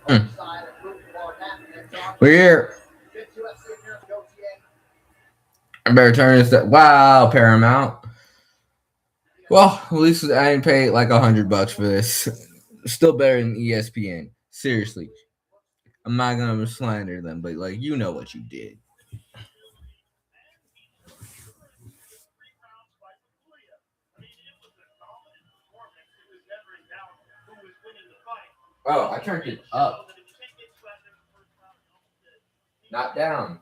Hmm. We're here. I better turn this. Wow, Paramount. Well, at least I didn't pay like $100 for this. Still better than ESPN. Seriously, I'm not gonna slander them, but like you know what you did. Oh, I turned it up, not down.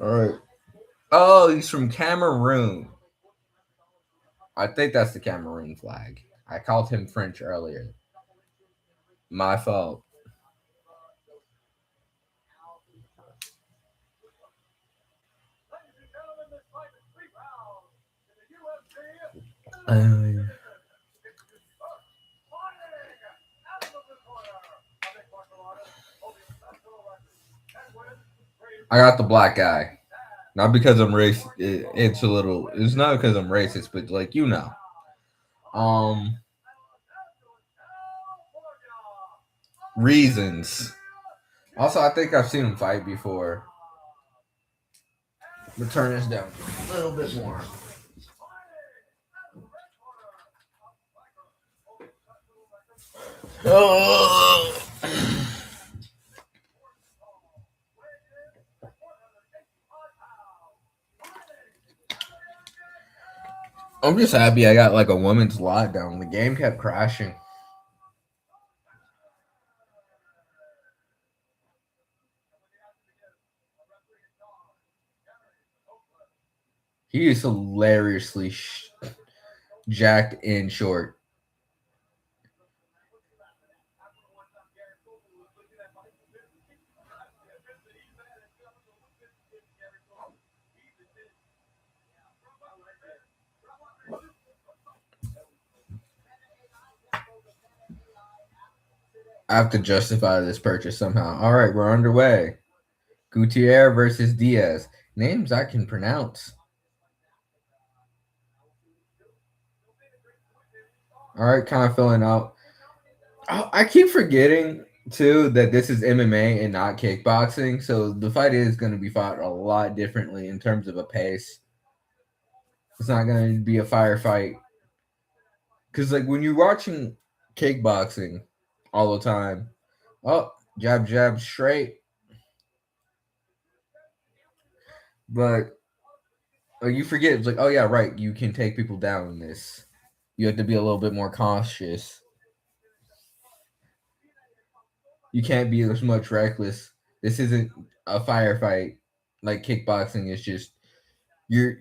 All right. Oh, he's from Cameroon. I think that's the Cameroon flag. I called him French earlier. My fault. Uh, I got the black guy. Not because I'm racist. It's a little. It's not because I'm racist, but like you know. Um, reasons. Also, I think I've seen him fight before. But turn this down a little bit more. Oh. I'm just happy I got like a woman's lockdown. The game kept crashing. He is hilariously jacked and short. I have to justify this purchase somehow. All right, we're underway. Gutierrez versus Diaz. Names I can pronounce. All right, kind of filling out. I keep forgetting too that this is MMA and not kickboxing, so the fight is going to be fought a lot differently in terms of a pace. It's not going to be a firefight because, like, when you're watching kickboxing all the time, oh, jab, jab, straight, but you forget it's like, oh yeah, right, you can take people down in this. You have to be a little bit more cautious. You can't be as much reckless. This isn't a firefight like kickboxing. It's just you're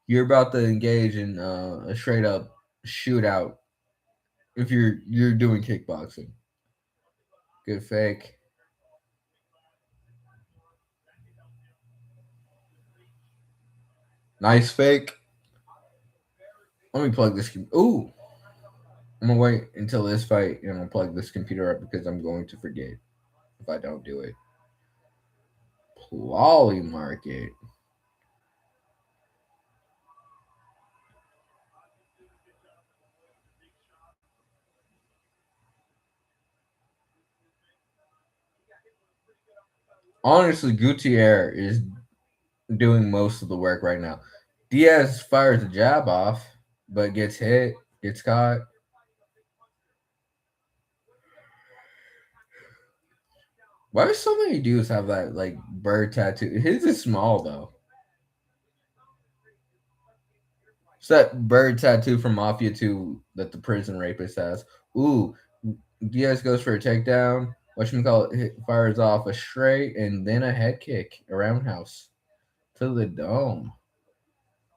you're about to engage in a straight up shootout if you're doing kickboxing. Good fake. Nice fake. Let me plug this. Ooh, I'm gonna wait until this fight and I'm gonna plug this computer up because I'm going to forget if I don't do it. Plolly market. Honestly, Gutierrez is doing most of the work right now. Diaz fires a jab off, but gets hit, gets caught. Why do so many dudes have that like bird tattoo? His is small though. It's that bird tattoo from Mafia 2 that the prison rapist has. Ooh, Diaz goes for a takedown. Whatchamacallit fires off a straight and then a head kick, a roundhouse to the dome.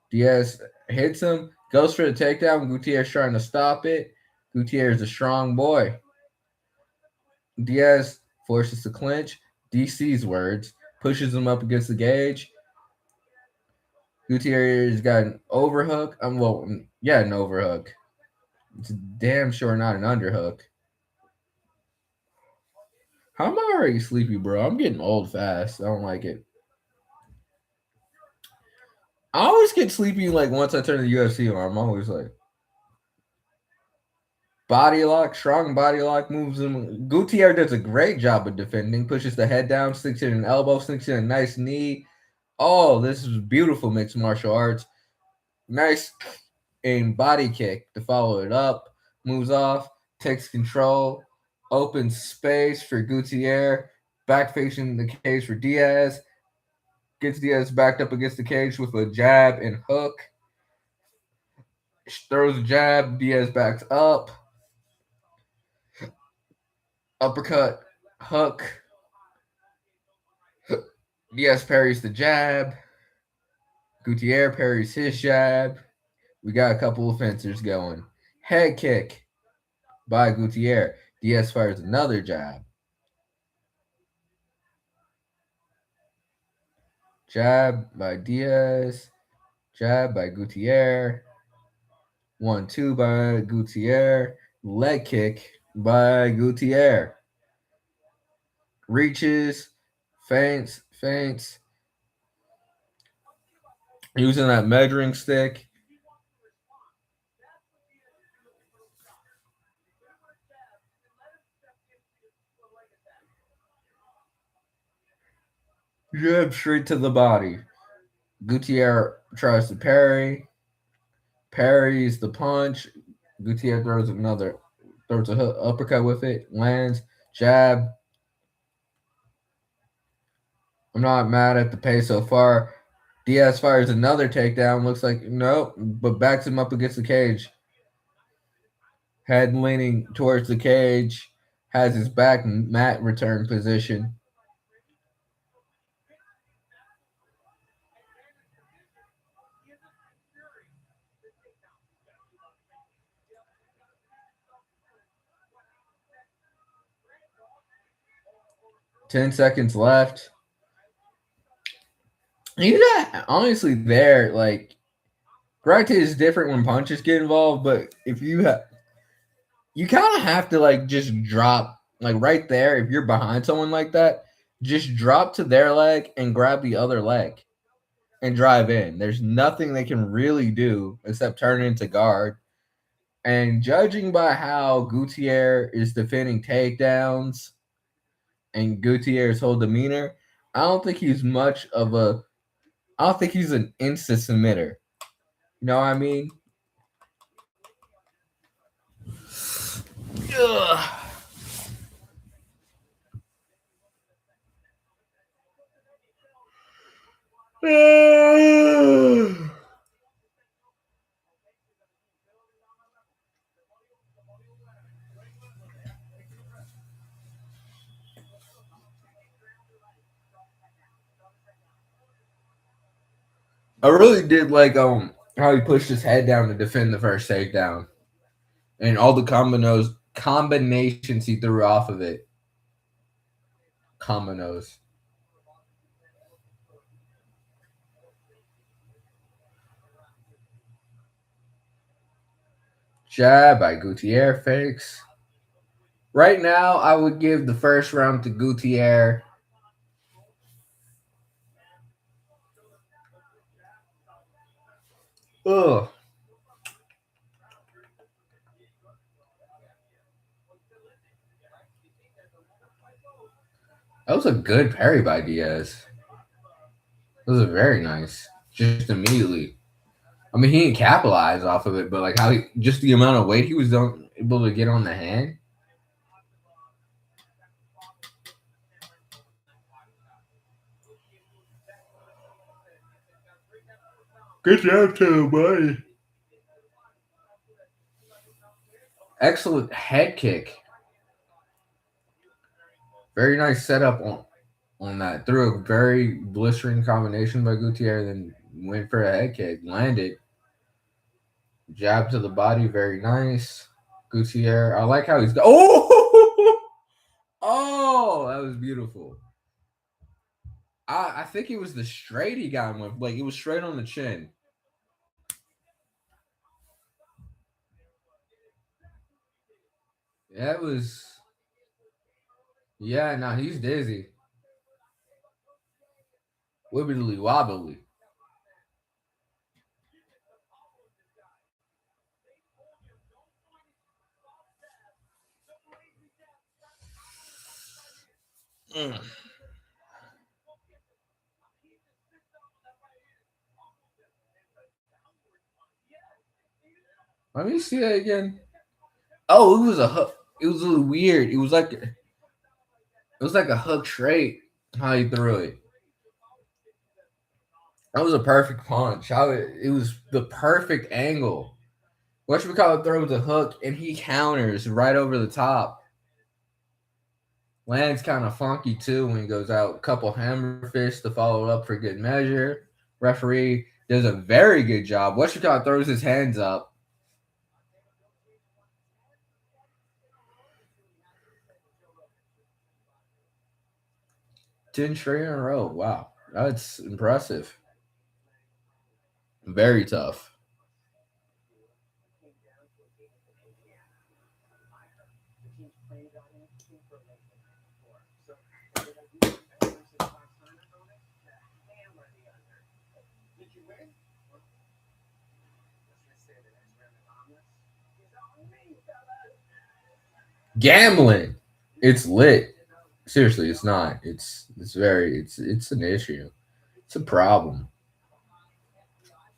Diaz hits him, goes for the takedown. Gutierrez trying to stop it. Gutierrez is a strong boy. Diaz forces the clinch. DC's words pushes him up against the cage. Gutierrez got an overhook. Yeah, an overhook. It's damn sure not an underhook. How am I already sleepy, bro? I'm getting old fast. I don't like it. I always get sleepy like once I turn the UFC on. I'm always like body lock, strong body lock moves him. Gutierrez does a great job of defending, pushes the head down, sticks in an elbow, sticks in a nice knee. Oh, this is beautiful mixed martial arts. Nice in body kick to follow it up. Moves off, takes control, opens space for Gutierrez. Back facing the cage for Diaz. Gets Diaz backed up against the cage with a jab and hook. Throws a jab. Diaz backs up. Uppercut. Hook. Diaz parries the jab. Gutierrez parries his jab. We got a couple of fencers going. Head kick by Gutierrez. Diaz fires another jab. Jab by Diaz. Jab by Gutierrez. 1-2 by Gutierrez. Leg kick by Gutierrez. Reaches, feints. Using that measuring stick. Jab straight to the body. Gutierrez tries to parry. Parries the punch. Gutierrez throws a uppercut with it. Lands. Jab. I'm not mad at the pace so far. Diaz fires another takedown. Looks like nope, but backs him up against the cage. Head leaning towards the cage. Has his back mat return position. Ten seconds left. He's not honestly there. Like, granted, is different when punches get involved, but if you kind of have to like just drop like right there. If you're behind someone like that, just drop to their leg and grab the other leg and drive in. There's nothing they can really do except turn into guard. And judging by how Gutierrez is defending takedowns and Gutierrez's whole demeanor, I don't think he's much of a. I don't think he's an instant submitter. You know what I mean? Ugh. I really did like how he pushed his head down to defend the first takedown and all the combinations he threw off of it. Combos. Jab by Gutierrez fakes. Right now, I would give the first round to Gutierrez. Ugh. That was a good parry by Diaz. That was very nice. Just immediately. I mean, he didn't capitalize off of it, but like how just the amount of weight he was able to get on the hand. Good job, too, buddy. Excellent head kick. Very nice setup on that. Threw a very blistering combination by Gutierrez, then went for a head kick. Landed. Jab to the body. Very nice. Gutierrez. I like how he's. Oh! Oh, that was beautiful. I think it was the straight he got him with. Like, it was straight on the chin. That was. Yeah, no, he's dizzy. Wibbly wobbly. Mm. Let me see that again. Oh, it was a hook. It was a little weird. It was like a hook straight. How he threw it. That was a perfect punch. It was the perfect angle. Whatchamacallit throws a hook and he counters right over the top. Lands kind of funky too when he goes out. A couple hammer fists to follow up for good measure. Referee does a very good job. Whatchamacallit throws his hands up. Ten straight in a row. Wow, that's impressive. Very tough. Gambling. It's lit. Seriously, it's not. It's an issue. It's a problem.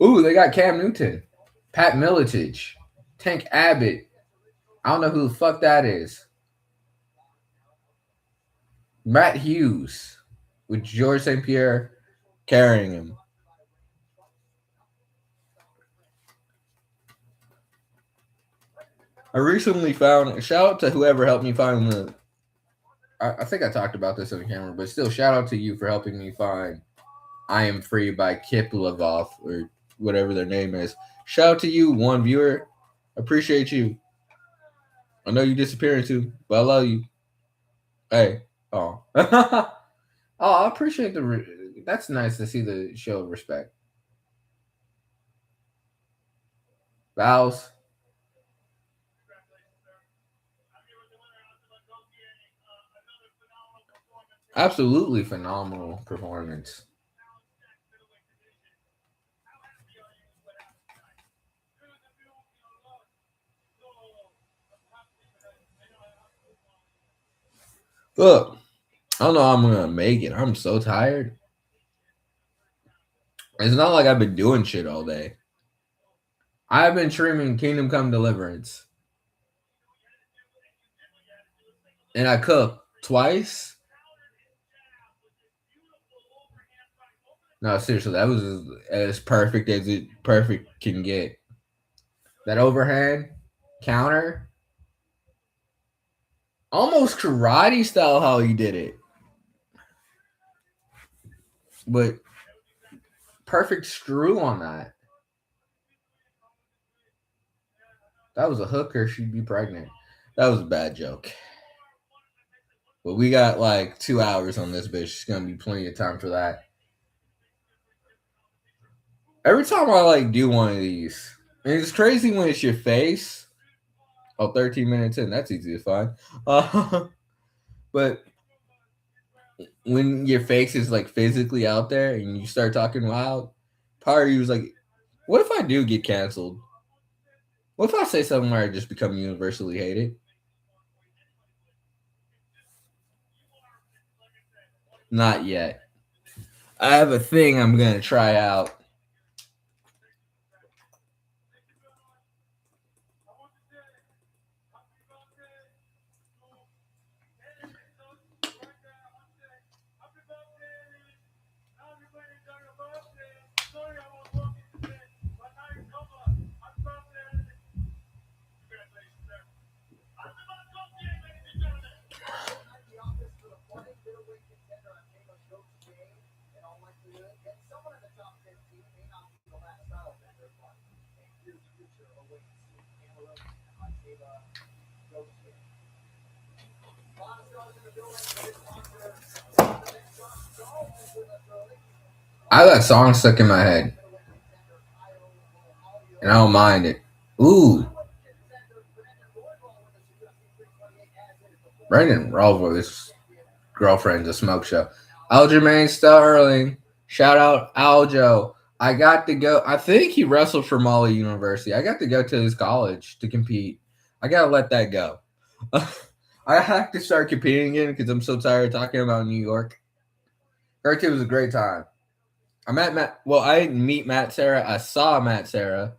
Ooh, they got Cam Newton, Pat Militich, Tank Abbott. I don't know who the fuck that is. Matt Hughes with George St. Pierre carrying him. I recently found, shout out to whoever helped me find the. I think I talked about this on camera, but still, shout out to you for helping me find I Am Free by Kiplavoff or whatever their name is. Shout out to you, one viewer. Appreciate you. I know you disappearing too, but I love you. Hey, oh, oh, I appreciate the. That's nice to see the show of respect. Vows. Absolutely phenomenal performance. Look, I don't know how I'm gonna make it. I'm so tired. It's not like I've been doing shit all day. I've been streaming Kingdom Come Deliverance, and I cooked twice. No, seriously, that was as perfect as it perfect can get. That overhand counter, almost karate style, how he did it, but perfect screw on that. That was a hooker. She'd be pregnant. That was a bad joke. But we got like 2 hours on this bitch. It's gonna be plenty of time for that. Every time I like do one of these, and it's crazy when it's your face. Oh, 13 minutes in. That's easy to find. But when your face is like physically out there and you start talking loud, part of you was like, what if I do get canceled? What if I say something where I just become universally hated? Not yet. I have a thing I'm gonna try out. I got songs stuck in my head, and I don't mind it. Ooh, Brandon Rolvo's girlfriend's a smoke show. Aljamain Sterling, shout out Aljo. I got to go. I think he wrestled for Molly University. I got to go to his college to compete. I gotta let that go. I have to start competing again because I'm so tired of talking about New York. Karate was a great time. I met Matt. Well, I didn't meet Matt Serra. I saw Matt Serra.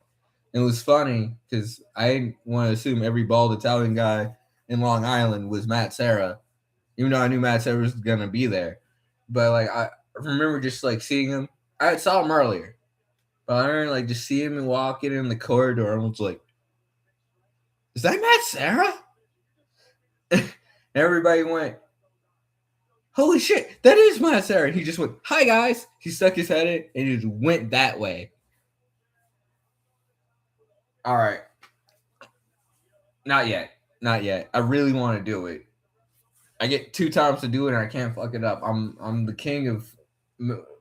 It was funny because I didn't want to assume every bald Italian guy in Long Island was Matt Serra, even though I knew Matt Serra was gonna be there. But like I remember just like seeing him. I saw him earlier, but I remember like just seeing him walking in the corridor and was like, "Is that Matt Serra?" Everybody went, "Holy shit, that is Matt Serra!" And he just went, "Hi guys." He stuck his head in and he just went that way. All right, not yet, not yet. I really want to do it. I get 2 times to do it and I can't fuck it up. I'm the king of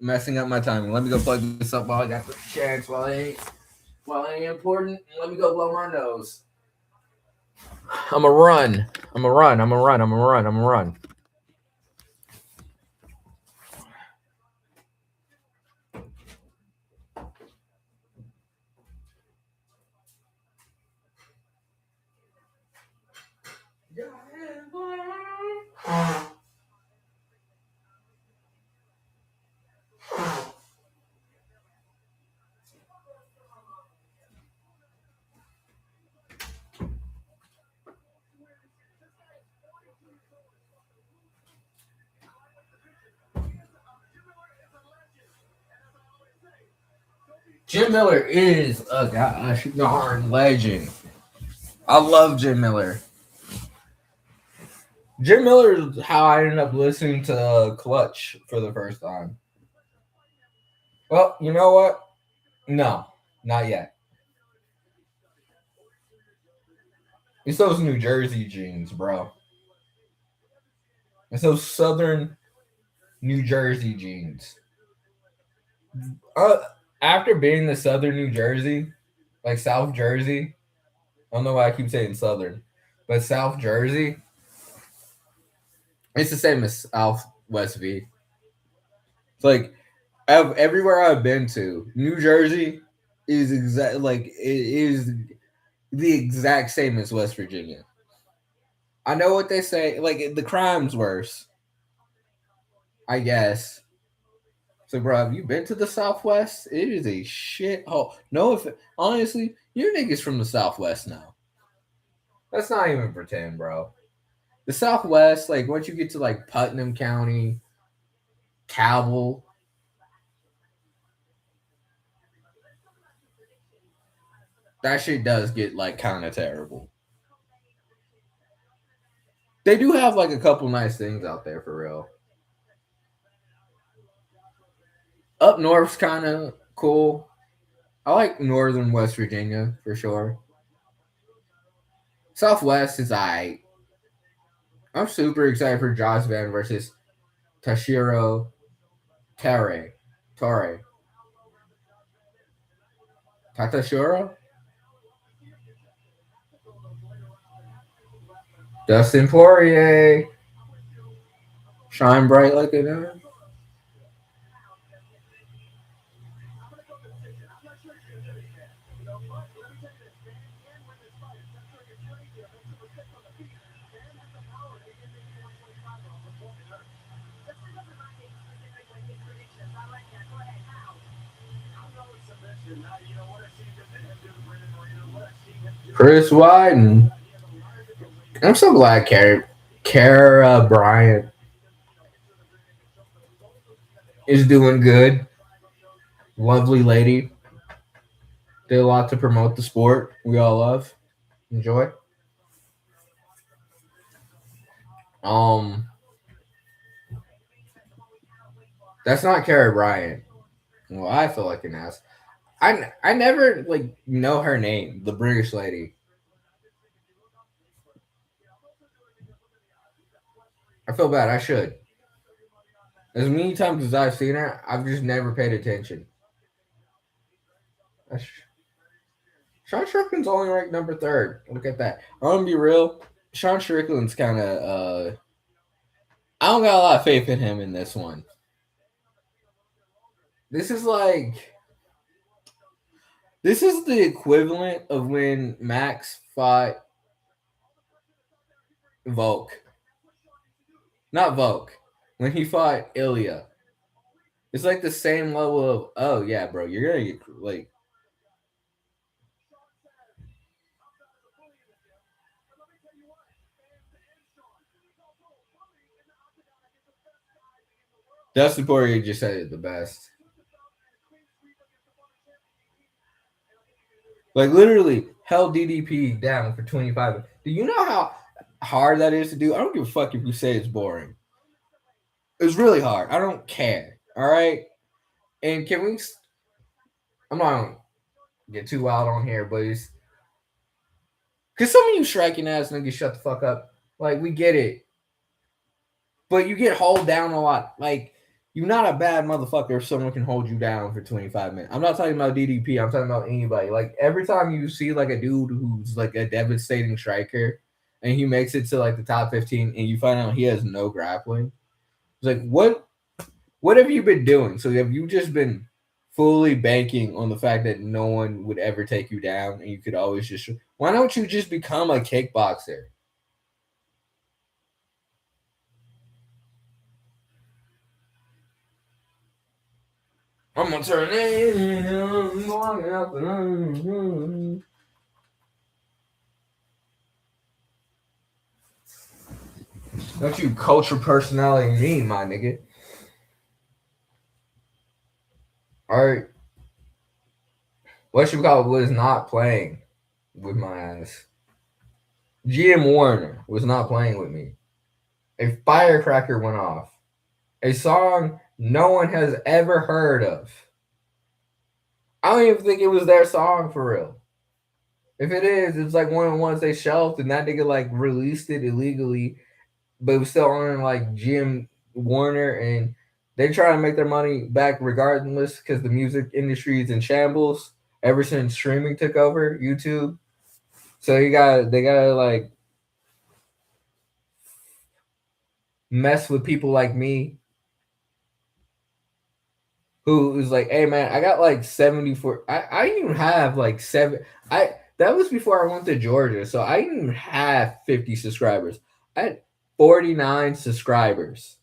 messing up my timing. Let me go plug this up while I got the chance. While it ain't important. Let me go blow my nose. I'm a run. I'm a run. I'm a run. I'm a run. I'm a run. Jim Miller is a gosh darn legend. I love Jim Miller. Jim Miller is how I ended up listening to Clutch for the first time. Well, you know what? No, not yet. It's those New Jersey jeans, bro. It's those Southern New Jersey jeans. Uh, After being the Southern New Jersey, like South Jersey, I don't know why I keep saying Southern, but South Jersey, it's the same as Southwest V. It's like everywhere I've been to, New Jersey is it is the exact same as West Virginia. I know what they say, like the crime's worse, I guess. So, bro, have you been to the Southwest? It is a shit hole. No, if honestly, you niggas from the Southwest now. Let's not even pretend, bro. The Southwest, like once you get to like Putnam County, Cabell, that shit does get like kind of terrible. They do have like a couple nice things out there for real. Up north's kind of cool. I like northern West Virginia for sure. Southwest is I. I'm super excited for Josh Van versus Tashiro Tare. Tore. Tatashiro? Dustin Poirier. Shine bright like a diamond. Chris Wyden. I'm so glad Kara Bryant is doing good. Lovely lady. Did a lot to promote the sport we all love, enjoy. Um, that's not Kara Bryant. Well, I feel like an ass. I never like know her name, the British lady. I feel bad. I should. As many times as I've seen her, I've just never paid attention. Sean Strickland's only ranked number third. Look at that. I'm gonna be real. Sean Strickland's kind of. I don't got a lot of faith in him in this one. This is like. This is the equivalent of when Max fought Volk, not Volk. When he fought Ilya, it's like the same level of oh yeah, bro, you're gonna get like Dustin Poirier just said it the best. Like literally held DDP down for 25. Do you know how hard that is to do? I don't give a fuck if you say it's boring. It's really hard. I don't care. All right. And can we? I'm not gonna get too wild on here, but it's because some of you striking ass niggas shut the fuck up. Like we get it, but you get hold down a lot. Like you're not a bad motherfucker if someone can hold you down for 25 minutes. I'm not talking about DDP. I'm talking about anybody. Like every time you see like a dude who's like a devastating striker, and he makes it to like the top 15, and you find out he has no grappling. It's like what have you been doing? So have you just been fully banking on the fact that no one would ever take you down and you could always just why don't you just become a kickboxer? I'm gonna turn it in. Don't you culture personality me, my nigga. Alright. What you call it was not playing with my ass. GM Warner was not playing with me. A firecracker went off. A song no one has ever heard of. I don't even think it was their song for real. If it is, it's like one of the ones they shelved and that nigga like released it illegally, but it was still on like Jim Warner and they try to make their money back regardless because the music industry is in shambles ever since streaming took over YouTube. So they gotta like mess with people like me who is like, hey man, I got like 74. I didn't even have like seven. I that was before I went to Georgia, so I didn't even have 50 subscribers. I had 49 subscribers.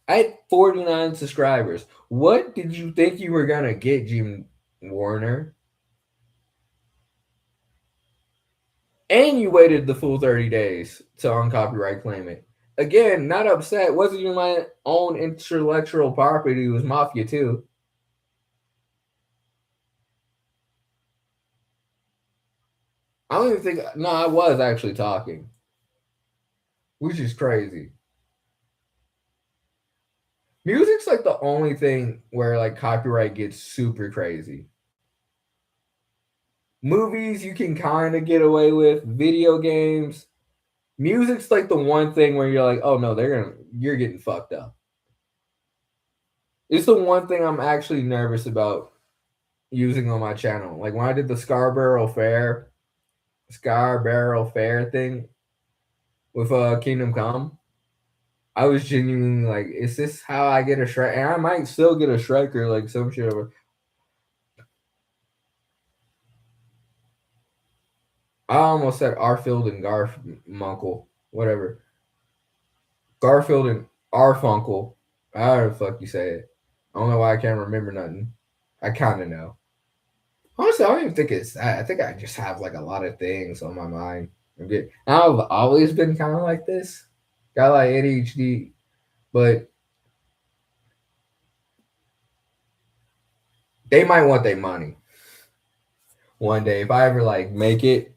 I had 49 subscribers. What did you think you were gonna get, Jim Warner? And you waited the full 30 days to uncopyright claim it. Again, not upset. Wasn't even my own intellectual property. It was Mafia too. I don't even think. No, I was actually talking, which is crazy. Music's like the only thing where like copyright gets super crazy. Movies you can kind of get away with. Video games, music's like the one thing where you're like, oh no, you're getting fucked up. It's the one thing I'm actually nervous about using on my channel. Like when I did the Scarborough Fair thing with Kingdom Come, I was genuinely like, is this how I get a Shrek? And I might still get a Shreker, like some shit over. I almost said Arfield and Garfunkel, whatever. Garfield and Arfunkel. How the fuck you say it? I don't know why I can't remember nothing. I kind of know. Honestly, I don't even think it's that. I think I just have like a lot of things on my mind. I've always been kind of like this. Got like ADHD, but they might want their money one day. If I ever like make it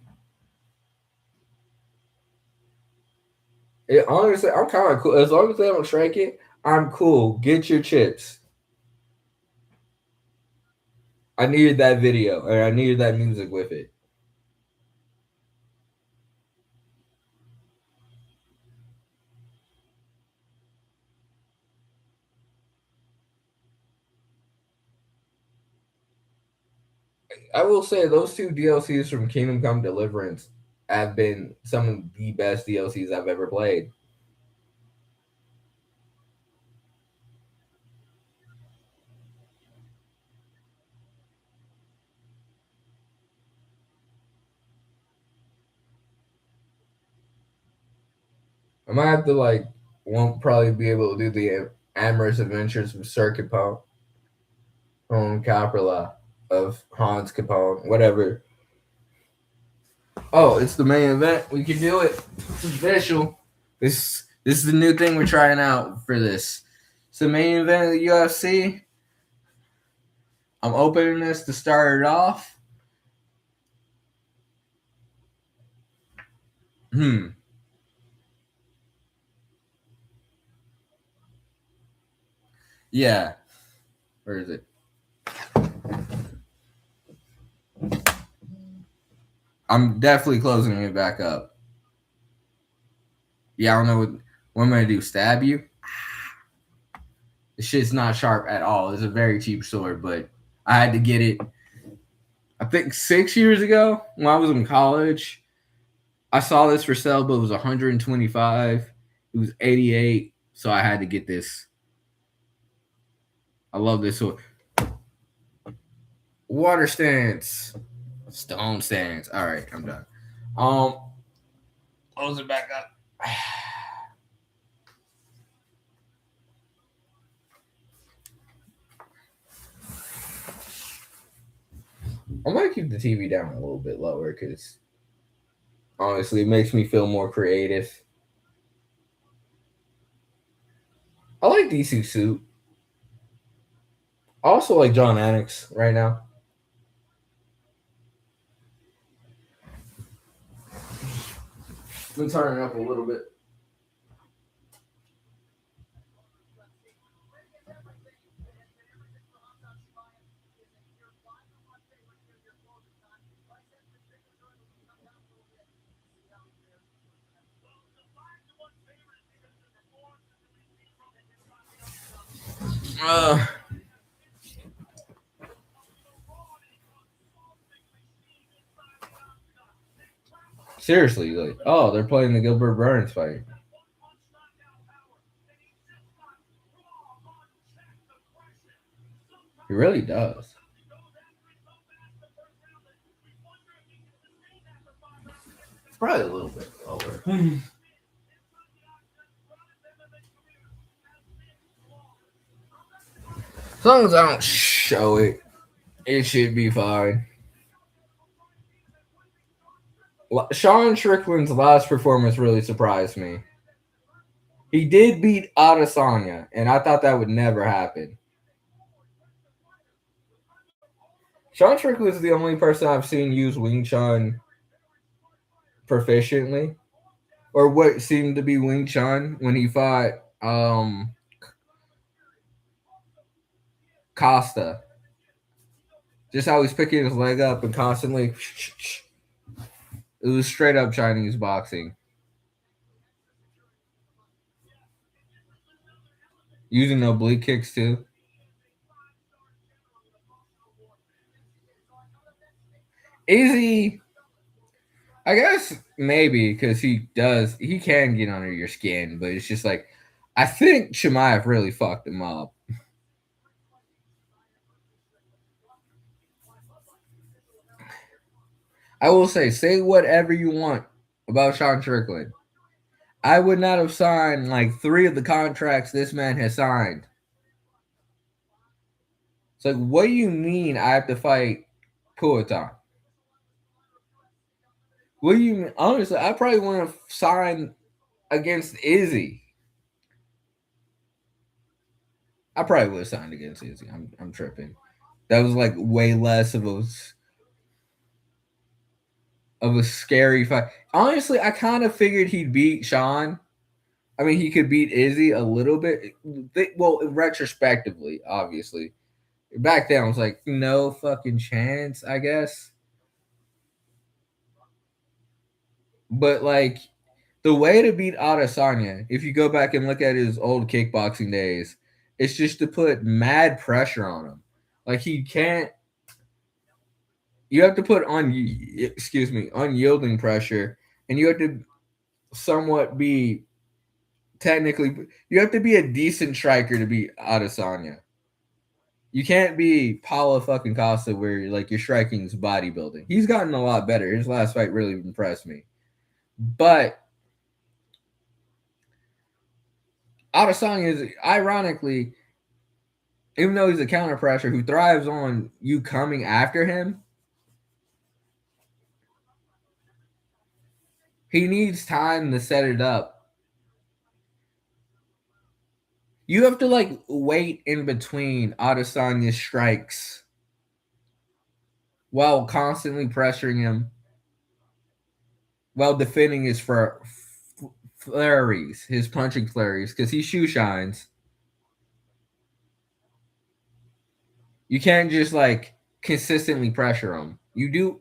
honestly, I'm kind of cool. As long as they don't strike it, I'm cool. Get your chips. I needed that video, and I needed that music with it. I will say those two DLCs from Kingdom Come Deliverance have been some of the best DLCs I've ever played. I might have to won't probably be able to do the amorous adventures of Sir Capone, Caprala, of Hans Capone, whatever. Oh, it's the main event. We can do it. It's official. This is the new thing we're trying out for this. It's the main event of the UFC. I'm opening this to start it off. Yeah. Where is it? I'm definitely closing it back up. Yeah, I don't know what I'm gonna do. Stab you? This shit's not sharp at all. It's a very cheap sword, but I had to get it. I think 6 years ago when I was in college, I saw this for sale, but it was 125. It was 88, so I had to get this. I love this sword. Water stance, stone stance. All right, I'm done. Um, close it back up. I might keep the TV down a little bit lower because honestly, it makes me feel more creative. I like DC suit. I also like John Annex right now. Let's turn it up a little bit. Uh, seriously, like, oh, they're playing the Gilbert Burns fight. He really does. Probably a little bit lower. As long as I don't show it, it should be fine. Sean Strickland's last performance really surprised me. He did beat Adesanya, and I thought that would never happen. Sean Strickland's the only person I've seen use Wing Chun proficiently, or what seemed to be Wing Chun when he fought Costa. Just how he's picking his leg up and constantly. It was straight up Chinese boxing. Using oblique kicks too. Izzy, I guess maybe because he can get under your skin, but it's just like I think Chimaev really fucked him up. I will say whatever you want about Sean Strickland. I would not have signed like 3 of the contracts this man has signed. It's like, what do you mean I have to fight Puatan? What do you mean? Honestly, I probably want to sign against Izzy. I probably would have signed against Izzy. I'm tripping. That was like way less of a scary fight. Honestly, I kind of figured he'd beat Sean. I mean, he could beat Izzy a little bit. Well, retrospectively, obviously. Back then, I was like, no fucking chance, I guess. But like the way to beat Adesanya, if you go back and look at his old kickboxing days, it's just to put mad pressure on him. Like he can't. You have to put unyielding pressure, and you have to somewhat be technically. You have to be a decent striker to beat Adesanya. You can't be Paulo fucking Costa where like your striking is bodybuilding. He's gotten a lot better. His last fight really impressed me, but Adesanya is ironically, even though he's a counter pressure who thrives on you coming after him, he needs time to set it up. You have to like wait in between Adesanya's strikes while constantly pressuring him, while defending his flurries, his punching flurries, because he shoe shines. You can't just like consistently pressure him. You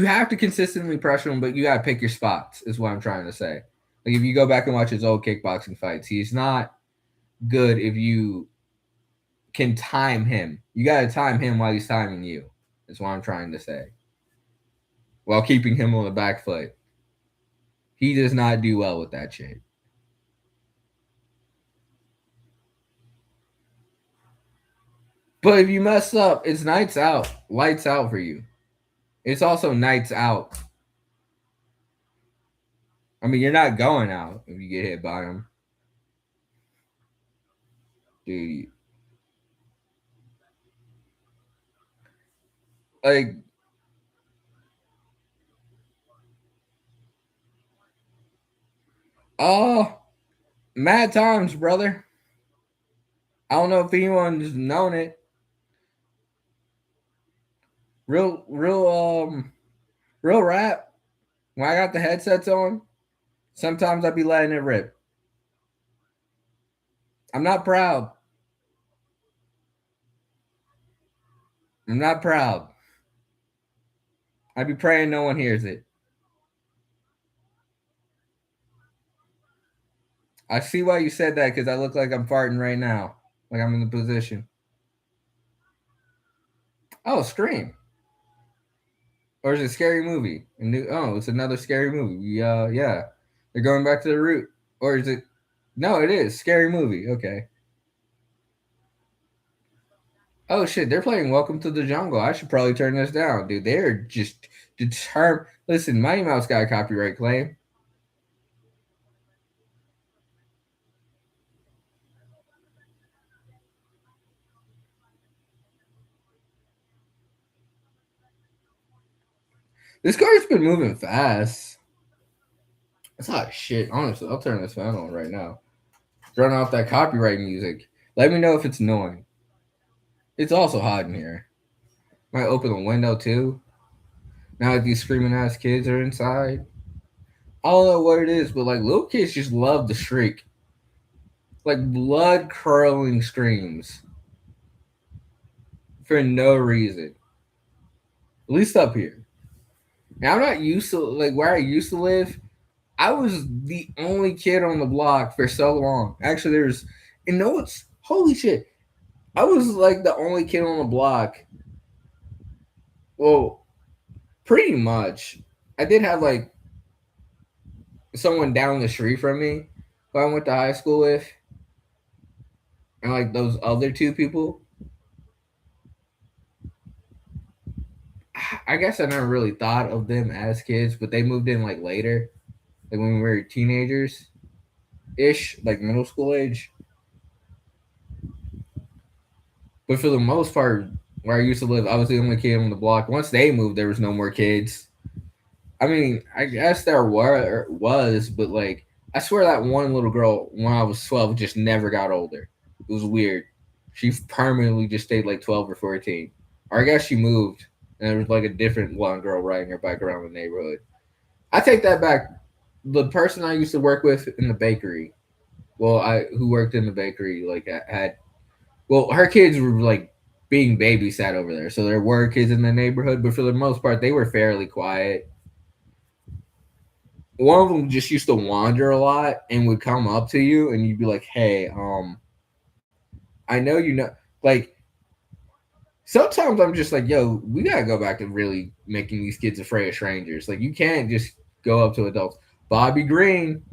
have to consistently pressure him, but you gotta pick your spots, is what I'm trying to say. Like if you go back and watch his old kickboxing fights, he's not good if you can time him. You gotta time him while he's timing you. Is what I'm trying to say. While keeping him on the back foot. He does not do well with that shit. But if you mess up, it's nights out. Lights out for you. It's also nights out. I mean, you're not going out if you get hit by him. Dude. Like, oh, mad times, brother. I don't know if anyone's known it. Real rap. When I got the headsets on, sometimes I be letting it rip. I'm not proud. I'm not proud. I be praying no one hears it. I see why you said that because I look like I'm farting right now. Like I'm in the position. Oh, Scream. Or is it Scary Movie? Oh, it's another Scary Movie. Yeah. They're going back to the root. Or is it? No, it is Scary Movie. Okay. Oh shit, they're playing Welcome to the Jungle. I should probably turn this down, dude. They're just determined. Listen, Mighty Mouse got a copyright claim. This car's been moving fast. It's hot shit. Honestly, I'll turn this fan on right now. Run off that copyright music. Let me know if it's annoying. It's also hot in here. Might open the window too. Now that these screaming ass kids are inside. I don't know what it is, but like little kids just love to shriek. Like blood curdling screams. For no reason. At least up here. Now I'm not used to like where I used to live. I was the only kid on the block for so long. Actually, there's and no, it's holy shit. I was like the only kid on the block. Well, pretty much. I did have like someone down the street from me who I went to high school with, and like those other two people. I guess I never really thought of them as kids, but they moved in like later, like when we were teenagers ish, like middle school age. But for the most part, where I used to live, I was the only kid on the block. Once they moved, there was no more kids. I mean, I guess there was, but like, I swear that one little girl when I was 12 just never got older. It was weird. She permanently just stayed like 12 or 14. Or I guess she moved, and there was like a different blonde girl riding her bike around the neighborhood. I take that back. The person I used to work with in the bakery, well, I who worked in the bakery, like had well, her kids were like being babysat over there, so there were kids in the neighborhood, but for the most part, they were fairly quiet. One of them just used to wander a lot and would come up to you, and you'd be like, "Hey, I know you know." Like sometimes I'm just like, "Yo, we gotta go back to really making these kids afraid of strangers." Like you can't just go up to adults. Bobby Green,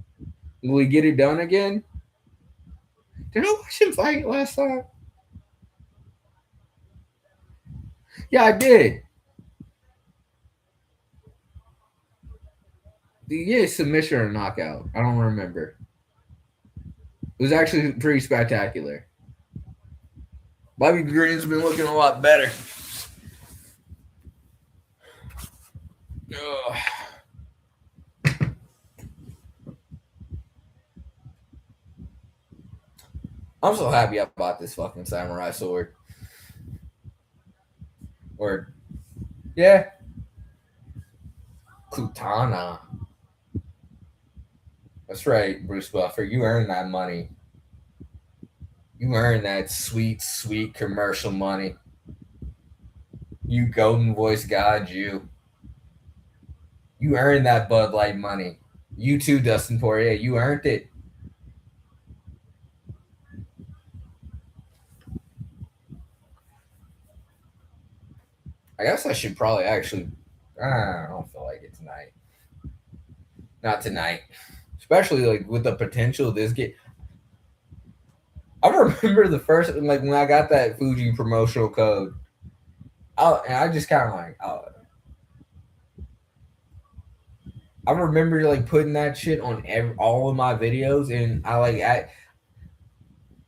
will he get it done again? Did I watch him fight last time? Yeah, I did. Yeah, submission or knockout. I don't remember. It was actually pretty spectacular. Bobby Green's been looking a lot better. Ugh. I'm so happy I bought this fucking samurai sword. Or, yeah, Kutana. That's right, Bruce Buffer. You earned that money. You earned that sweet, sweet commercial money. You golden voice god, you. You earned that Bud Light money. You too, Dustin Poirier. You earned it. I guess I should probably actually. I don't feel like it tonight. Not tonight. Especially like with the potential of this game. I remember the first like when I got that Fuji promotional code. And I just kind of like, I remember like putting that shit on all of my videos, and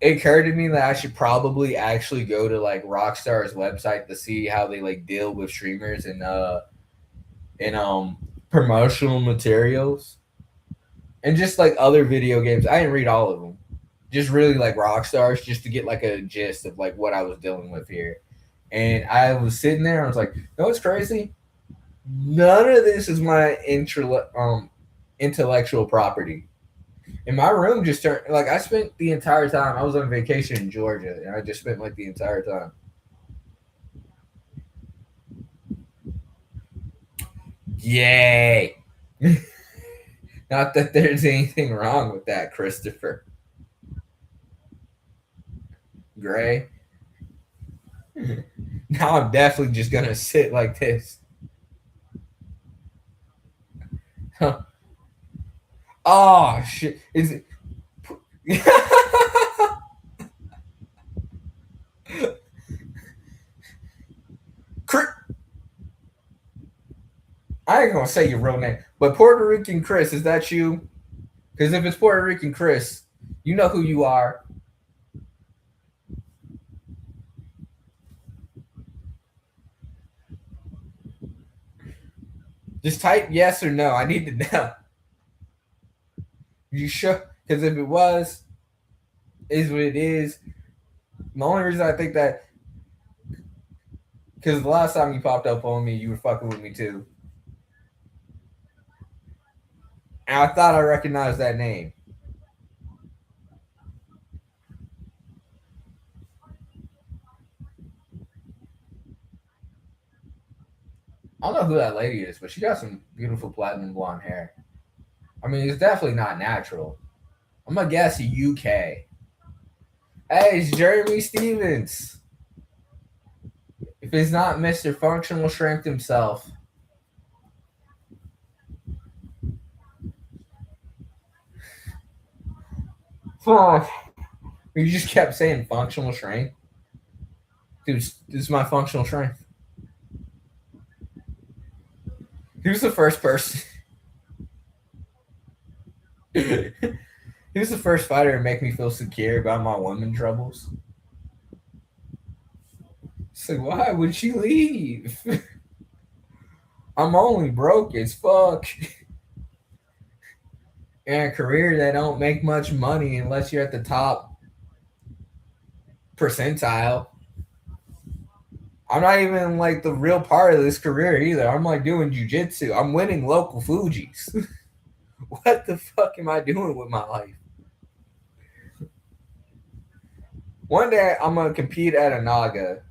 it occurred to me that I should probably actually go to like Rockstar's website to see how they like deal with streamers and promotional materials and just like other video games. I didn't read all of them, just really like Rockstars, just to get like a gist of like what I was dealing with here. And I was sitting there, I was like, you know what's crazy? None of this is my intellectual property. And my room just turned like I spent the entire time. I was on vacation in Georgia, and I just spent like the entire time. Yay! Not that there's anything wrong with that, Christopher Gray. Now I'm definitely just gonna sit like this. Oh shit! Is it? I ain't gonna say your real name, but Puerto Rican Chris, is that you? Because if it's Puerto Rican Chris, you know who you are. Just type yes or no. I need to know. You sure? Because if it was, is what it is. The only reason I think that, because the last time you popped up on me, you were fucking with me too. And I thought I recognized that name. I don't know who that lady is, but she got some beautiful platinum blonde hair. I mean, it's definitely not natural. I'm gonna guess UK. Hey, it's Jeremy Stevens. If it's not Mr. Functional Strength himself. Fuck. You just kept saying functional strength. Dude, this is my functional strength. Who's the first person? Who's the first fighter to make me feel secure about my women troubles? It's like, why would she leave? I'm only broke as fuck. In a career that don't make much money unless you're at the top percentile. I'm not even like the real part of this career either. I'm like doing jujitsu. I'm winning local Fujis. What the fuck am I doing with my life? One day I'm gonna compete at a Naga.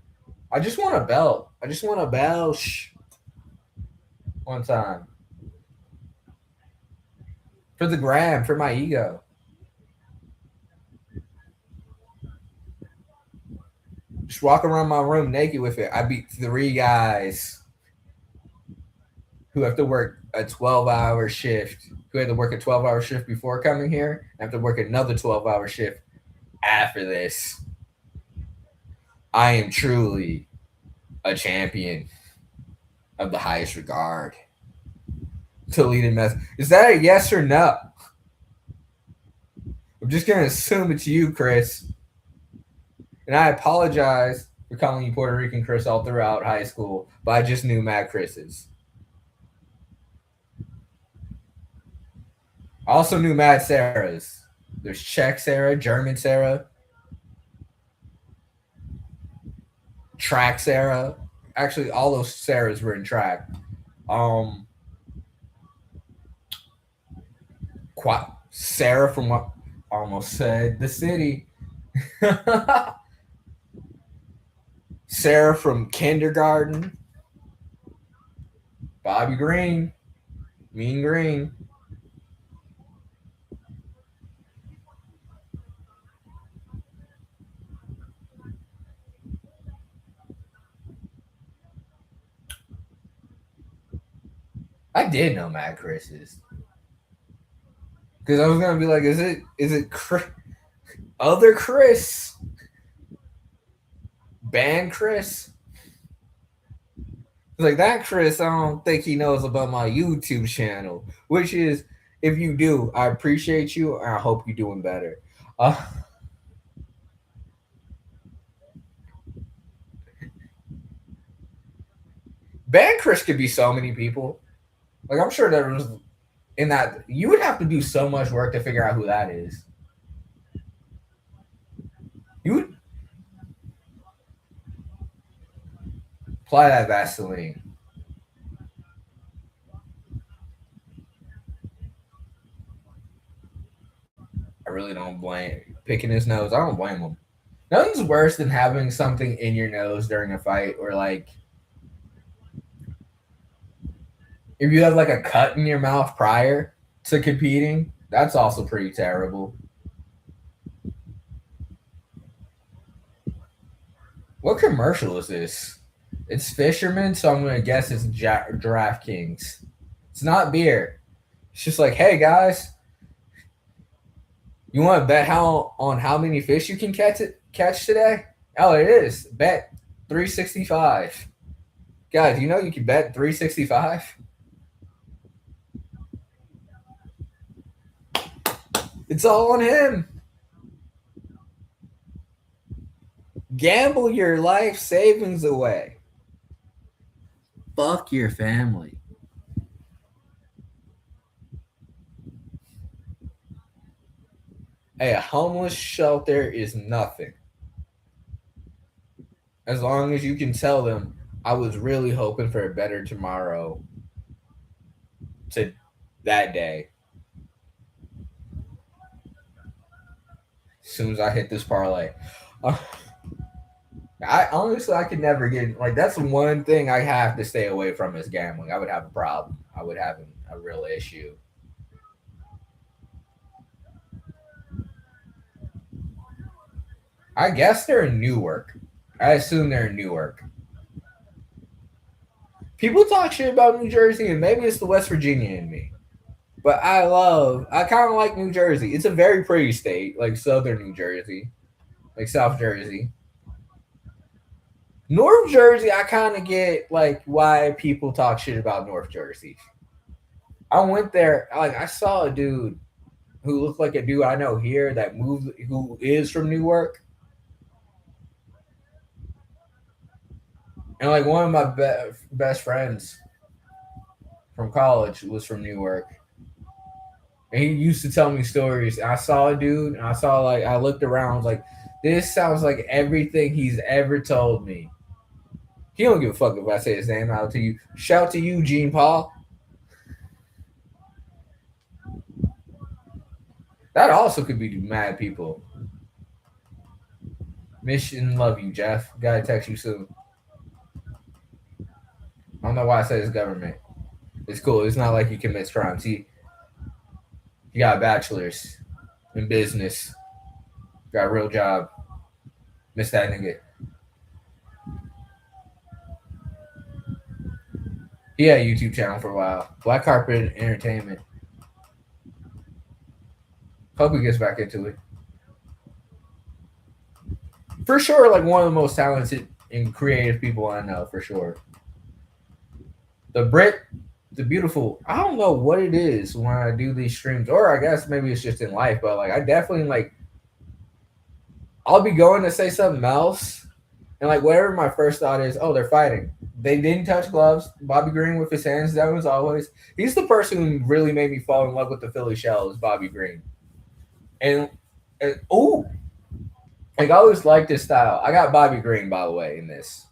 I just want a belt. I just want a belch. One time. For the gram, for my ego. Just walk around my room naked with it. I beat 3 guys who have to work a 12-hour shift, who had to work a 12-hour shift before coming here, and have to work another 12-hour shift after this. I am truly a champion of the highest regard. Toledo mess. Is that a yes or no? I'm just gonna assume it's you, Chris. And I apologize for calling you Puerto Rican Chris all throughout high school, but I just knew Mad Chris's. I also knew Mad Sarah's. There's Czech Sarah, German Sarah, track Sarah. Actually, all those Sarahs were in track. Um, Sarah from what almost said the city. Sarah from kindergarten. Bobby Green, Mean Green. I did know Mad Chris's because I was gonna be like, is it other Chris, band Chris? Like that Chris, I don't think he knows about my YouTube channel. Which is, if you do, I appreciate you and I hope you're doing better. Uh, band Chris could be so many people. Like I'm sure there was in that you would have to do so much work to figure out who that is. You would apply that Vaseline. I really don't blame picking his nose. I don't blame him. Nothing's worse than having something in your nose during a fight, or like if you have like a cut in your mouth prior to competing. That's also pretty terrible. What commercial is this? It's Fisherman, so I'm gonna guess it's DraftKings. It's not beer. It's just like, hey guys, you want to bet how many fish you can catch today? Oh, it is. Bet 365. Guys, you know you can bet 365? It's all on him. Gamble your life savings away. Fuck your family. Hey, a homeless shelter is nothing. As long as you can tell them, I was really hoping for a better tomorrow to that day. As soon as I hit this parlay. I honestly, I could never get like that's one thing I have to stay away from is gambling. I would have a problem. I would have a real issue. I guess they're in Newark. I assume they're in Newark. People talk shit about New Jersey, and maybe it's the West Virginia in me. But I kind of like New Jersey. It's a very pretty state, like Southern New Jersey, like South Jersey. North Jersey, I kind of get like why people talk shit about North Jersey. I went there, like I saw a dude who looked like a dude I know here that moved, who is from Newark, and like one of my best friends from college was from Newark, and he used to tell me stories. And I saw a dude, and I looked around, I was like, this sounds like everything he's ever told me. He don't give a fuck if I say his name out to you. Shout to you, Gene Paul. That also could be mad people. Mission love you, Jeff. Gotta text you soon. I don't know why I said it's government. It's cool. It's not like he commits crimes. He got a bachelor's in business. Got a real job. Miss that nigga. He had a YouTube channel for a while. Black Carpet Entertainment. Hope he gets back into it. For sure, like one of the most talented and creative people I know, for sure. The Brit the beautiful. I don't know what it is when I do these streams, or I guess maybe it's just in life. But like, I definitely like. I'll be going to say something else, and like whatever my first thought is, oh, they're fighting. They didn't touch gloves. Bobby Green with his hands down as always. He's the person who really made me fall in love with the Philly Shell is Bobby Green. And oh, like I always liked his style. I got Bobby Green by the way in this.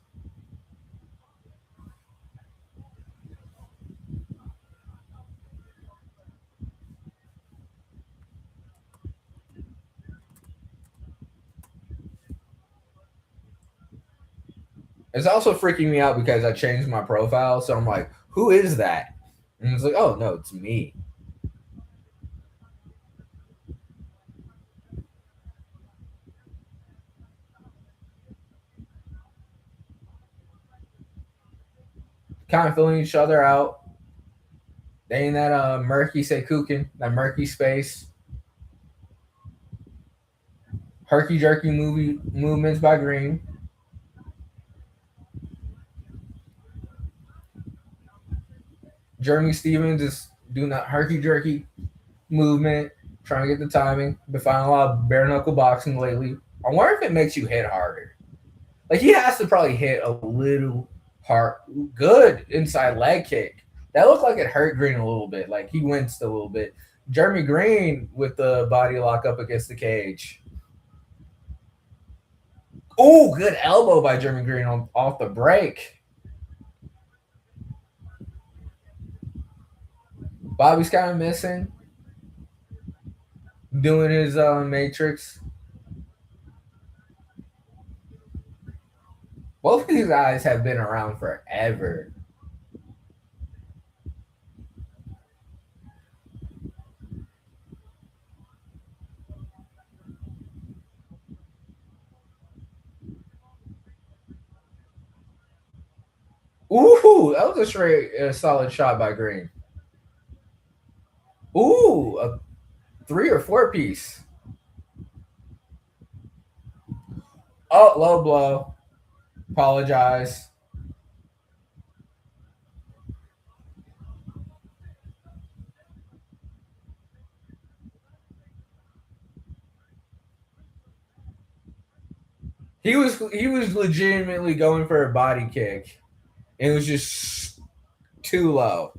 It's also freaking me out because I changed my profile, so I'm like, who is that? And it's like, oh no, it's me. Kind of filling each other out. They in that murky say cooking, that murky space. Herky jerky movie movements by Green. Jeremy Stevens is doing that herky jerky movement, trying to get the timing. Been finding a lot of bare knuckle boxing lately. I wonder if it makes you hit harder. Like he has to probably hit a little hard, good inside leg kick. That looked like it hurt Green a little bit. Like he winced a little bit. Jeremy Green with the body lock up against the cage. Oh, good elbow by Jeremy Green on off the break. Bobby's kind of missing, doing his matrix. Both of these guys have been around forever. Ooh, that was a straight solid shot by Green. Ooh, a 3 or 4 piece. Oh, low blow. Apologize. He was legitimately going for a body kick. It was just too low.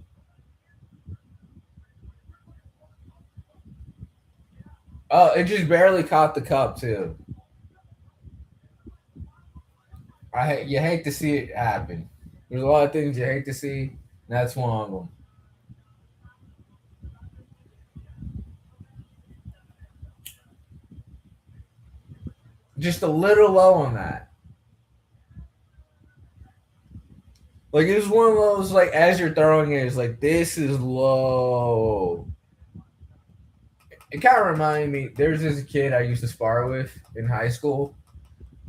Oh, it just barely caught the cup too. You hate to see it happen. There's a lot of things you hate to see. And that's one of them. Just a little low on that. Like it was one of those like as you're throwing it, it's like this is low. It kind of reminded me. There's this kid I used to spar with in high school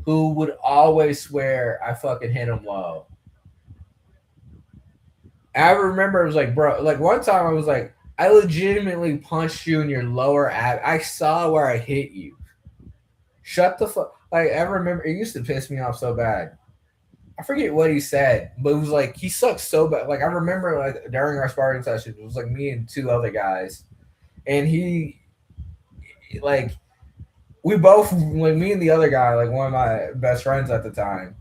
who would always swear I fucking hit him low. I remember it was like, bro, like one time I was like, I legitimately punched you in your lower ab. I saw where I hit you. Shut the fuck. Like I remember, it used to piss me off so bad. I forget what he said, but it was like he sucked so bad. Like I remember, like during our sparring session, it was like me and 2 other guys, and he, like, we both, like me and the other guy, like one of my best friends at the time,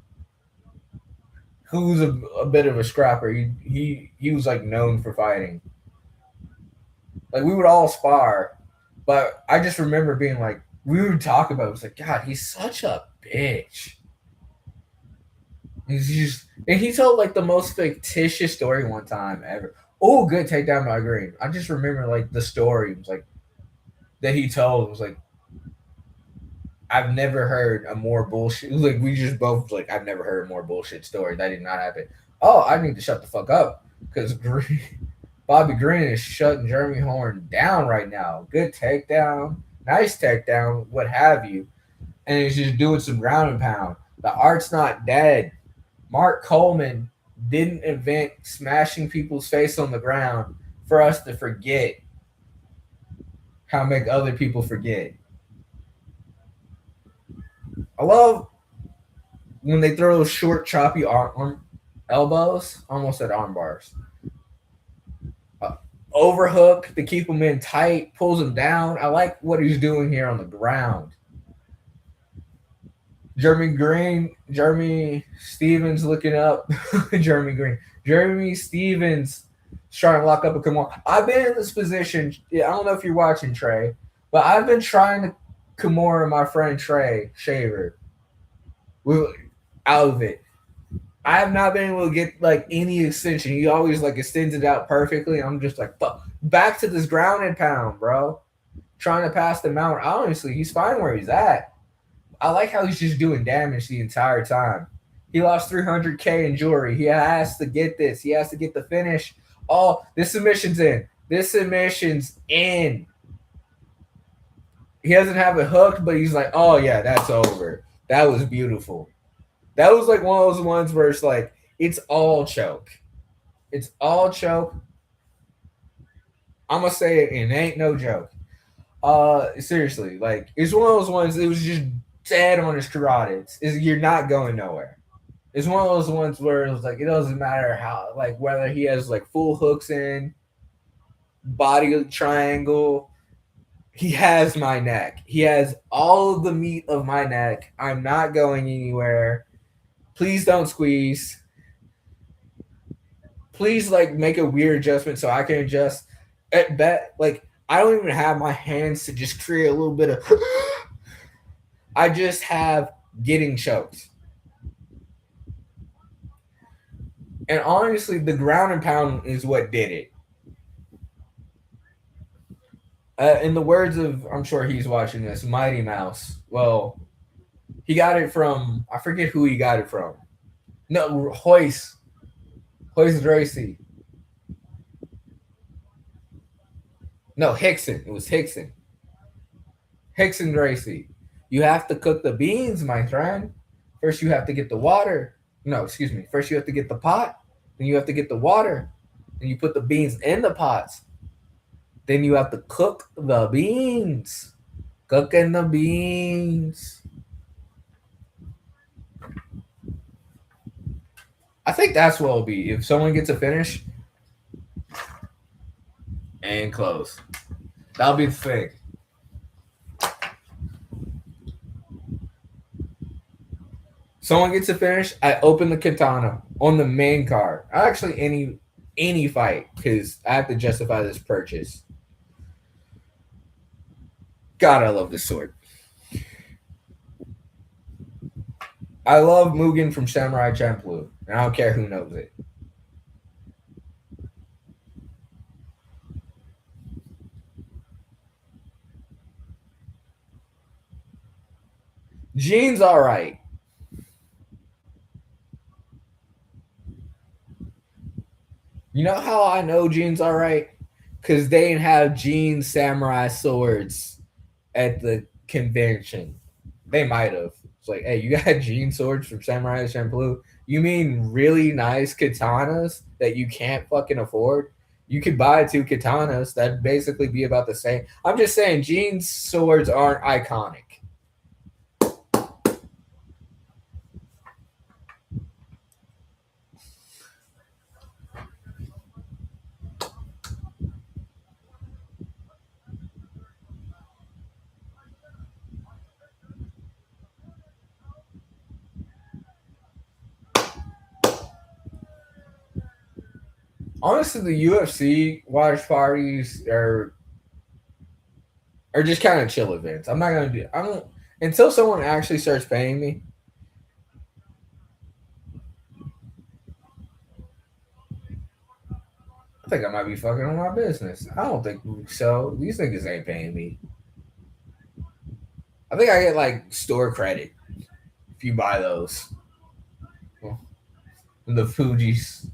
who was a bit of a scrapper. He was like known for fighting. Like we would all spar, but I just remember being like, we would talk about it. It was like, God, he's such a bitch. He's just, and he told like the most fictitious story one time ever. Oh, good takedown by Green. I just remember like the story. It was like that he told. It was like I've never heard a more bullshit. Like we just both like I've never heard a more bullshit story. That did not happen. Oh, I need to shut the fuck up because Bobby Green is shutting Jeremy Horn down right now. Good takedown, nice takedown, what have you, and he's just doing some ground and pound. The art's not dead. Mark Coleman didn't invent smashing people's face on the ground for us to forget how to make other people forget. I love when they throw those short, choppy elbows, almost at arm bars. overhook to keep him in tight, pulls him down. I like what he's doing here on the ground. Jeremy Stevens looking up. Jeremy Stevens trying to lock up a Kimura. I've been in this position. Yeah, I don't know if you're watching, Trey, but I've been trying to Kimura my friend Trey Shaver out of it. I have not been able to get like any extension. He always like extends it out perfectly. I'm just like, fuck. Back to this ground and pound, bro. Trying to pass the mount. Honestly, he's fine where he's at. I like how he's just doing damage the entire time. He lost 300K in jewelry. He has to get this. He has to get the finish. Oh, this submission's in. This submission's in. He doesn't have it hooked, but he's like, oh yeah, that's over. That was beautiful. That was like one of those ones where it's like, it's all choke. It's all choke. I'm gonna say it, and it ain't no joke. Seriously, like it's one of those ones. It was just dead on his carotids. Is you're not going nowhere. It's one of those ones where it was like it doesn't matter how, like whether he has like full hooks in, body triangle. He has my neck. He has all of the meat of my neck. I'm not going anywhere. Please don't squeeze. Please like make a weird adjustment so I can adjust. At bet like I don't even have my hands to just create a little bit of I just have getting choked. And honestly, the ground and pound is what did it. In the words of, I'm sure he's watching this, Mighty Mouse. Well, he got it from, I forget who he got it from. No, Hoist Gracie. No, Hickson. It was Hickson. Hickson Gracie. You have to cook the beans, my friend. First, you have to get the water. No, excuse me. First, you have to get the pot. Then you have to get the water. And you put the beans in the pots. Then you have to cook the beans. Cooking the beans. I think that's what it'll be. If someone gets a finish and close. That'll be the thing. Someone gets a finish, I open the katana on the main card. Actually, any fight, because I have to justify this purchase. God, I love this sword. I love Mugen from Samurai Champloo, and I don't care who knows it. Jean's all right. You know how I know Jean's all right? Because they didn't have Jean samurai swords at the convention. They might have. It's like, hey, you got Jean swords from Samurai Champloo? You mean really nice katanas that you can't fucking afford? You could buy two katanas. That'd basically be about the same. I'm just saying, Jean's swords aren't iconic. Honestly, the UFC watch parties are just kind of chill events. I'm not gonna do. I don't until someone actually starts paying me. I think I might be fucking on my business. I don't think so. These niggas ain't paying me. I think I get like store credit if you buy those. Well, the Fuji's.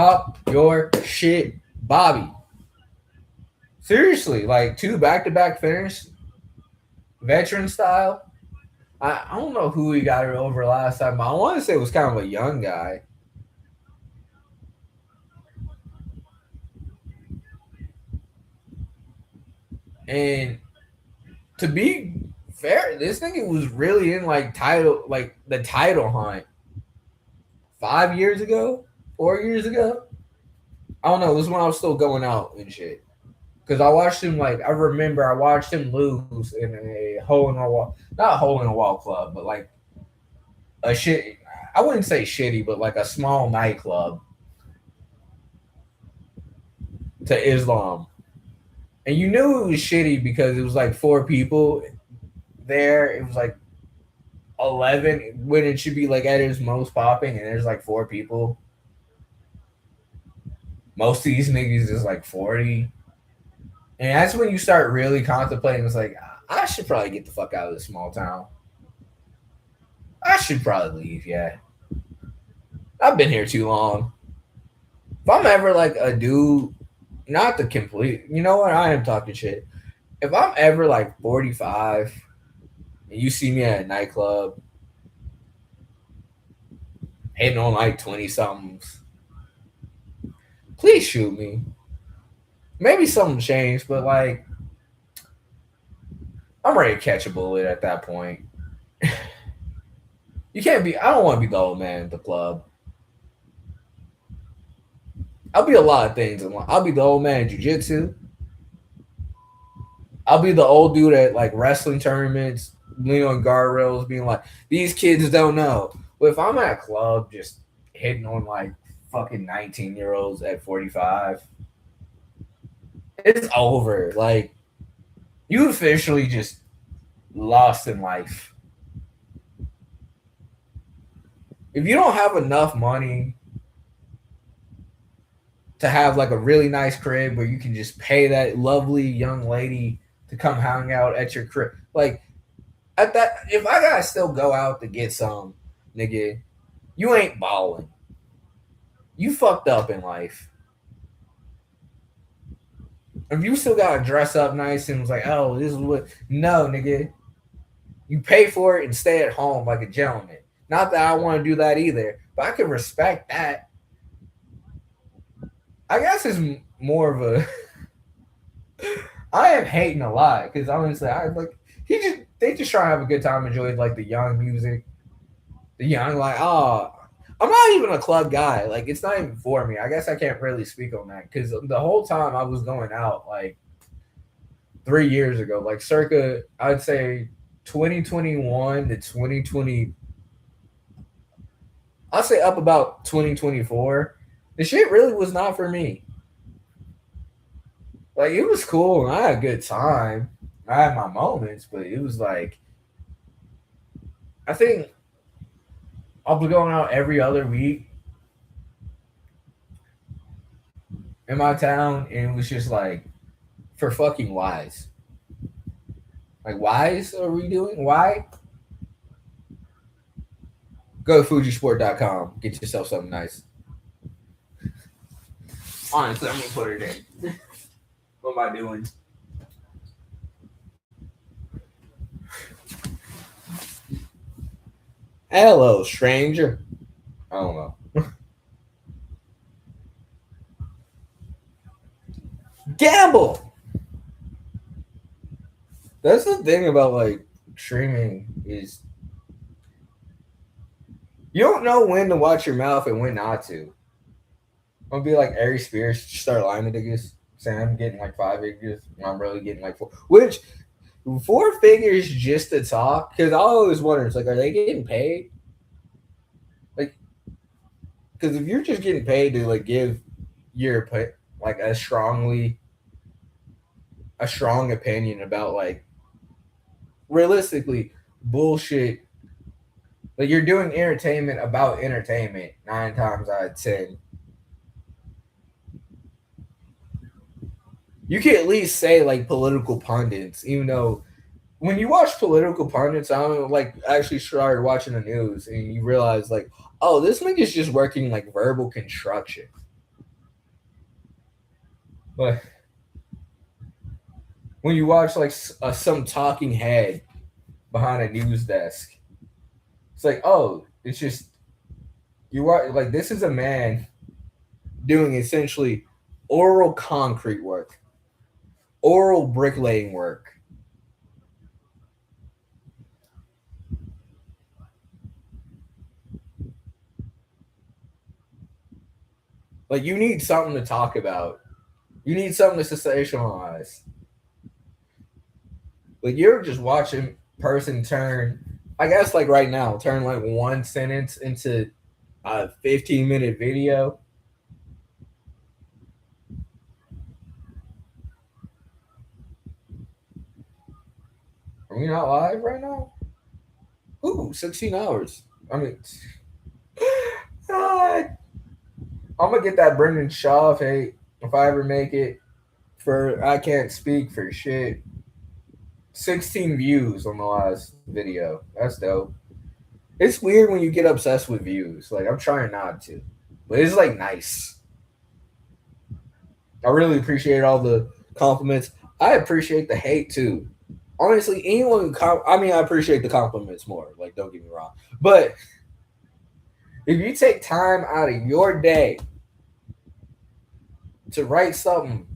Pop your shit, Bobby. Seriously, like 2 back-to-back finish, veteran style. I don't know who he got it over last time, but I want to say it was kind of a young guy. And to be fair, this nigga was really in like the title hunt 5 years ago, 4 years ago. I don't know. This is when I was still going out and shit. Because I watched him like I remember I watched him lose in a hole in a wall, not a hole in a wall club, but like a shit. I wouldn't say shitty, but like a small nightclub to Islam, and you knew it was shitty because it was like 4 people there. It was like 11 when it should be like at its most popping, and there's like 4 people. Most of these niggas is like 40. And that's when you start really contemplating. It's like, I should probably get the fuck out of this small town. I should probably leave, yeah. I've been here too long. If I'm ever like a dude, not the complete, you know what? I am talking shit. If I'm ever like 45 and you see me at a nightclub hitting on like 20 somethings, please shoot me. Maybe something changed, but like, I'm ready to catch a bullet at that point. You can't be, I don't want to be the old man at the club. I'll be a lot of things. I'll be the old man in jiu-jitsu. I'll be the old dude at like wrestling tournaments, leaning on guardrails, being like, these kids don't know. But if I'm at a club just hitting on like fucking 19-year-olds at 45, it's over. Like, you officially just lost in life. If you don't have enough money to have like a really nice crib where you can just pay that lovely young lady to come hang out at your crib, like at that, if I gotta still go out to get some, nigga, you ain't balling. You fucked up in life. If you still gotta dress up nice and was like, oh, this is what, no, nigga, you pay for it and stay at home like a gentleman. Not that I want to do that either, but I can respect that. I guess it's more of a. I am hating a lot because honestly, I like they just try to have a good time, enjoy like the young music, the young like I'm not even a club guy. Like it's not even for me. I guess I can't really speak on that because the whole time I was going out like 3 years ago, like circa I'd say 2021 to 2020. I'll say up about 2024. The shit really was not for me. Like it was cool and I had a good time. I had my moments, but it was like I think I'll be going out every other week in my town, and it was just like for fucking whys. Like whys are we doing? Why? Go to Fujisport.com. Get yourself something nice. Honestly, I'm gonna put it in. What am I doing? Hello, stranger. I don't know. Gamble. That's the thing about like streaming is you don't know when to watch your mouth and when not to. I'm gonna be like Ari Spears, start lying to niggas, saying I'm getting like 5 figures, and I'm really getting like 4. Which 4 figures just to talk? Because I always wonder, it's like, are they getting paid? Like, because if you're just getting paid to like give your like a strong opinion about like realistically bullshit, like you're doing entertainment about entertainment 9 times out of 10. You can at least say like political pundits, even though when you watch political pundits, I don't like actually started watching the news and you realize like, oh, this nigga's just working like verbal construction. But when you watch like some talking head behind a news desk, it's like, oh, it's just you are like this is a man doing essentially oral concrete work, oral bricklaying work. Like you need something to talk about. You need something to sensationalize. Like you're just watching person turn. I guess like right now, turn like one sentence into a 15-minute video. Are we not live right now? Ooh, 16 hours. I mean, God, I'm gonna get that Brendan Shaw hate if I ever make it. For I can't speak for shit. 16 views on the last video. That's dope. It's weird when you get obsessed with views. Like I'm trying not to, but it's like nice. I really appreciate all the compliments. I appreciate the hate too. Honestly, anyone who I mean, I appreciate the compliments more. Like, don't get me wrong, but if you take time out of your day to write something,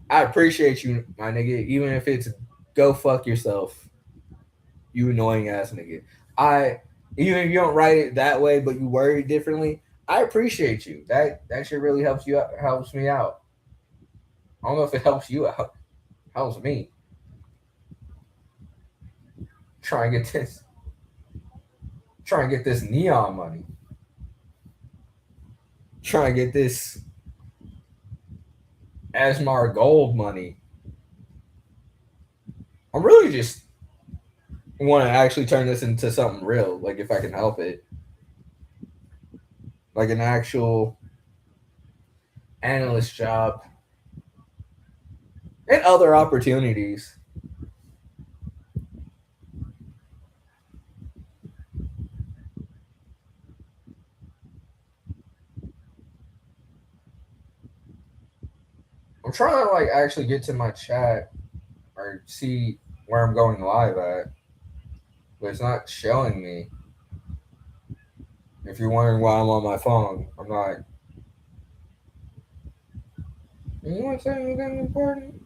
I appreciate you, my nigga. Even if it's go fuck yourself, you annoying ass nigga. I even if you don't write it that way, but you word it differently, I appreciate you. That shit really helps you out, helps me out. I don't know if it helps you out. Helps me. Try and get this. Try and get this neon money. Try and get this Asmar gold money. I'm really just want to actually turn this into something real. Like if I can help it, like an actual analyst job and other opportunities. I'm trying to like actually get to my chat or see where I'm going live at, but it's not showing me. If you're wondering why I'm on my phone, I'm not. You want to say anything important?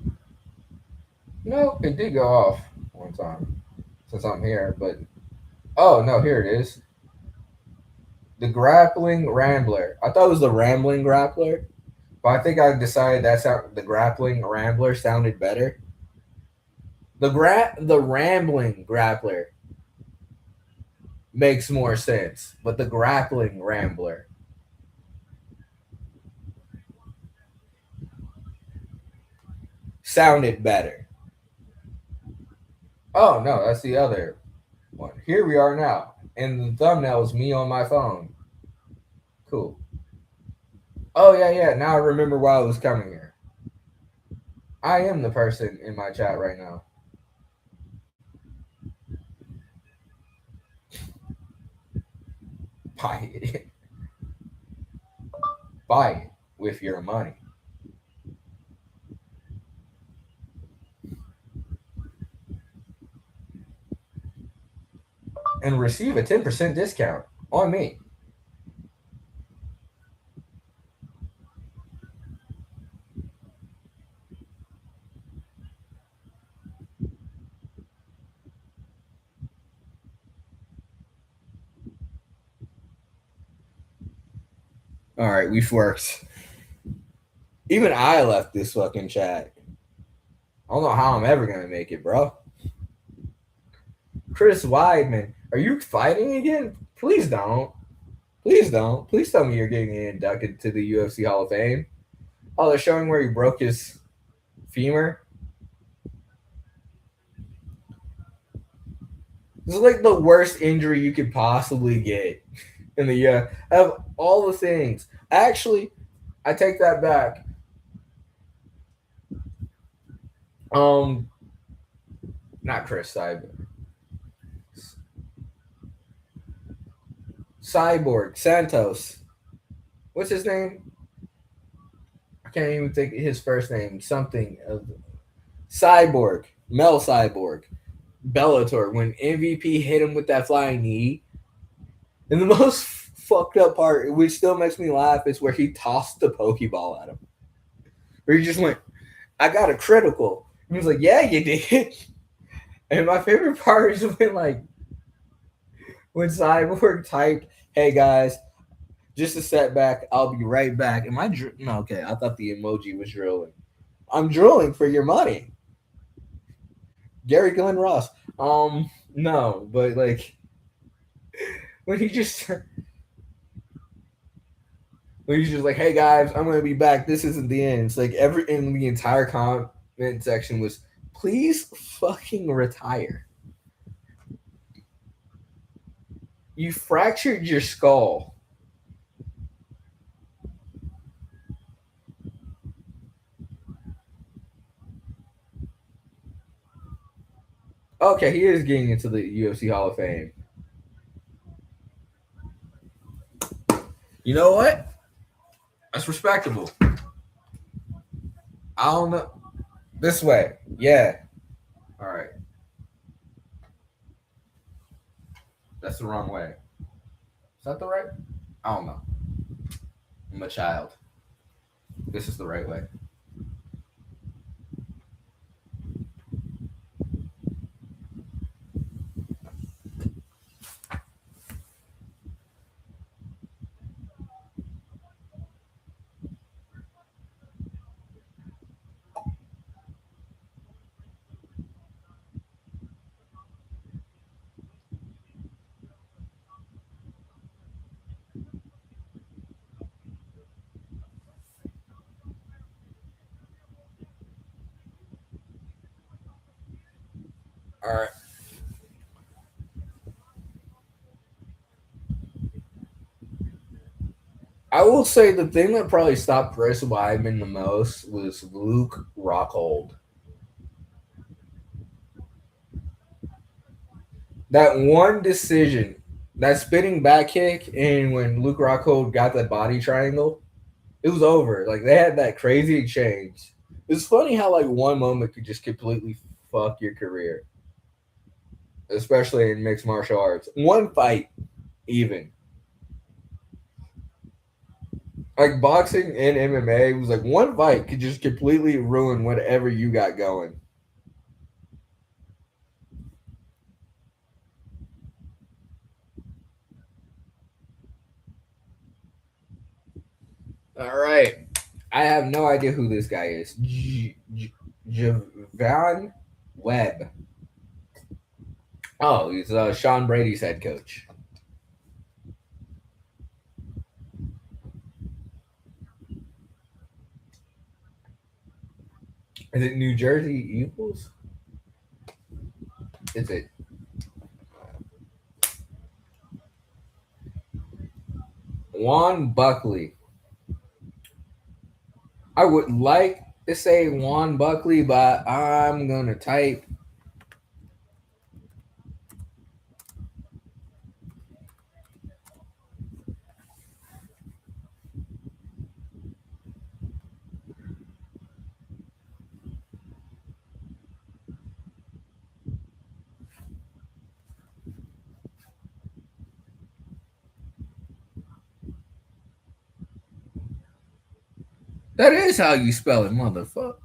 No, it did go off one time since I'm here, but oh no, here it is. The grappling rambler. I thought it was the rambling grappler, but I think I decided the grappling rambler sounded better. The rambling grappler makes more sense, but the grappling rambler sounded better. Oh no, that's the other one. Here we are now, and the thumbnail is me on my phone. Cool. Oh yeah, yeah. Now I remember why I was coming here. I am the person in my chat right now. Buy it. Buy it with your money. And receive a 10% discount on me. All right, we've worked. Even I left this fucking chat. I don't know how I'm ever gonna make it, bro. Chris Weidman, are you fighting again? Please don't. Please don't. Please tell me you're getting inducted to the UFC Hall of Fame. Oh, they're showing where he broke his femur. This is like the worst injury you could possibly get in the of all the things. Actually, I take that back. Um, not Chris Cyborg. Cyborg Santos. What's his name? can't even think of his first name. Something of Cyborg, Mel Cyborg, Bellator. When MVP hit him with that flying knee, and the most fucked up part, which still makes me laugh, is where he tossed the Pokeball at him. Where he just went, "I got a critical." He was like, "Yeah, you did." And my favorite part is when Cyborg typed, "Hey guys, just a setback. I'll be right back." Am I no? Okay, I thought the emoji was drilling. I'm drilling for your money, Gary Glenn Ross. No, but like when he just when he's just like, "Hey guys, I'm gonna be back. This isn't the end." It's like every in the entire comment section was, "Please fucking retire. You fractured your skull." Okay, he is getting into the UFC Hall of Fame. You know what? That's respectable. I don't know. This way. Yeah. All right. That's the wrong way. Is that the right? I don't know. I'm a child. This is the right way. All right. I will say the thing that probably stopped Chris Weidman the most was Luke Rockhold. That one decision, that spinning back kick, and when Luke Rockhold got that body triangle, it was over. Like they had that crazy exchange. It's funny how like one moment could just completely fuck your career, especially in mixed martial arts. One fight, even like boxing and MMA was like one fight could just completely ruin whatever you got going. All right. I have no idea who this guy is. Javon Webb. Oh, he's Sean Brady's head coach. Is it New Jersey Eagles? Is it Juan Buckley? I would like to say Juan Buckley, but I'm gonna type. That is how you spell it, motherfucker.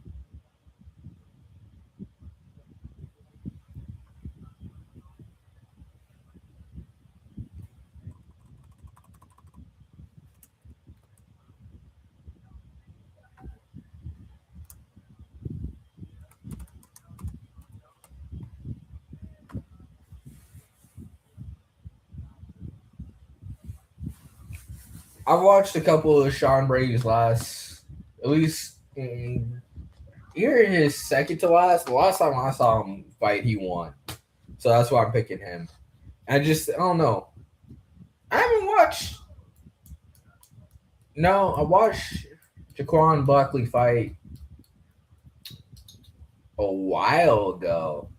I've watched a couple of Sean Brady's last, at least either his second to last. The last time I saw him fight, he won, so that's why I'm picking him. I don't know. I haven't watched. No, I watched Jaquan Buckley fight a while ago.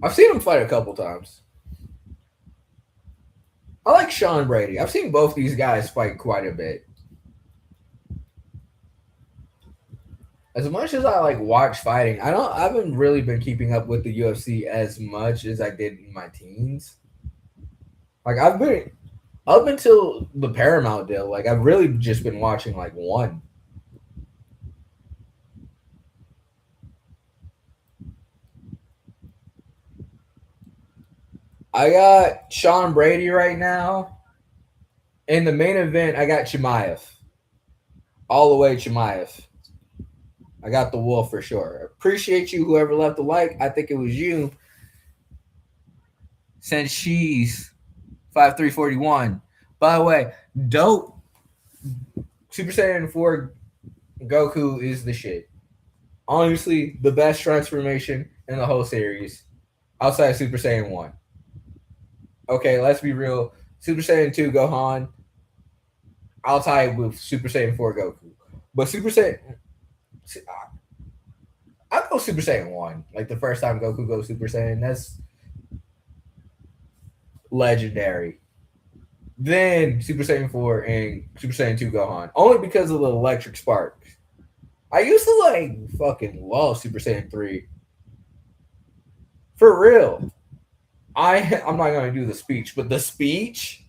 I've seen him fight a couple times. I like Sean Brady. I've seen both these guys fight quite a bit. As much as I like watch fighting, I haven't really been keeping up with the UFC as much as I did in my teens. Like I've been up until the Paramount deal, like I've really just been watching like one. I got Sean Brady right now. In the main event, I got Chimaev. All the way Chimaev. I got the wolf for sure. Appreciate you, whoever left the like. I think it was you. Since she's 5341. By the way, dope Super Saiyan 4 Goku is the shit. Honestly, the best transformation in the whole series outside of Super Saiyan 1. Okay, let's be real. Super Saiyan 2 Gohan, I'll tie it with Super Saiyan 4 Goku. But Super Saiyan, I'll go Super Saiyan 1. Like the first time Goku goes Super Saiyan, that's legendary. Then Super Saiyan 4 and Super Saiyan 2 Gohan. Only because of the electric spark. I used to like fucking love Super Saiyan 3. For real. I'm not gonna do the speech, but the speech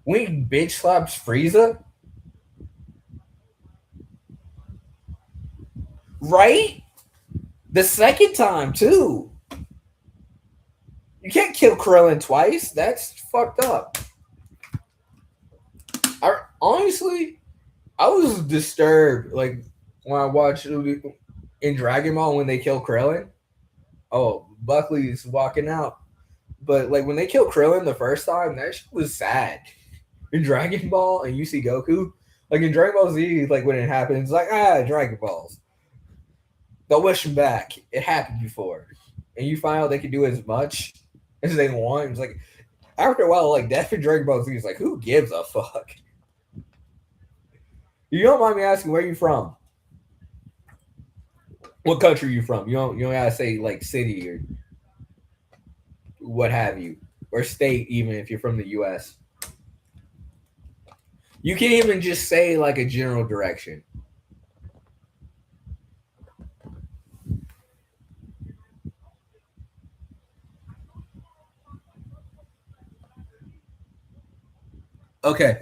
when he bitch slaps Frieza, right? The second time too. You can't kill Krillin twice. That's fucked up. Honestly, I was disturbed like when I watched in Dragon Ball when they kill Krillin. Oh, Buckley's walking out. But like when they killed Krillin the first time, that shit was sad. In Dragon Ball and you see Goku, like in Dragon Ball Z, like when it happens, like Dragon Balls. They'll wish him back. It happened before, and you find out they can do as much as they want. It's like after a while, like Death in Dragon Ball Z is like, who gives a fuck? You don't mind me asking where you from? What country you from? You don't gotta say like city or what have you, or state even if you're from the U.S. You can't even just say like a general direction. Okay,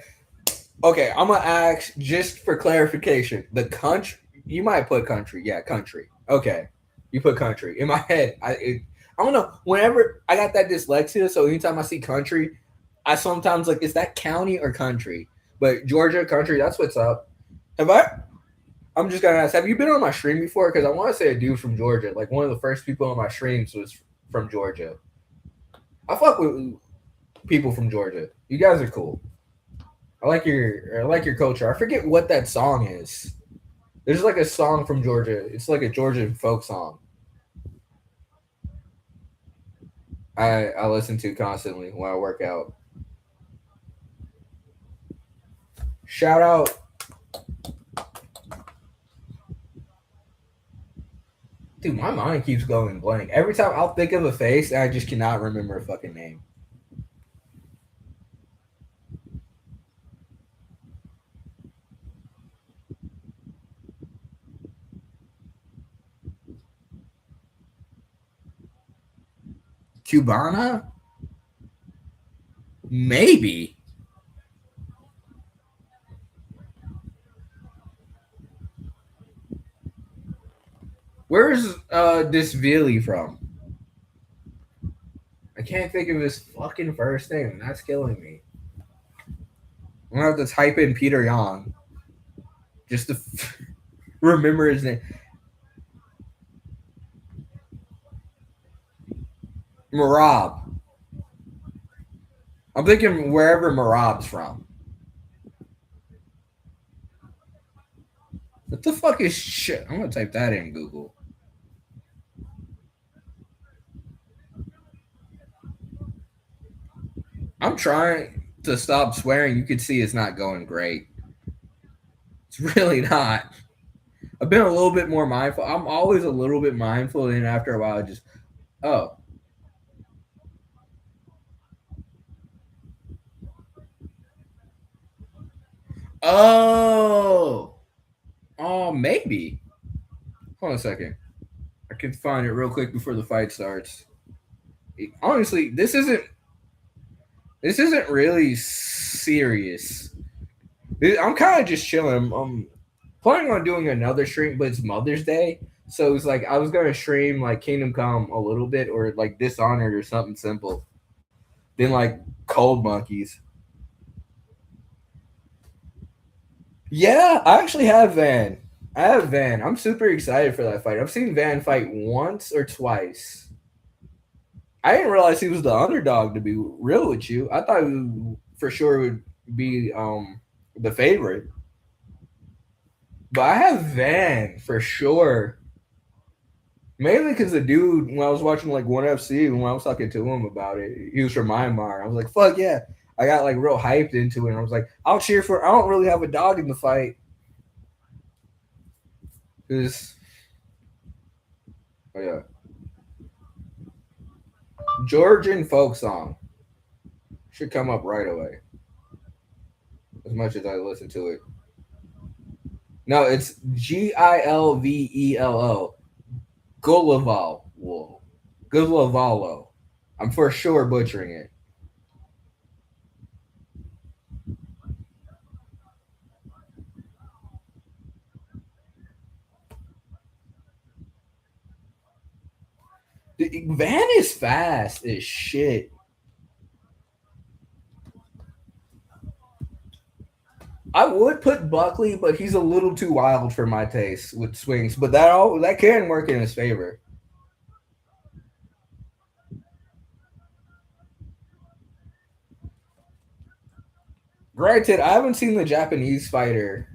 okay. I'm gonna ask just for clarification. The country you might put country, yeah, country. Okay, you put country in my head. I don't know. Whenever I got that dyslexia, so anytime I see country, I sometimes like is that county or country? But Georgia country, that's what's up. Have I? I'm just gonna ask. Have you been on my stream before? Because I want to say a dude from Georgia. Like one of the first people on my streams was from Georgia. I fuck with people from Georgia. You guys are cool. I like your culture. I forget what that song is. There's like a song from Georgia. It's like a Georgian folk song. I listen to constantly when I work out. Shout out, dude. My mind keeps going blank every time. I'll think of a face and I just cannot remember a fucking name. Cubana, maybe. Where's this Billy from? I can't think of his fucking first name. That's killing me. I'm gonna have to type in Peter Yang just to remember his name. Marab. I'm thinking wherever Marab's from. What the fuck is shit? I'm gonna type that in Google. I'm trying to stop swearing. You can see it's not going great. It's really not. I've been a little bit more mindful. I'm always a little bit mindful, and then after a while, I just oh oh Maybe. Hold on a second. I can find it real quick before the fight starts. Honestly, this isn't really serious. I'm kind of just chilling. I'm planning on doing another stream, but it's Mother's Day, so it's like I was gonna stream like Kingdom Come a little bit, or like Dishonored or something simple. Then like Cold Monkeys. Yeah, I actually have Van. I have Van. I'm super excited for that fight. I've seen Van fight once or twice. I didn't realize he was the underdog. To be real with you, I thought he for sure would be the favorite. But I have Van for sure. Mainly because the dude, when I was watching like One FC, when I was talking to him about it, he was from Myanmar. I was like, "Fuck yeah!" I got like real hyped into it. And I was like, "I'll cheer for." I don't really have a dog in the fight because, oh yeah, Georgian folk song should come up right away. As much as I listen to it, no, it's Gilvelo, Gulaval, Gulavalo. I'm for sure butchering it. Van is fast as shit. I would put Buckley, but he's a little too wild for my taste with swings. But that can work in his favor. Granted, I haven't seen the Japanese fighter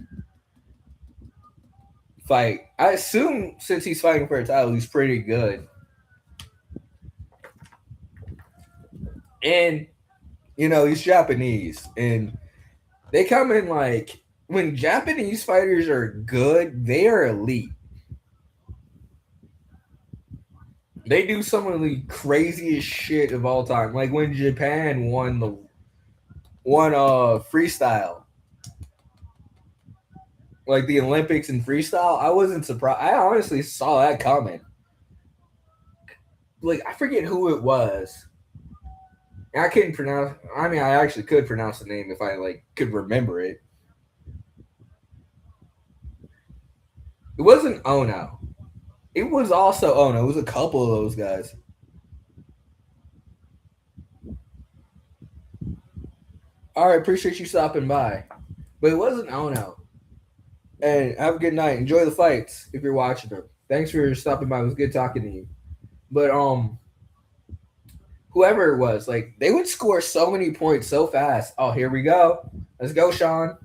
fight. I assume since he's fighting for a title, he's pretty good. And he's Japanese, and they come in like when Japanese fighters are good, they are elite. They do some of the craziest shit of all time. Like when Japan won freestyle, like the Olympics in freestyle. I wasn't surprised. I honestly saw that coming. Like I forget who it was. I couldn't pronounce. I mean, I actually could pronounce the name if I like could remember it. It wasn't Ono. It was also Ono. It was a couple of those guys. All right, appreciate you stopping by, but it wasn't Ono. And have a good night. Enjoy the fights if you're watching them. Thanks for stopping by. It was good talking to you. But whoever it was, like they would score so many points so fast. Oh, here we go. Let's go, Sean.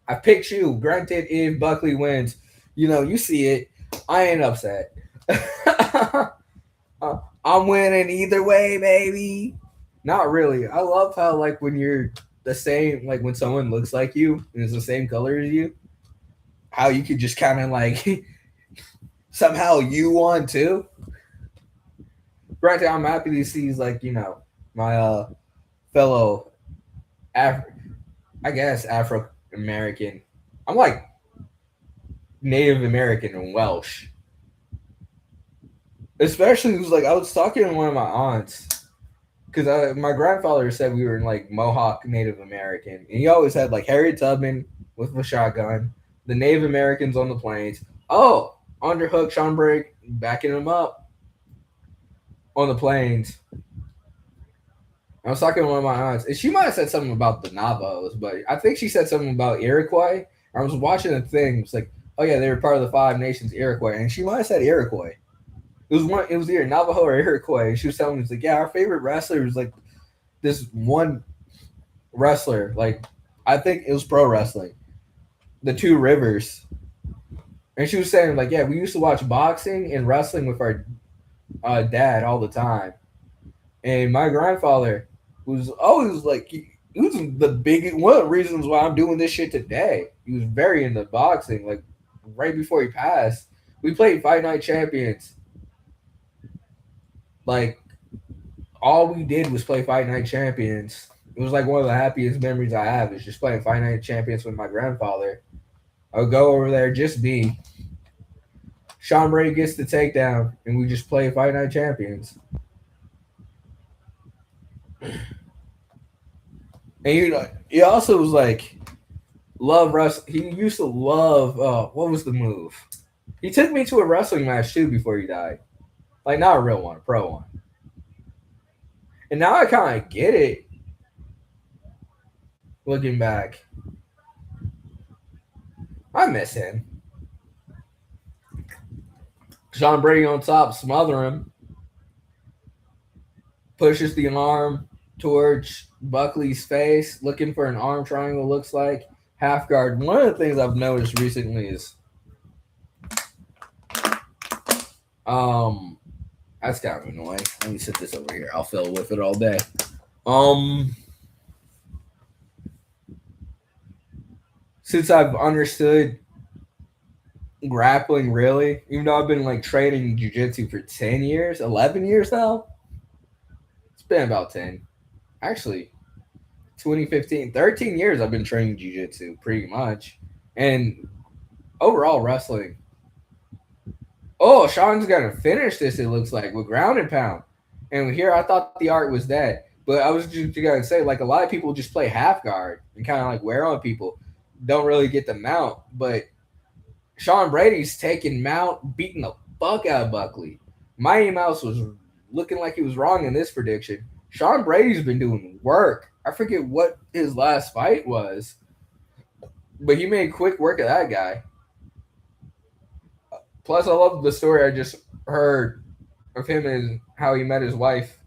I picked you. Granted, if Buckley wins, you see it. I ain't upset. I'm winning either way, baby. Not really. I love how like when you're the same, like when someone looks like you and is the same color as you, how you could just kind of like somehow you won too. Granted, I'm happy to see like my fellow Af- I guess Afro American. I'm like Native American and Welsh. Especially, it was like I was talking to one of my aunts because my grandfather said we were in like Mohawk Native American, and he always had like Harriet Tubman with a shotgun, the Native Americans on the plains. Oh, underhook, Sean Break, backing him up on the plains. I was talking to one of my aunts, and she might have said something about the Navajos, but I think she said something about Iroquois. I was watching a thing. It's like, oh yeah, they were part of the Five Nations Iroquois, and she might have said Iroquois. It was one. It was either Navajo or Iroquois. And she was telling me, it's like, yeah, our favorite wrestler was like this one wrestler. Like, I think it was pro wrestling, the Two Rivers. And she was saying, like, yeah, we used to watch boxing and wrestling with our dad all the time. And my grandfather was always like, he was the big one of the reasons why I'm doing this shit today. He was very into boxing. Like, right before he passed, we played Fight Night Champions. Like, all we did was play Fight Night Champions. It was like one of the happiest memories I have is just playing Fight Night Champions with my grandfather. I'll go over there, just me. Sean Brady gets the takedown, and we just play Fight Night Champions. And he also was like love wrestling. He used to love. What was the move? He took me to a wrestling match too before he died. Like not a real one, a pro one. And now I kind of get it. Looking back, I miss him. Sean Brady on top, smother him, pushes the arm towards Buckley's face, looking for an arm triangle. Looks like half guard. One of the things I've noticed recently is, um, that's kind of annoying. Let me sit this over here. I'll fill with it all day. Since I've understood grappling really, even though I've been like training jiu-jitsu for 10 years, 11 years now. It's been about 10. Actually, 2015, 13 years I've been training jiu-jitsu pretty much. And overall wrestling. Oh, Sean's gonna finish this, it looks like, with ground and pound. And here I thought the art was dead. But I was just gonna say, like a lot of people just play half guard and kind of like wear on people. Don't really get the mount, but Sean Brady's taking mount, beating the fuck out of Buckley. Mighty Mouse was looking like he was wrong in this prediction. Sean Brady's been doing work. I forget what his last fight was, but he made quick work of that guy. Plus, I love the story I just heard of him and how he met his wife.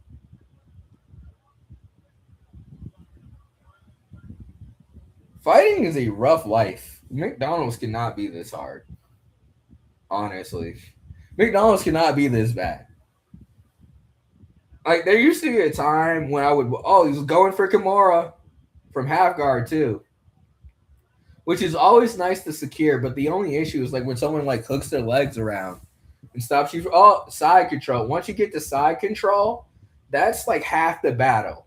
Fighting is a rough life. McDonald's cannot be this hard. Honestly, McDonald's cannot be this bad. Like there used to be a time when I would he was going for Kimura from half guard too, which is always nice to secure. But the only issue is like when someone like hooks their legs around and stops you. Side control. Once you get to side control, that's like half the battle.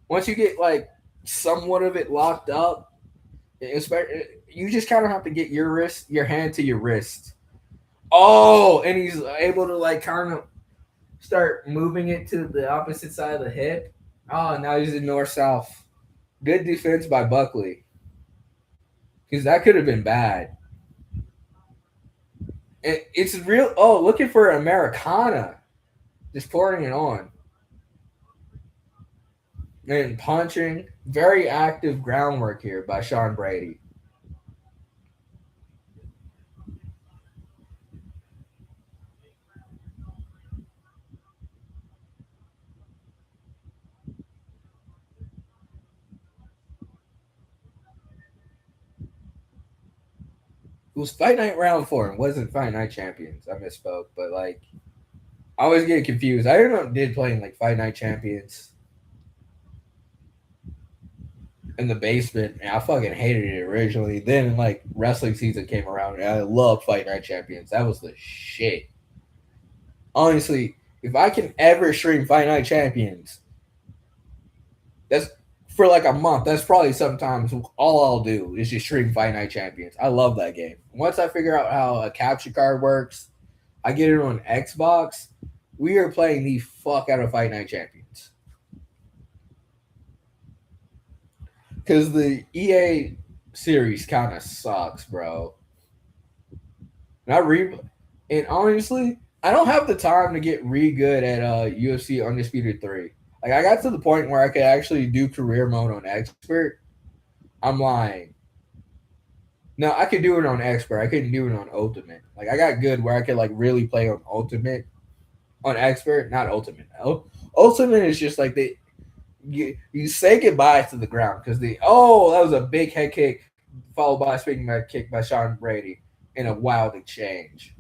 Once you get like somewhat of it locked up, you just kind of have to get your hand to your wrist. Oh, and he's able to like kind of start moving it to the opposite side of the hip. Oh, now he's in north south. Good defense by Buckley. Because that could have been bad. It's real. Oh, looking for Americana. Just pouring it on. And punching. Very active groundwork here by Sean Brady. It was Fight Night Round 4. It wasn't Fight Night Champions. I misspoke. But, like, I always get confused. I did play in, like, Fight Night Champions in the basement. And I fucking hated it originally. Then, like, wrestling season came around. And I loved Fight Night Champions. That was the shit. Honestly, if I can ever stream Fight Night Champions, that's for like a month. That's probably sometimes all I'll do is just stream Fight Night Champions. I love that game. Once I figure out how a capture card works, I get it on Xbox. We are playing the fuck out of Fight Night Champions. Because the EA series kind of sucks, bro. And honestly, I don't have the time to get good at UFC Undisputed 3. Like I got to the point where I could actually do career mode on expert. I'm lying. No, I could do it on expert. I couldn't do it on ultimate. Like I got good where I could like really play on ultimate, on expert, not ultimate. Ultimate is just like you say goodbye to the ground because that was a big head kick followed by a spinning back kick by Sean Brady in a wild exchange.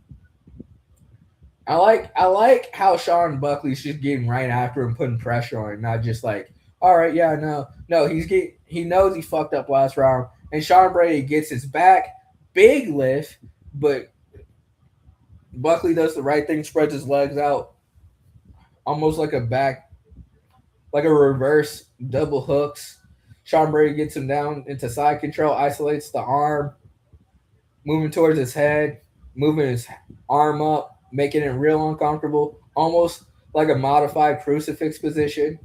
I like how Sean Buckley's just getting right after him, putting pressure on him, not just like, all right, yeah, no, he knows he fucked up last round, and Sean Brady gets his back, big lift, but Buckley does the right thing, spreads his legs out, almost like like a reverse double hooks. Sean Brady gets him down into side control, isolates the arm, moving towards his head, moving his arm up, making it real uncomfortable, almost like a modified crucifix position.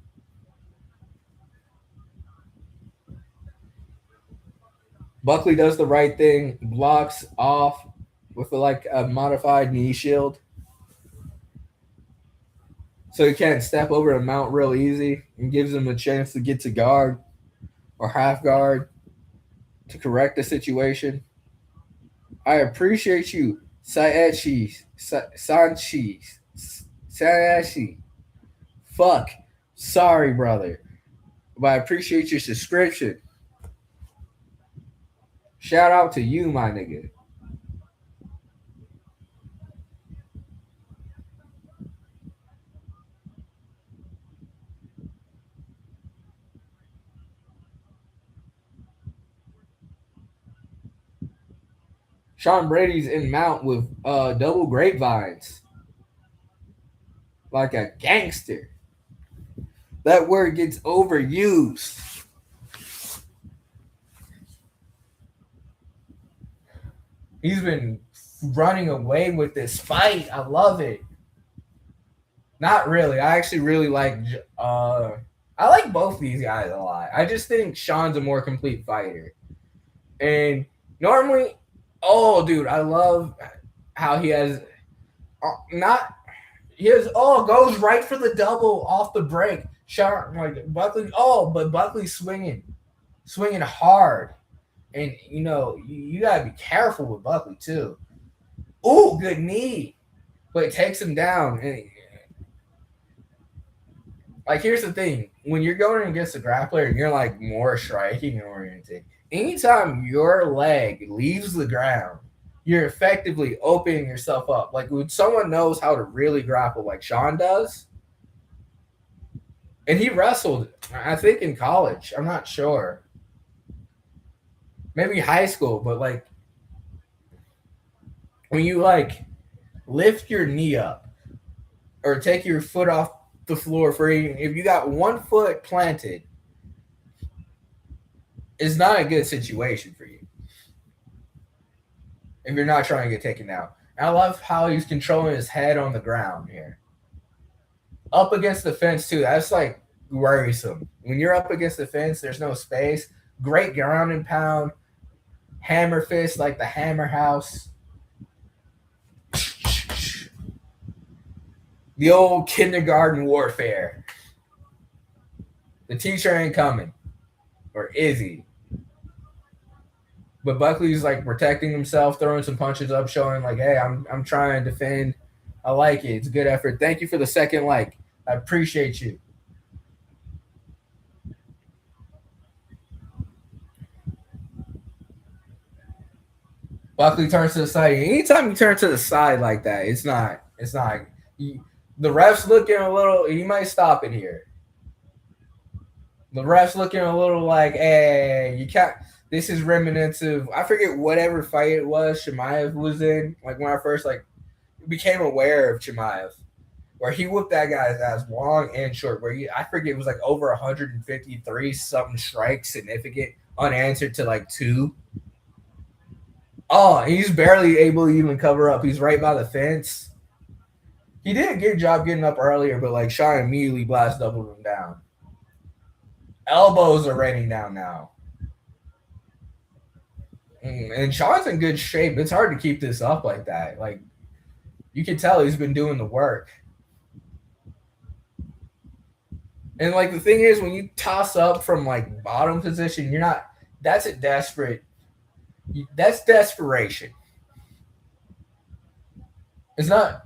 Buckley does the right thing, blocks off with like a modified knee shield, so he can't step over and mount real easy, and gives him a chance to get to guard or half guard to correct the situation. I appreciate you, Saechi, Sanchi, Saechi. Fuck. Sorry, brother. But I appreciate your subscription. Shout out to you, my nigga. Sean Brady's in mount with double grapevines. Like a gangster. That word gets overused. He's been running away with this fight. I love it. Not really. I actually really like. I like both these guys a lot. I just think Sean's a more complete fighter. And normally, oh, dude, I love how he has not. He has goes right for the double off the break. Sean like Buckley. Oh, but Buckley's swinging hard, and you gotta be careful with Buckley too. Oh, good knee, but it takes him down. And like, here's the thing: when you're going against a grappler and you're like more striking oriented, anytime your leg leaves the ground, you're effectively opening yourself up. Like when someone knows how to really grapple, like Sean does, and he wrestled, I think in college. I'm not sure, maybe high school, but like when you like lift your knee up or take your foot off the floor for eating, if you got one foot planted, it's not a good situation for you if you're not trying to get taken out. And I love how he's controlling his head on the ground here. Up against the fence, too. That's like worrisome. When you're up against the fence, there's no space. Great ground and pound. Hammer fist like the Hammer House. The old kindergarten warfare. The teacher ain't coming. Or is he? But Buckley's like protecting himself, throwing some punches up, showing like, hey, I'm trying to defend. I like it. It's a good effort. Thank you for the second like. I appreciate you. Buckley turns to the side. Anytime you turn to the side like that, it's not. The ref's looking a little. He might stop it here. The ref's looking a little like, hey, you can't. This is reminiscent of, I forget whatever fight it was Chimaev was in. Like when I first like became aware of Chimaev, where he whooped that guy's ass long and short. Where I forget it was like over 153 something strikes, significant, unanswered to like two. Oh, he's barely able to even cover up. He's right by the fence. He did a good job getting up earlier, but like Sean immediately blast doubled him down. Elbows are raining down now. And Sean's in good shape. It's hard to keep this up like that. Like, you can tell he's been doing the work. And like the thing is, when you toss up from like bottom position, you're not. That's a desperate. That's desperation. It's not.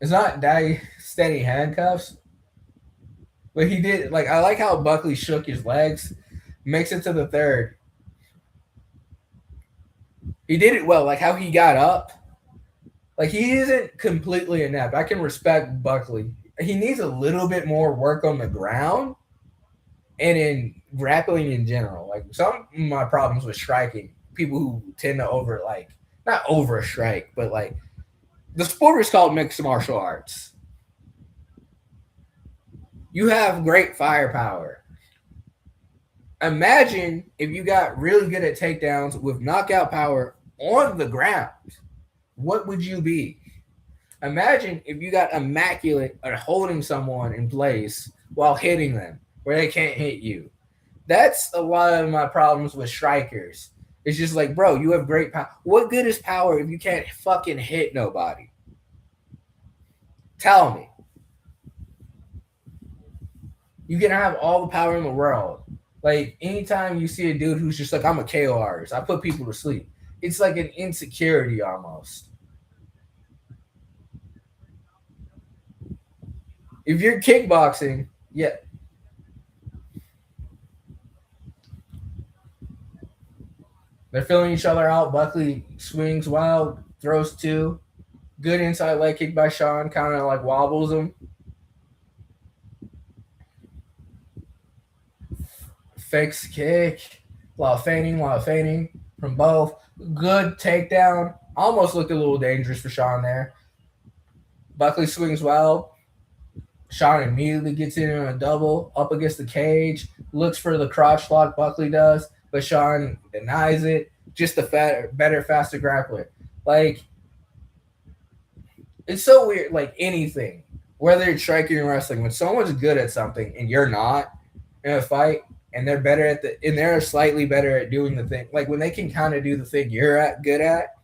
It's not that steady handcuffs. But he did. Like, I like how Buckley shook his legs, makes it to the third. He did it well. Like how he got up. Like he isn't completely inept. I can respect Buckley. He needs a little bit more work on the ground and in grappling in general. Like some of my problems with striking, people who tend to not over strike, but like the sport is called mixed martial arts. You have great firepower. Imagine if you got really good at takedowns with knockout power on the ground, what would you be? Imagine if you got immaculate at holding someone in place while hitting them where they can't hit you. That's a lot of my problems with strikers. It's just like, bro, you have great power. What good is power if you can't fucking hit nobody? Tell me. You can have all the power in the world. Like, anytime you see a dude who's just like, I'm a KO artist, I put people to sleep. It's like an insecurity almost. If you're kickboxing, yeah, they're filling each other out. Buckley swings wild, throws two. Good inside leg kick by Sean, kind of like wobbles him. Fakes kick. A lot of feigning from both. Good takedown. Almost looked a little dangerous for Sean there. Buckley swings wild. Sean immediately gets in on a double up against the cage. Looks for the crotch lock Buckley does, but Sean denies it. Just a better, faster grappler. Like, it's so weird. Like, anything, whether it's striking or wrestling, when someone's good at something and you're not in a fight, and they're better at and they're slightly better at doing the thing. Like, when they can kind of do the thing you're good at,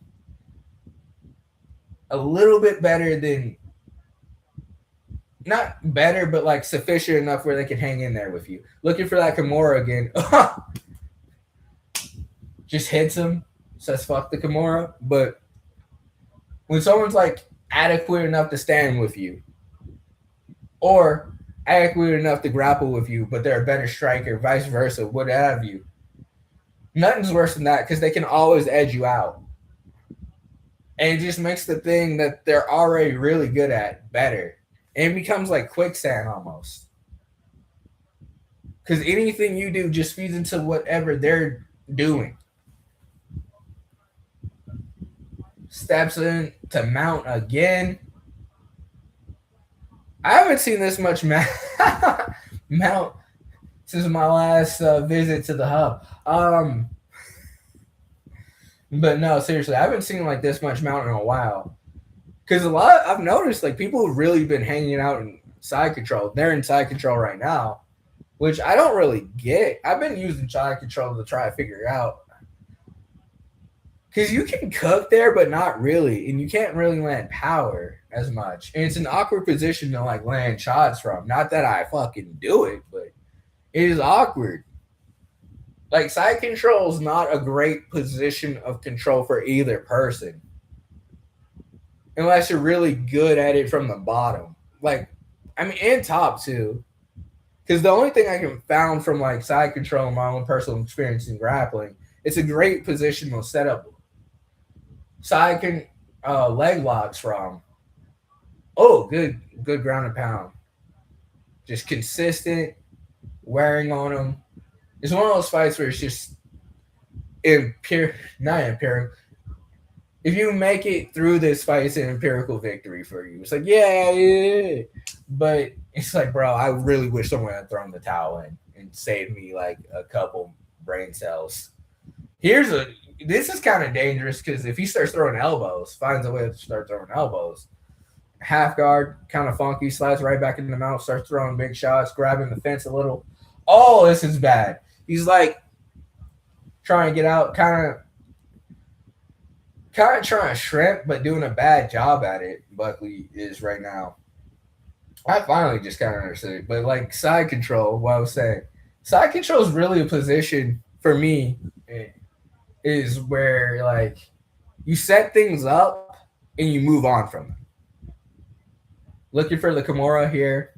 a little bit better than, not better, but like sufficient enough where they can hang in there with you. Looking for that Kimura again. Just hits him. Says fuck the Kimura. But when someone's like adequate enough to stand with you, or adequate enough to grapple with you, but they're a better striker, vice versa, what have you, nothing's worse than that because they can always edge you out. And it just makes the thing that they're already really good at better. And it becomes like quicksand almost. Because anything you do just feeds into whatever they're doing. Steps in to mount again. I haven't seen this much mount since my last visit to the hub. But no, seriously, I haven't seen like this much mount in a while. Because I've noticed like people have really been hanging out in side control. They're in side control right now, which I don't really get. I've been using side control to try to figure out. Because you can cook there, but not really. And you can't really land power as much. And it's an awkward position to like land shots from. Not that I fucking do it, but it is awkward. Like, side control is not a great position of control for either person. Unless you're really good at it from the bottom. Like, I mean, and top too. Because the only thing I can found from like side control in my own personal experience in grappling, it's a great positional setup. Side can leg locks from. Oh, good ground and pound. Just consistent, wearing on them. It's one of those fights where it's just not empirical. If you make it through this fight, it's an empirical victory for you. It's like, yeah. But it's like, bro, I really wish someone had thrown the towel in and saved me like a couple brain cells. This is kind of dangerous because if he starts throwing elbows, finds a way to start throwing elbows, half guard, kind of funky, slides right back in the mouth, starts throwing big shots, grabbing the fence a little. Oh, this is bad. He's like trying to get out, kind of trying to shrimp, but doing a bad job at it. Buckley is right now. I finally just kind of understood it. But like side control, what I was saying, side control is really a position for me is where like you set things up and you move on from them. Looking for the Kimura here.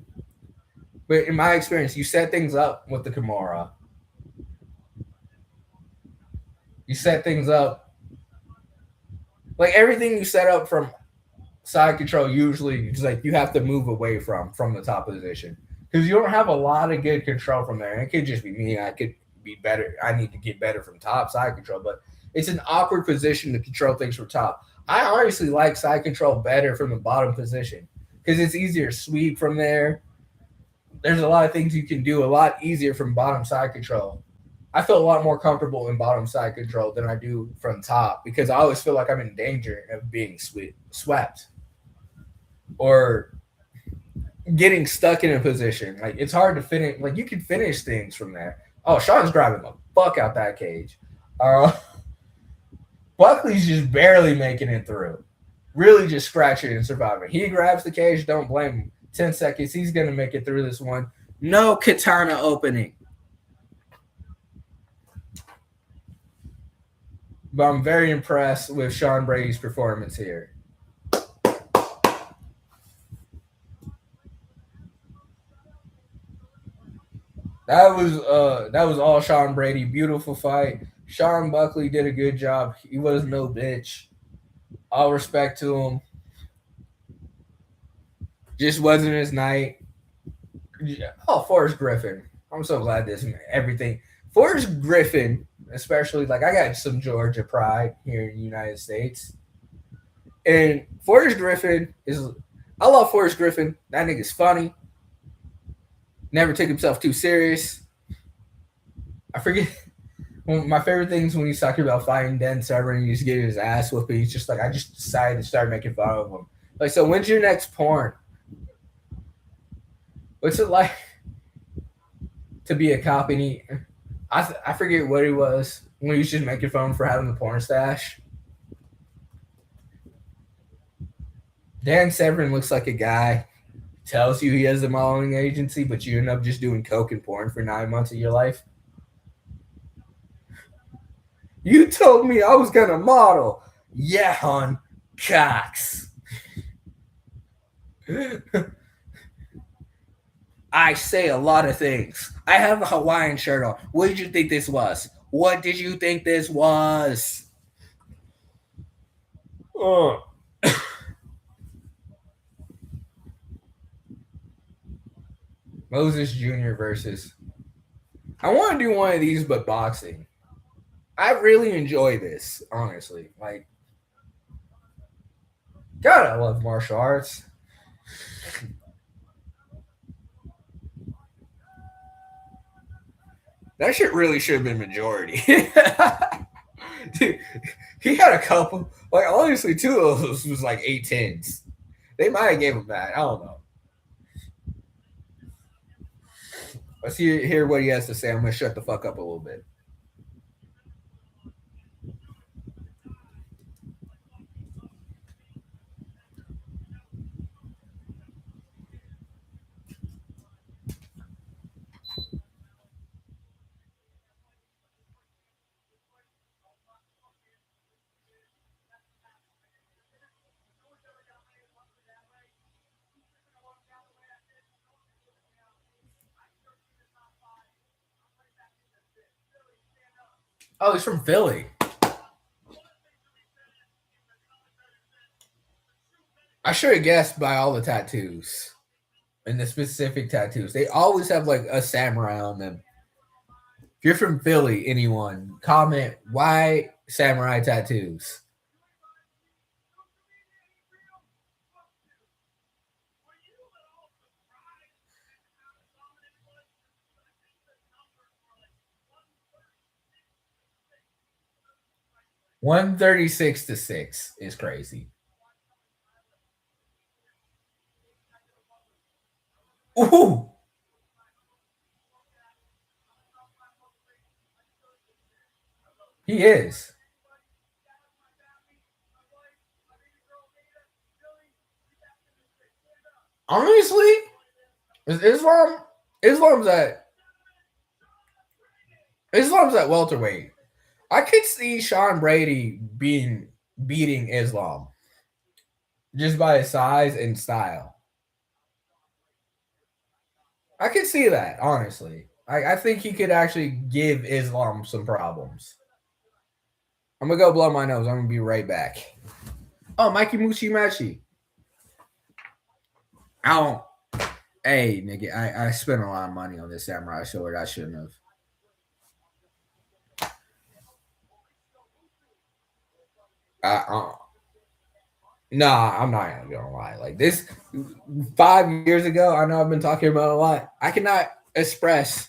But in my experience, you set things up with the Kimura. You set things up. Like everything you set up from side control, usually it's like you have to move away from the top position. Because you don't have a lot of good control from there. And it could just be me. I could be better. I need to get better from top side control. But it's an awkward position to control things from top. I honestly like side control better from the bottom position. Because it's easier to sweep from there. There's a lot of things you can do a lot easier from bottom side control. I feel a lot more comfortable in bottom side control than I do from top because I always feel like I'm in danger of being swept or getting stuck in a position. Like it's hard to finish. Like you can finish things from there. Oh, Sean's grabbing the fuck out that cage. Uh, Buckley's just barely making it through. Really just scratching and surviving. He grabs the cage. Don't blame him. 10 seconds. He's gonna make it through this one. No katana opening. But I'm very impressed with Sean Brady's performance here. That was all Sean Brady. Beautiful fight. Sean Buckley did a good job. He was no bitch. All respect to him. Just wasn't his night. Oh, Forrest Griffin. I'm so glad this everything. Forrest Griffin, especially like I got some Georgia pride here in the United States. And Forrest Griffin is I love Forrest Griffin. That nigga's funny. Never take himself too serious. I forget my favorite things when he's talking about fighting Dan Severn and he's getting his ass whooped. He's just like, I just decided to start making fun of him. Like, so when's your next porn? What's it like to be a cop? And I forget what he was when he was just making fun for having the porn stash. Dan Severn looks like a guy tells you he has a modeling agency, but you end up just doing coke and porn for 9 months of your life. You told me I was gonna model. Yeah, hon. Cox. I say a lot of things. I have a Hawaiian shirt on. What did you think this was? What did you think this was? Uh. Moses Jr. versus. I want to do one of these, but boxing. I really enjoy this, honestly. Like, God, I love martial arts. That shit really should have been majority. Dude, he had a couple. Like, honestly, two of those was like 8-10s. They might have gave him that. I don't know. Let's hear what he has to say. I'm going to shut the fuck up a little bit. Oh, he's from Philly. I should have guessed by all the tattoos and the specific tattoos. They always have like a samurai on them. If you're from Philly, anyone, comment why samurai tattoos. $136-6 is crazy. Ooh, he is. Honestly, Islam Islam's at Islam's at welterweight. I could see Sean Brady beating Islam just by his size and style. I could see that, honestly. I think he could actually give Islam some problems. I'm gonna go blow my nose. I'm gonna be right back. Oh, Mikey Mushi Machi. I don't. Hey, nigga, I spent a lot of money on this samurai sword. I shouldn't have. I, nah, I'm not even gonna lie. Like this, 5 years ago, I know I've been talking about a lot. I cannot express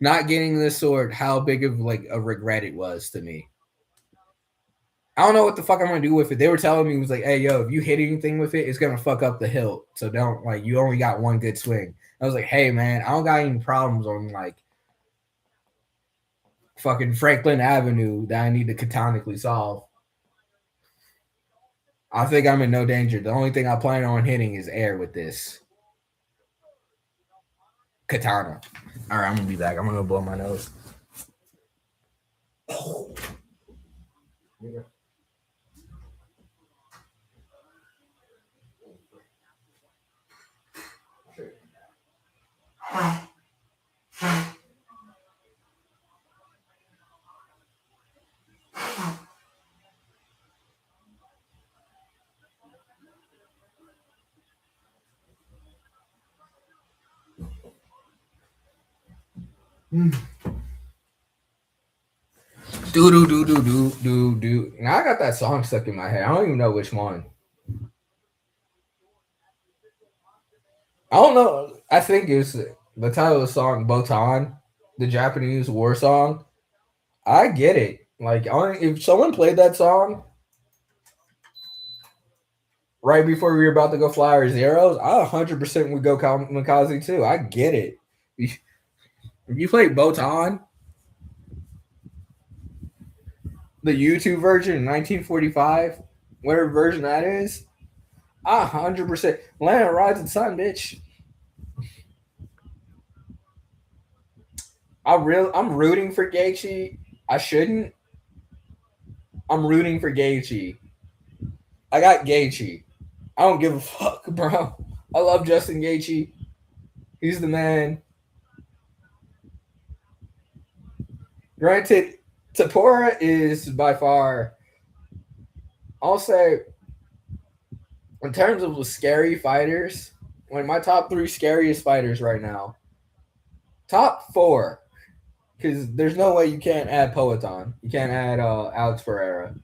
Not getting this sword, how big of like a regret it was to me. I don't know what the fuck I'm gonna do with it. They were telling me, it was like, hey yo, if you hit anything with it, it's gonna fuck up the hilt. So don't, like, you only got one good swing. I was like, hey man, I don't got any problems on like fucking Franklin Avenue that I need to canonically solve. I think I'm in no danger. The only thing I plan on hitting is air with this katana. All right, I'm gonna be back. I'm gonna blow my nose. Do do do do do do do. Now I got that song stuck in my head. I don't even know which one. I don't know. I think it's the title of the song, Botan, the Japanese war song. I get it. Like, if someone played that song right before we were about to go fly our zeros, I 100% would go kamikaze too. I get it. If you play Botan, the YouTube version in 1945, whatever version that is, I 100% Land of Rising Sun, bitch. I'm rooting for Gaethje. I shouldn't. I'm rooting for Gaethje. I got Gaethje. I don't give a fuck, bro. I love Justin Gaethje. He's the man. Granted, Tapora is by far, I'll say, in terms of scary fighters, one of my top three scariest fighters right now. Top four, because there's no way you can't add Poetan. You can't add Alex Pereira.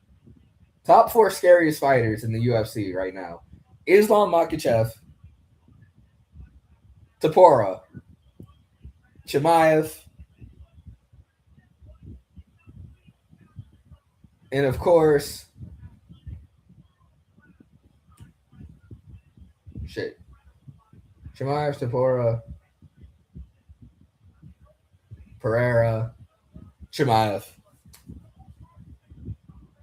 Top four scariest fighters in the UFC right now: Islam Makhachev, Tapora, Chimaev, and of course, shit, Chimaev, Tapora, Pereira, Chimaev.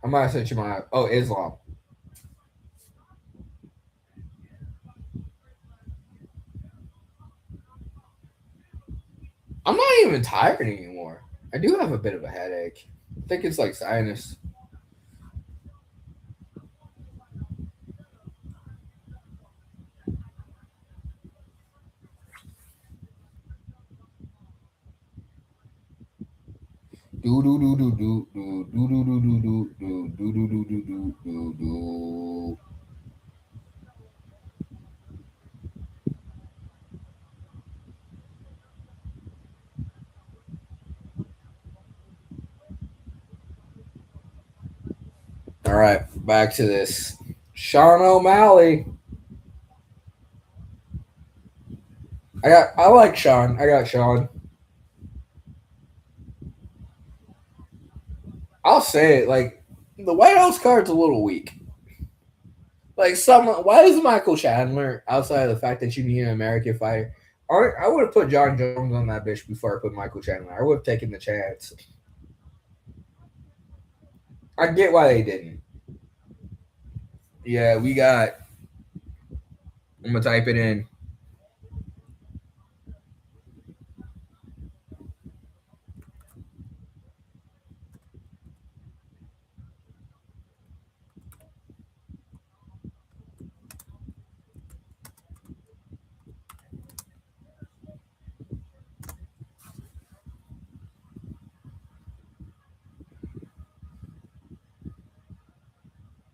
I might say Chimaev. Oh, Islam. I'm not even tired anymore. I do have a bit of a headache. I think it's like sinus. Do do do do do do do do do do do do do do do do do do. All right, back to this. Sean O'Malley. I like Sean. I got Sean. I'll say it, like, the White House card's a little weak. Like, why is Michael Chandler, outside of the fact that you need an American fighter? I would have put John Jones on that bitch before I put Michael Chandler. I would have taken the chance. I get why they didn't. Yeah, we got. I'm gonna type it in.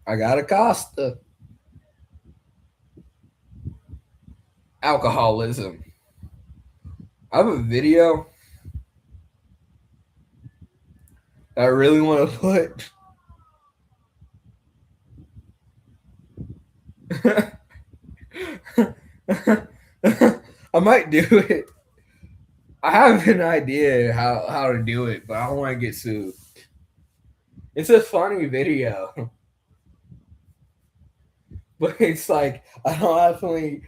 I got Acosta. Alcoholism. I have a video I really want to put. I might do it. I have an idea how to do it, but I don't want to get sued. It's a funny video, but it's like I don't definitely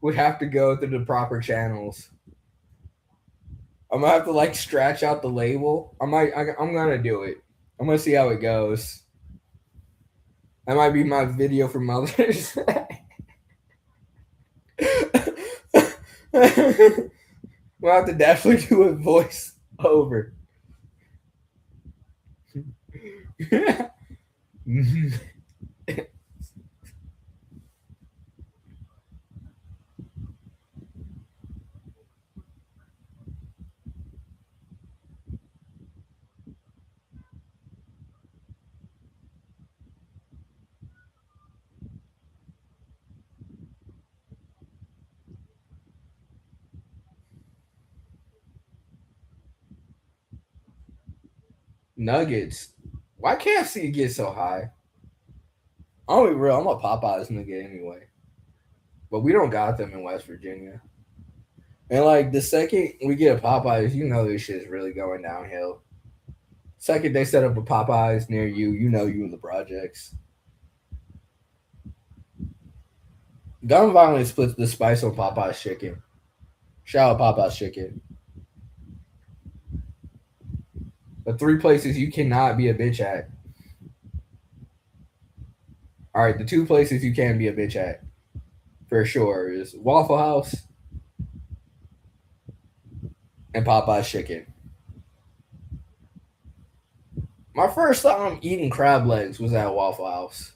would have to go through the proper channels. I'm gonna have to like stretch out the label. I'm gonna do it. I'm gonna see how it goes. That might be my video for Mother's Day. We'll have to definitely do a voice over. Nuggets. Why can't KFC get so high? I'll be real. I'm a Popeyes nigga anyway, but we don't got them in West Virginia. And like the second we get a Popeyes, you know this shit is really going downhill. Second they set up a Popeyes near you, you know you in the projects. Gun violence splits the spice on Popeye's chicken. Shout out Popeye's chicken. The three places you cannot be a bitch at. All right, the two places you can be a bitch at for sure is Waffle House and Popeye's chicken. My first time eating crab legs was at Waffle House.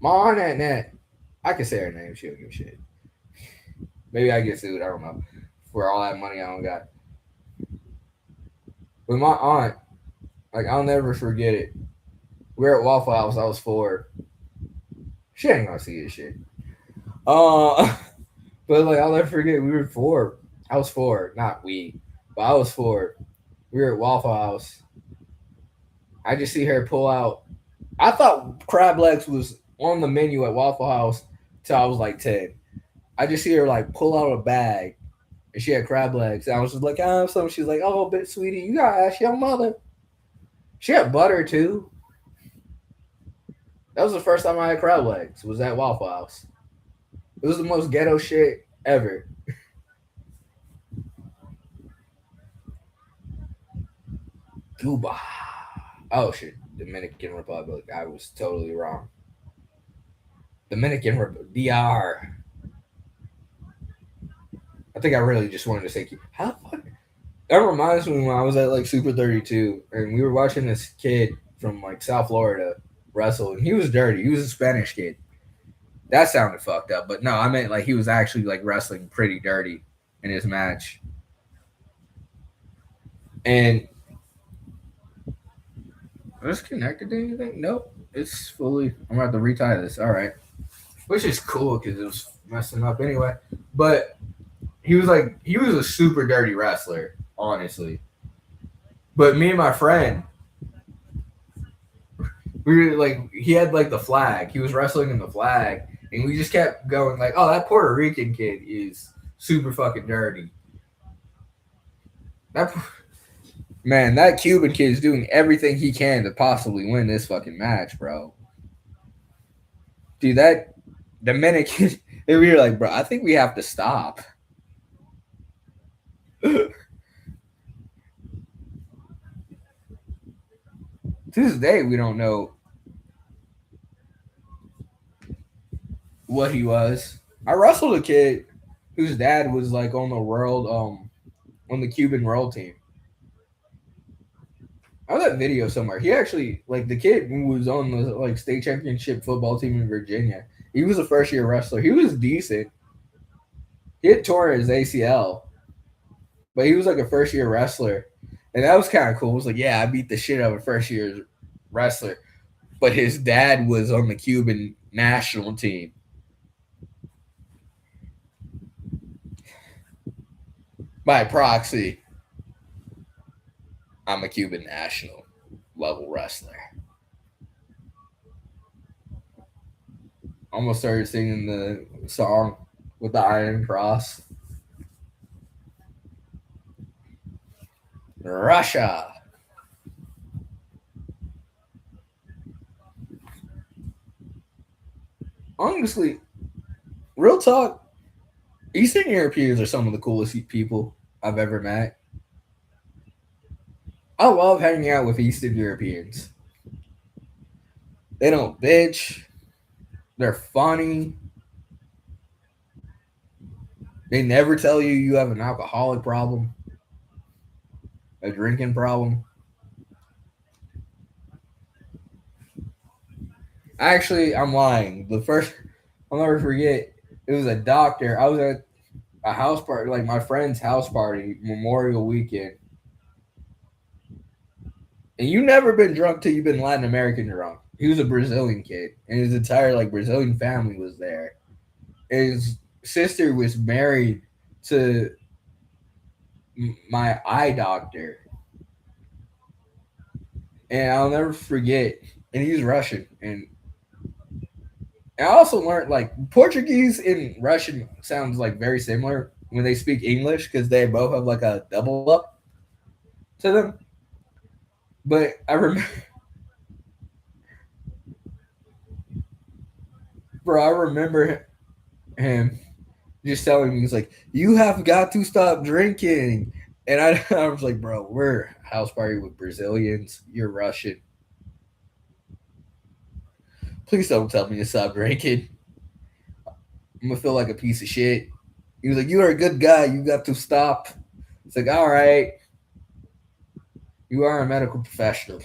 My aunt Annette, I can say her name. She don't give a shit. Maybe I get sued. I don't know. For all that money I don't got. But my aunt, like I'll never forget it. We were at Waffle House. I was 4. She ain't gonna see this shit. But like I'll never forget. We were 4. I was 4, not we, but I was 4. We were at Waffle House. I just see her pull out. I thought crab legs was on the menu at Waffle House till I was like 10. I just see her like pull out a bag and she had crab legs. And I was just like, I have some. She's like, oh, but sweetie, you gotta ask your mother. She had butter too. That was the first time I had crab legs. Was at Waffle House. It was the most ghetto shit ever. Cuba. Oh shit, Dominican Republic. I was totally wrong. Dominican Republic. DR. I think I really just wanted to say how the fuck. That reminds me when I was at like Super 32 and we were watching this kid from like South Florida wrestle and he was dirty. He was a Spanish kid. That sounded fucked up, but no, I meant like he was actually like wrestling pretty dirty in his match. And is it connected to anything? Nope. It's fully. I'm about to retie this. All right, which is cool because it was messing up anyway. But he was a super dirty wrestler, honestly. But me and my friend, we were like, he had like the flag. He was wrestling in the flag, and we just kept going like, oh, that Puerto Rican kid is super fucking dirty. That man, that Cuban kid is doing everything he can to possibly win this fucking match, bro. Dude, that Dominican, and we were like, bro, I think we have to stop. To this day, we don't know what he was. I wrestled a kid whose dad was like on the world, on the Cuban world team. I have that video somewhere. He actually, like, the kid who was on the like state championship football team in Virginia. He was a first year wrestler. He was decent. He had tore his ACL, but he was like a first year wrestler, and that was kind of cool. It was like, yeah, I beat the shit out of a first year wrestler, but his dad was on the Cuban national team. By proxy, I'm a Cuban national level wrestler. Almost started singing the song with the Iron Cross. Russia. Honestly, real talk, Eastern Europeans are some of the coolest people I've ever met. I love hanging out with Eastern Europeans. They don't bitch. They're funny. They never tell you you have an alcoholic problem, a drinking problem. Actually, I'm lying. The first, I'll never forget, it was a doctor. I was at a house party, like my friend's house party, Memorial Weekend. And you never been drunk till you've been Latin American drunk. He was a Brazilian kid, and his entire like Brazilian family was there. His sister was married to my eye doctor, and I'll never forget. And he's Russian, and I also learned like Portuguese and Russian sounds like very similar when they speak English because they both have like a double up to them. But I remember, bro, I remember him just telling me he's like, "You have got to stop drinking," and I was like, "Bro, we're house party with Brazilians. You're Russian. Please don't tell me to stop drinking. I'm gonna feel like a piece of shit." He was like, "You are a good guy. You got to stop." It's like, all right, you are a medical professional.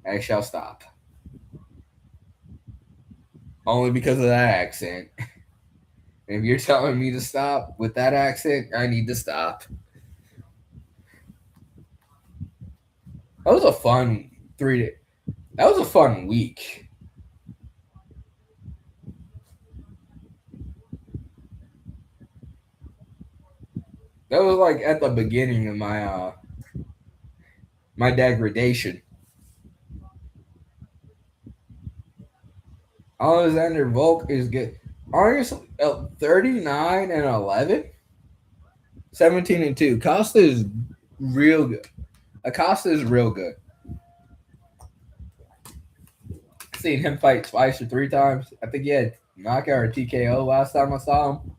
I shall stop. Only because of that accent. If you're telling me to stop with that accent, I need to stop. That was a fun 3 day. That was a fun week. That was like at the beginning of my degradation. Alexander Volk is good. Honestly, 39 and 11, 17 and 2. Costa is real good. Acosta is real good. Seen him fight twice or 3 times. I think he had knockout or TKO last time I saw him.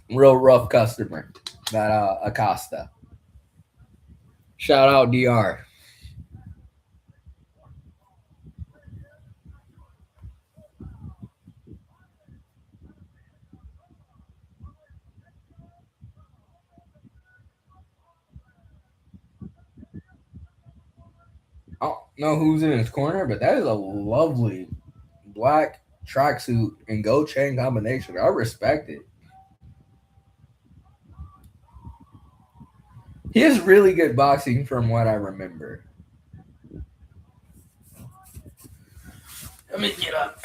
Real rough customer, that Acosta. Shout out DR. I don't know who's in his corner, but that is a lovely black tracksuit and gold chain combination. I respect it. He has really good boxing from what I remember. Let me get up.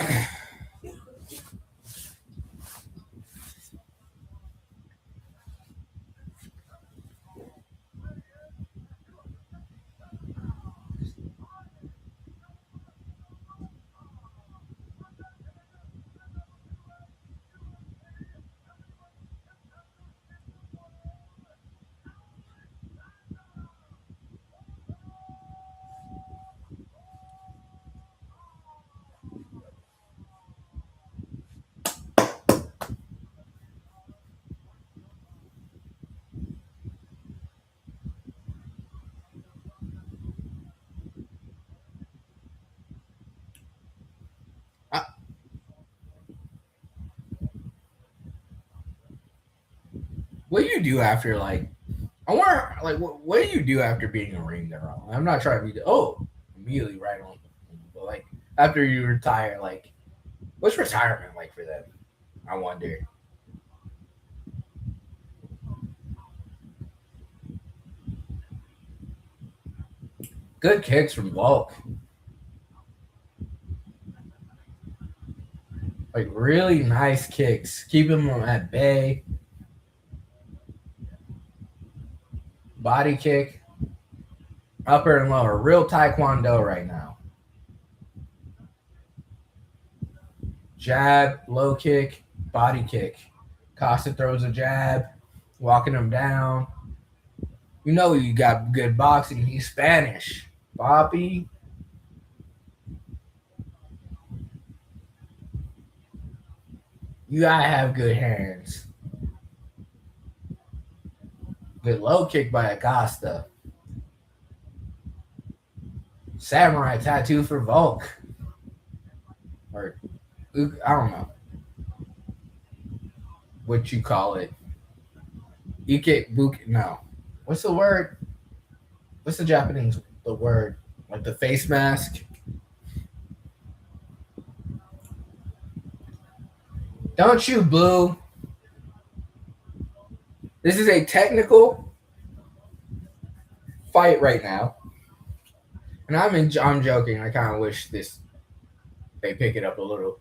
I, what do you do after like? I wonder like what do you do after being a ring girl? I'm not trying to be immediately right on, but like after you retire, like what's retirement like for them? I wonder. Good kicks from Volk. Like really nice kicks. Keeping them at bay. Body kick. Upper and lower. Real taekwondo right now. Jab, low kick, body kick. Costa throws a jab. walking him down. You know you got good boxing. He's Spanish. Bobby. You gotta have good hands. Good low kick by Acosta. Samurai tattoo for Volk. Or I don't know what you call it. Ike Buki. No. What's the word? What's the Japanese the word? Like the face mask? Don't you boo. This is a technical fight right now. And I'm joking. I kind of wish they pick it up a little.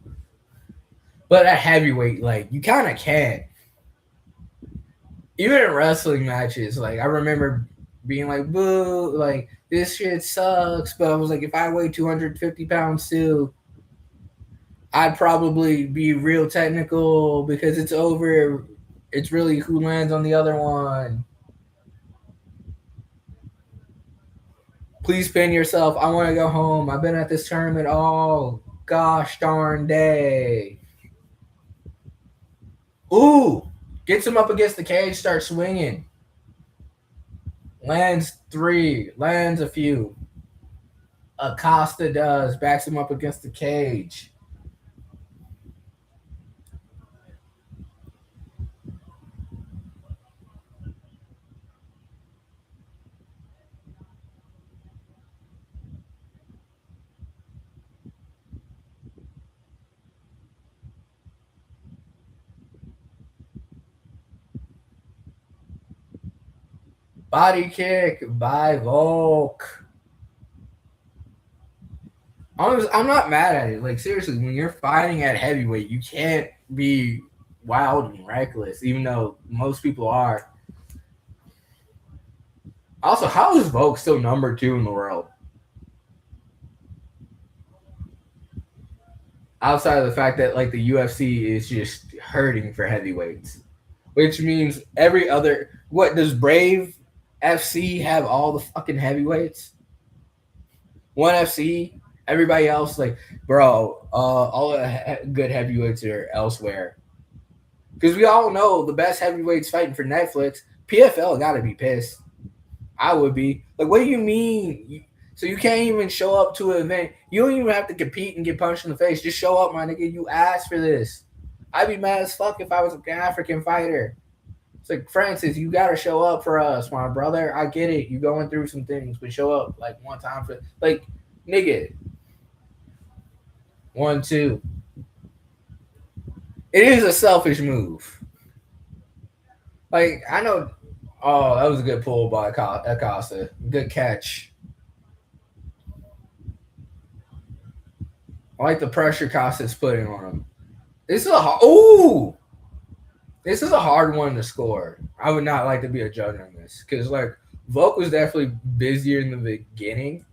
But at heavyweight, like you kind of can't. Even in wrestling matches, like I remember being like, "Boo!" Like this shit sucks. But I was like, if I weigh 250 pounds too, I'd probably be real technical because it's over. It's really who lands on the other one. Please pin yourself. I want to go home. I've been at this tournament all gosh darn day. Ooh, gets him up against the cage, starts swinging. Lands three, lands a few. Acosta does, backs him up against the cage. Body kick by Volk. I'm not mad at it. Like seriously, when you're fighting at heavyweight, you can't be wild and reckless, even though most people are. Also, how is Volk still number 2 in the world? Outside of the fact that like the UFC is just hurting for heavyweights, which means every other. What does Brave FC have all the fucking heavyweights? One FC, everybody else like, bro, all the good heavyweights are elsewhere. Because we all know the best heavyweights fighting for Netflix. PFL got to be pissed. I would be like, what do you mean? So you can't even show up to an event. You don't even have to compete and get punched in the face. Just show up, my nigga. You asked for this. I'd be mad as fuck if I was an African fighter. It's like, Francis, you gotta show up for us, my brother. I get it. You going through some things, but show up like one time for like, nigga. 1, 2. It is a selfish move. Like I know. Oh, that was a good pull by Acosta. Good catch. I like the pressure Costa's putting on him. This is this is a hard one to score. I would not like to be a judge on this because like Volk was definitely busier in the beginning,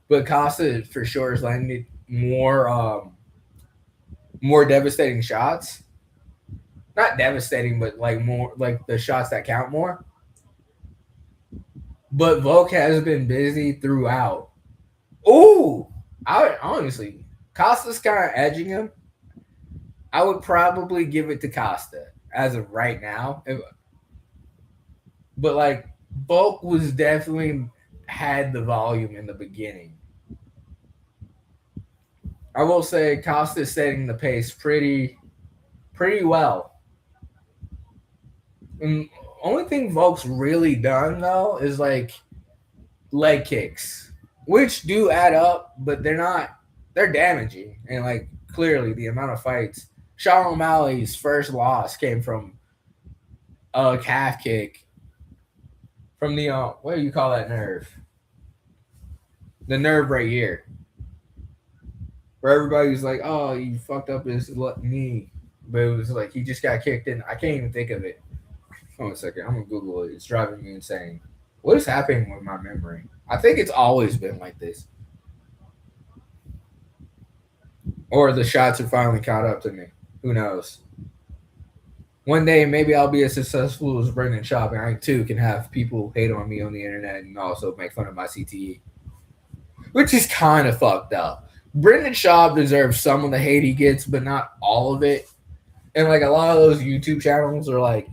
but Costa for sure is landing more devastating shots. Not devastating, but like more like the shots that count more. But Volk has been busy throughout. Ooh, I would honestly Costa's kind of edging him. I would probably give it to Costa as of right now. But like Volk was definitely had the volume in the beginning. I will say Costa's setting the pace pretty well. And only thing Volk's really done though is like leg kicks, which do add up, but they're damaging. And like clearly the amount of fights. Sean O'Malley's first loss came from a calf kick from the what do you call that nerve? The nerve right here. Where everybody's like, oh, you fucked up his knee. But it was like he just got kicked in. I can't even think of it. Hold on a second. I'm gonna Google it. It's driving me insane. What is happening with my memory? I think it's always been like this. Or the shots are finally caught up to me. Who knows? One day, maybe I'll be as successful as Brendan Schaub, and I too can have people hate on me on the internet and also make fun of my CTE, which is kind of fucked up. Brendan Schaub deserves some of the hate he gets, but not all of it. And like a lot of those YouTube channels are like,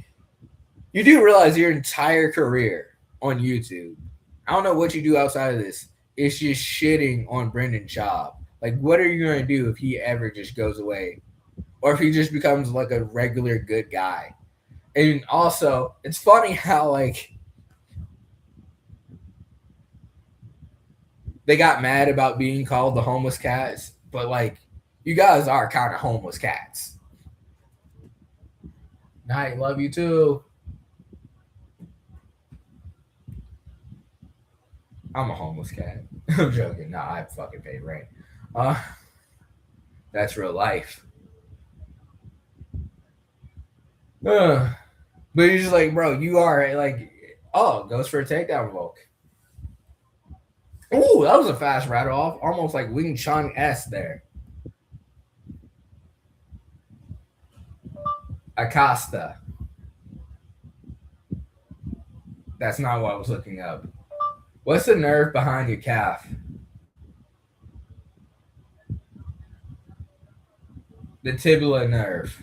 you do realize your entire career on YouTube, I don't know what you do outside of this, it's just shitting on Brendan Schaub. Like, what are you going to do if he ever just goes away? Or if he just becomes like a regular good guy? And also, it's funny how like they got mad about being called the homeless cats, but like you guys are kind of homeless cats. Night, love you too. I'm a homeless cat. I'm joking. Nah, I fucking pay rent. Uh, that's real life. But you're just like, bro, you are like, oh, goes for a takedown Volk. Ooh, that was a fast rattle off, almost like Wing Chun S there. Acosta. That's not what I was looking up. What's the nerve behind your calf? The tibia nerve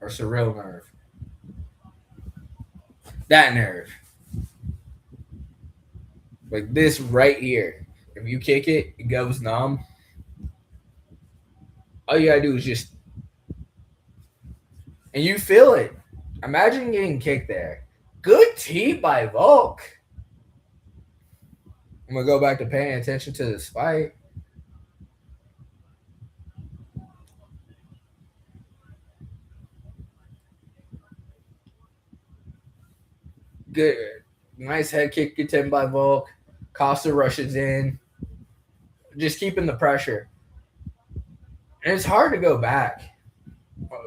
or cerebral nerve. That nerve. Like this right here. If you kick it, it goes numb. All you gotta do is just, and you feel it. Imagine getting kicked there. Good tee by Volk. I'm gonna go back to paying attention to this fight. Good, nice head kick gets in by Volk. Costa rushes in, just keeping the pressure. And it's hard to go back,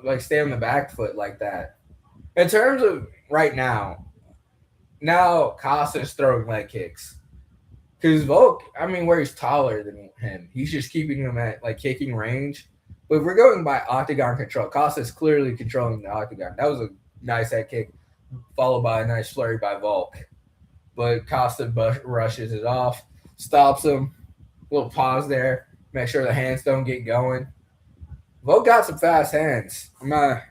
like stay on the back foot like that. In terms of right now Costa's throwing leg kicks. Because Volk, I mean, where he's taller than him, he's just keeping him at like kicking range. But if we're going by octagon control, Costa's clearly controlling the octagon. That was a nice head kick, followed by a nice flurry by Volk. But Costa rushes it off, stops him. Little pause there, make sure the hands don't get going. Volk got some fast hands. I'm not.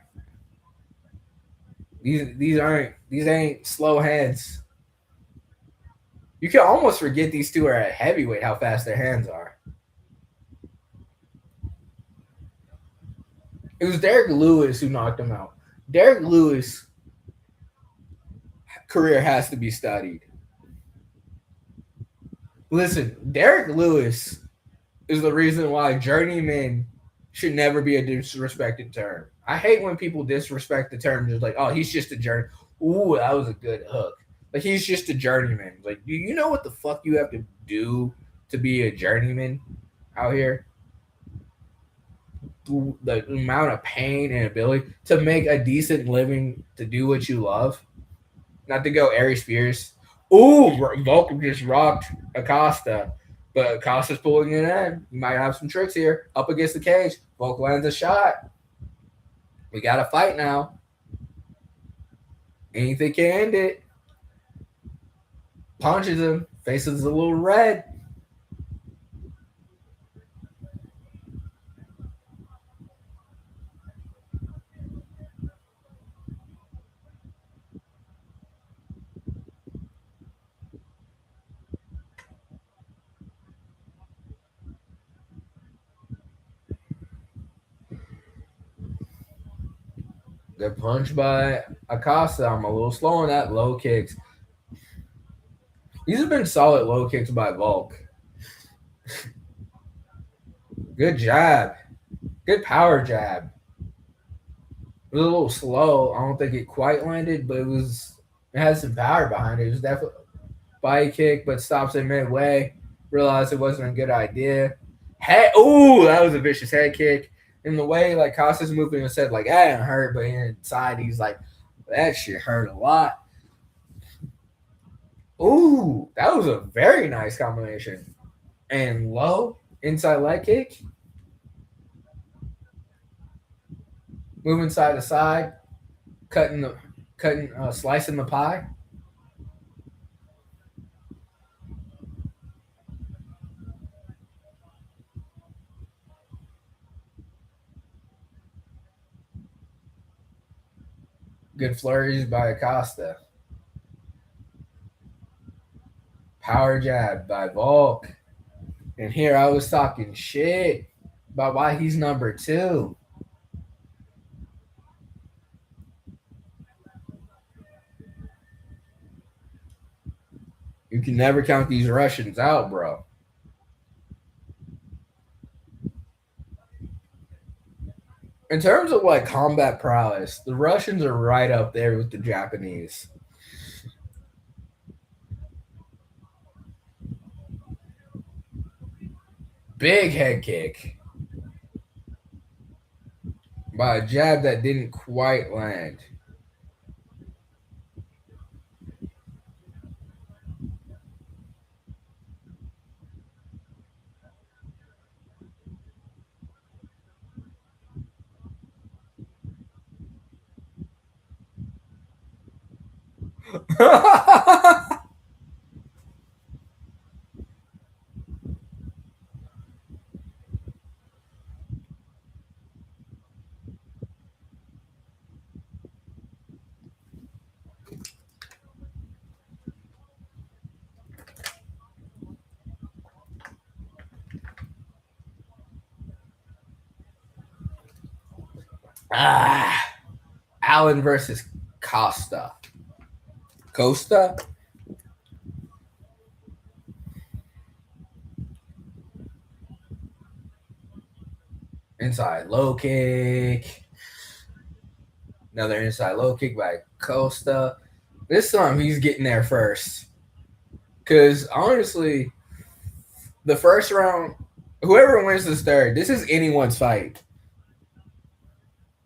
These ain't slow hands. You can almost forget these two are at heavyweight how fast their hands are. It was Derek Lewis who knocked him out. Derek Lewis' career has to be studied. Listen, Derek Lewis is the reason why journeyman should never be a disrespected term. I hate when people disrespect the term, just like, oh, he's just a journey. Ooh, that was a good hook. Like, he's just a journeyman. Like, do you know what the fuck you have to do to be a journeyman out here? The amount of pain and ability to make a decent living, to do what you love. Not to go Ari Spears. Ooh, Volk just rocked Acosta. But Acosta's pulling it in. You might have some tricks here. Up against the cage. Volk lands a shot. We got to fight now. Anything can end it. Punches him. Faces a little red. Good punch by Acosta. I'm a little slow on that. Low kicks. These have been solid low kicks by Volk. Good jab. Good power jab. It was a little slow. I don't think it quite landed, but it had some power behind it. It was definitely a body kick, but stops it midway. Realized it wasn't a good idea. Head, ooh, that was a vicious head kick. In the way like Costa's moving and said like, that didn't hurt, but inside he's like, that shit hurt a lot. Ooh, that was a very nice combination. And low inside leg kick. moving side to side, cutting the slicing the pie. Good flurries by Acosta. Power jab by Volk. And here I was talking shit about why he's number 2. You can never count these Russians out, bro. In terms of like combat prowess, the Russians are right up there with the Japanese. Big head kick by a jab that didn't quite land. Allen versus Costa. Costa? Inside low kick. Another inside low kick by Costa. This time he's getting there first. Because honestly, the first round, whoever wins this third, this is anyone's fight.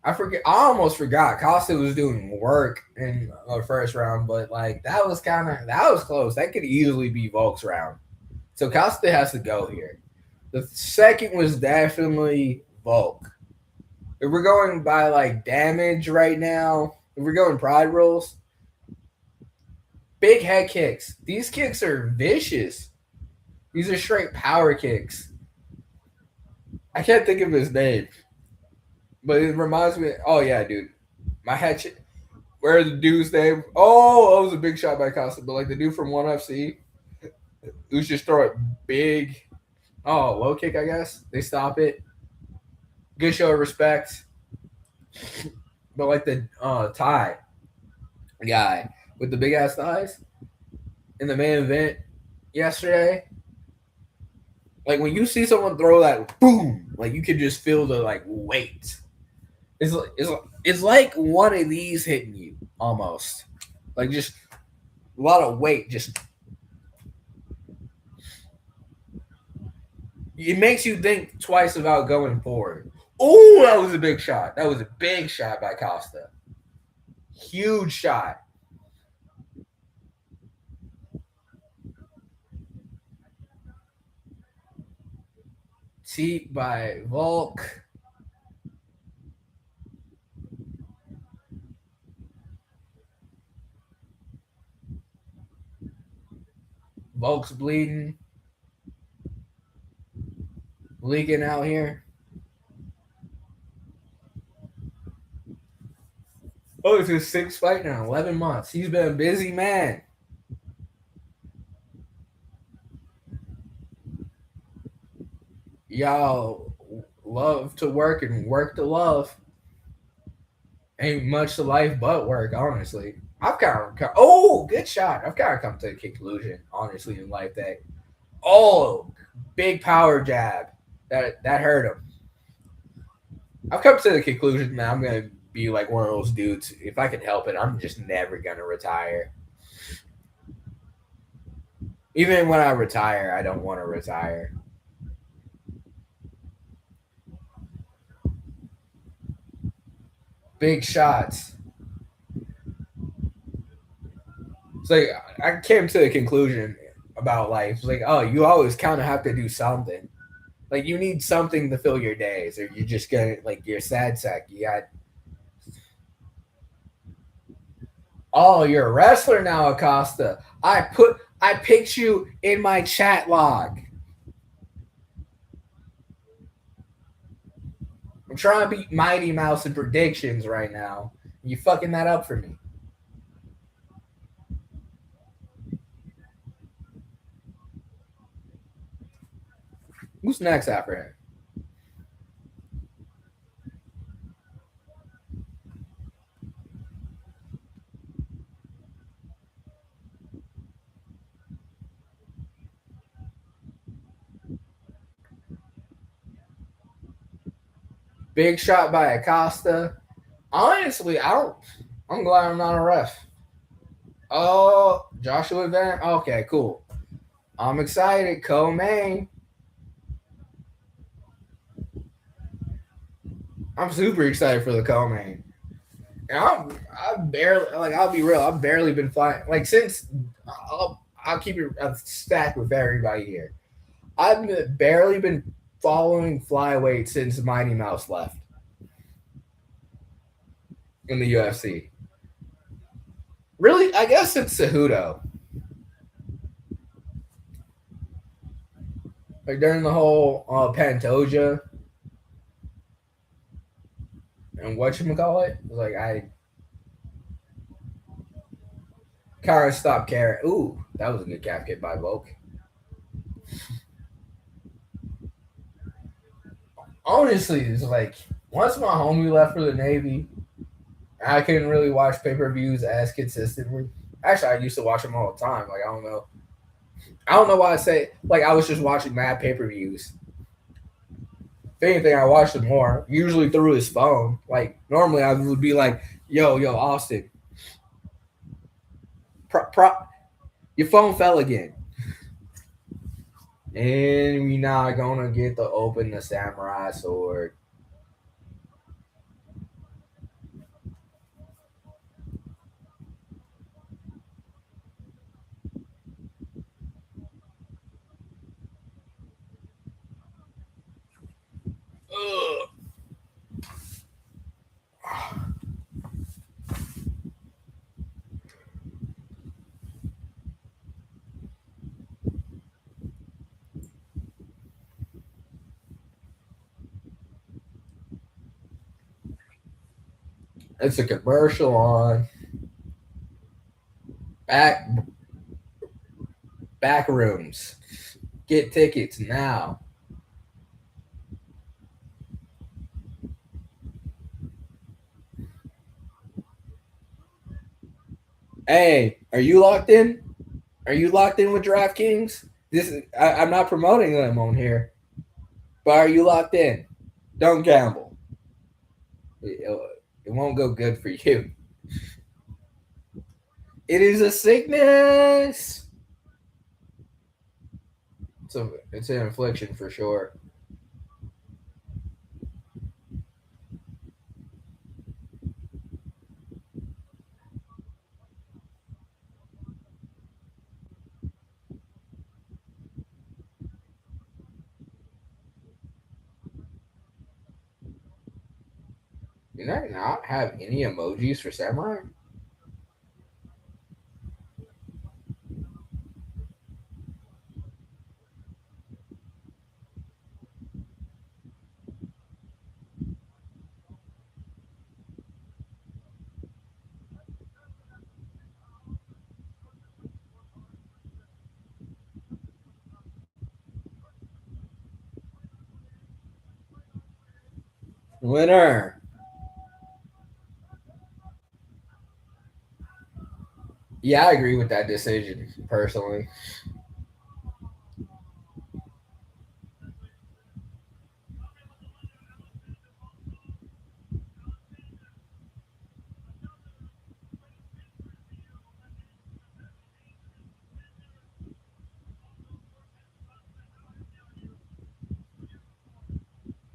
I almost forgot. Costa was doing work in the first round, but like that was close. That could easily be Volk's round. So Costa has to go here. The second was definitely Volk. If we're going by like damage right now, if we're going pride rules, big head kicks. These kicks are vicious. These are straight power kicks. I can't think of his name. But it reminds me. Oh yeah, dude, my hatchet. Where the dude's name? Oh, it was a big shot by Costa. But like the dude from ONE FC, who's just throw it big. Oh, low kick. I guess they stop it. Good show of respect. But like the Thai guy with the big ass thighs in the main event yesterday. Like when you see someone throw that boom, like you can just feel the like weight. It's like one of these hitting you almost, like just a lot of weight. Just it makes you think twice about going forward. Oh, that was a big shot. That was a big shot by Costa. Huge shot. Teep by Volk. Volk's bleeding. Leaking out here. Oh, it's his 6th fight now, 11 months. He's been a busy man. Y'all love to work and work to love. Ain't much to life but work, honestly. I've kind of good shot. I've kind of come to a conclusion, honestly, in life that big power jab that hurt him. I've come to the conclusion that I'm gonna be like one of those dudes. If I can help it, I'm just never gonna retire. Even when I retire, I don't want to retire. Big shots. It's like I came to a conclusion about life. It's like, oh, you always kind of have to do something. Like you need something to fill your days, or you're just gonna like your sad sack. Oh, you're a wrestler now, Acosta. I picked you in my chat log. I'm trying to beat Mighty Mouse in predictions right now. You fucking that up for me. Who's next after him? Big shot by Acosta. Honestly, I don't. I'm glad I'm not a ref. Oh, Joshua Van. Okay, cool. I'm excited. Co-main. I'm super excited for the co-main. And I barely like. I'll be real. I've barely been flying like since. I'll keep it stacked with everybody here. I've barely been following flyweight since Mighty Mouse left in the UFC. Really, I guess it's Cejudo. Like during the whole Pantoja and whatchamacallit, like I kind of stopped caring. Ooh, that was a good calf kick by Volk. Honestly, it's like once my homie left for the Navy, I couldn't really watch pay per views as consistently. Actually, I used to watch them all the time. Like I don't know. I don't know why I say like I was just watching mad pay per views. If anything, I watched them more. Usually through his phone. Like normally, I would be like, "Yo, Austin, your phone fell again." And we not gonna get to open the samurai sword. Ugh. It's a commercial on back back rooms. Get tickets now. Hey, are you locked in? Are you locked in with DraftKings? I'm not promoting them on here, but are you locked in? Don't gamble. It won't go good for you. It is a sickness. It's an affliction for sure. Did I not have any emojis for Samurai? Winner. Yeah, I agree with that decision personally.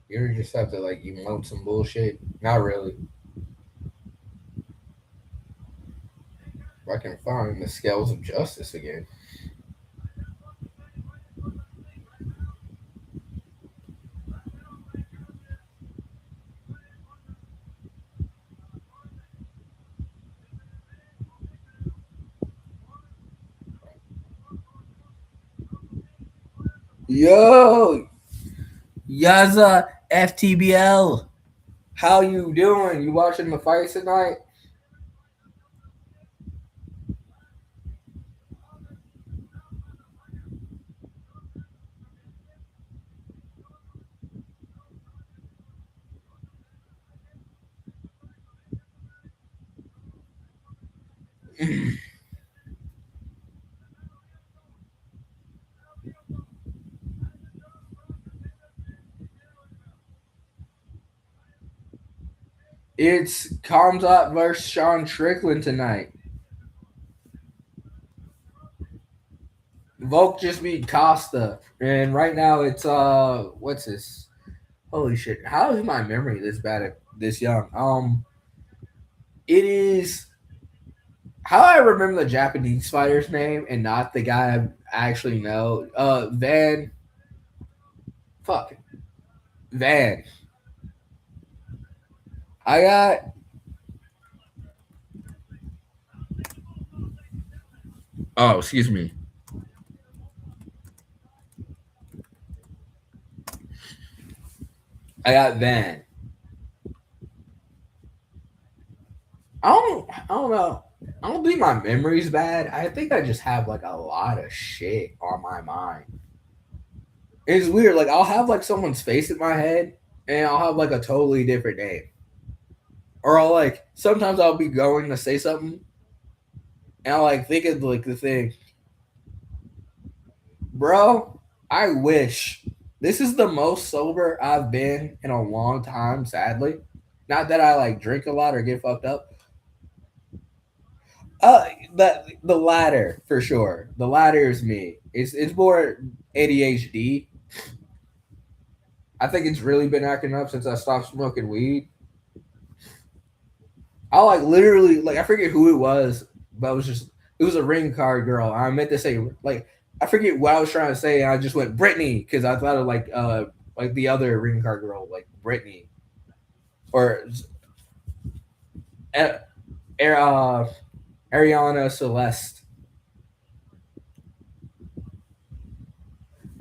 You just have to like emote some bullshit. Not really. If I can find the scales of justice again. Yo, Yaza FTBL. How you doing? You watching the fights tonight? It's Kamzat versus Sean Strickland tonight. Volk just beat Costa, and right now it's what's this? Holy shit! How is my memory this bad at this young? It is how I remember the Japanese fighter's name and not the guy I actually know. Fuck, Van. I got oh, excuse me. I got Van. I don't know. I don't think my memory's bad. I think I just have like a lot of shit on my mind. It's weird. Like I'll have like someone's face in my head, and I'll have like a totally different name. Or I'll like sometimes I'll be going to say something, and I'll like think of like the thing, bro. I wish this is the most sober I've been in a long time. Sadly, not that I like drink a lot or get fucked up. Uh, the latter for sure. The latter is me. It's more ADHD. I think it's really been acting up since I stopped smoking weed. I like literally like I forget who it was, but it was a ring card girl. I meant to say like I forget what I was trying to say, and I just went Brittany because I thought of like the other ring card girl like Brittany or uh, Ariana Celeste.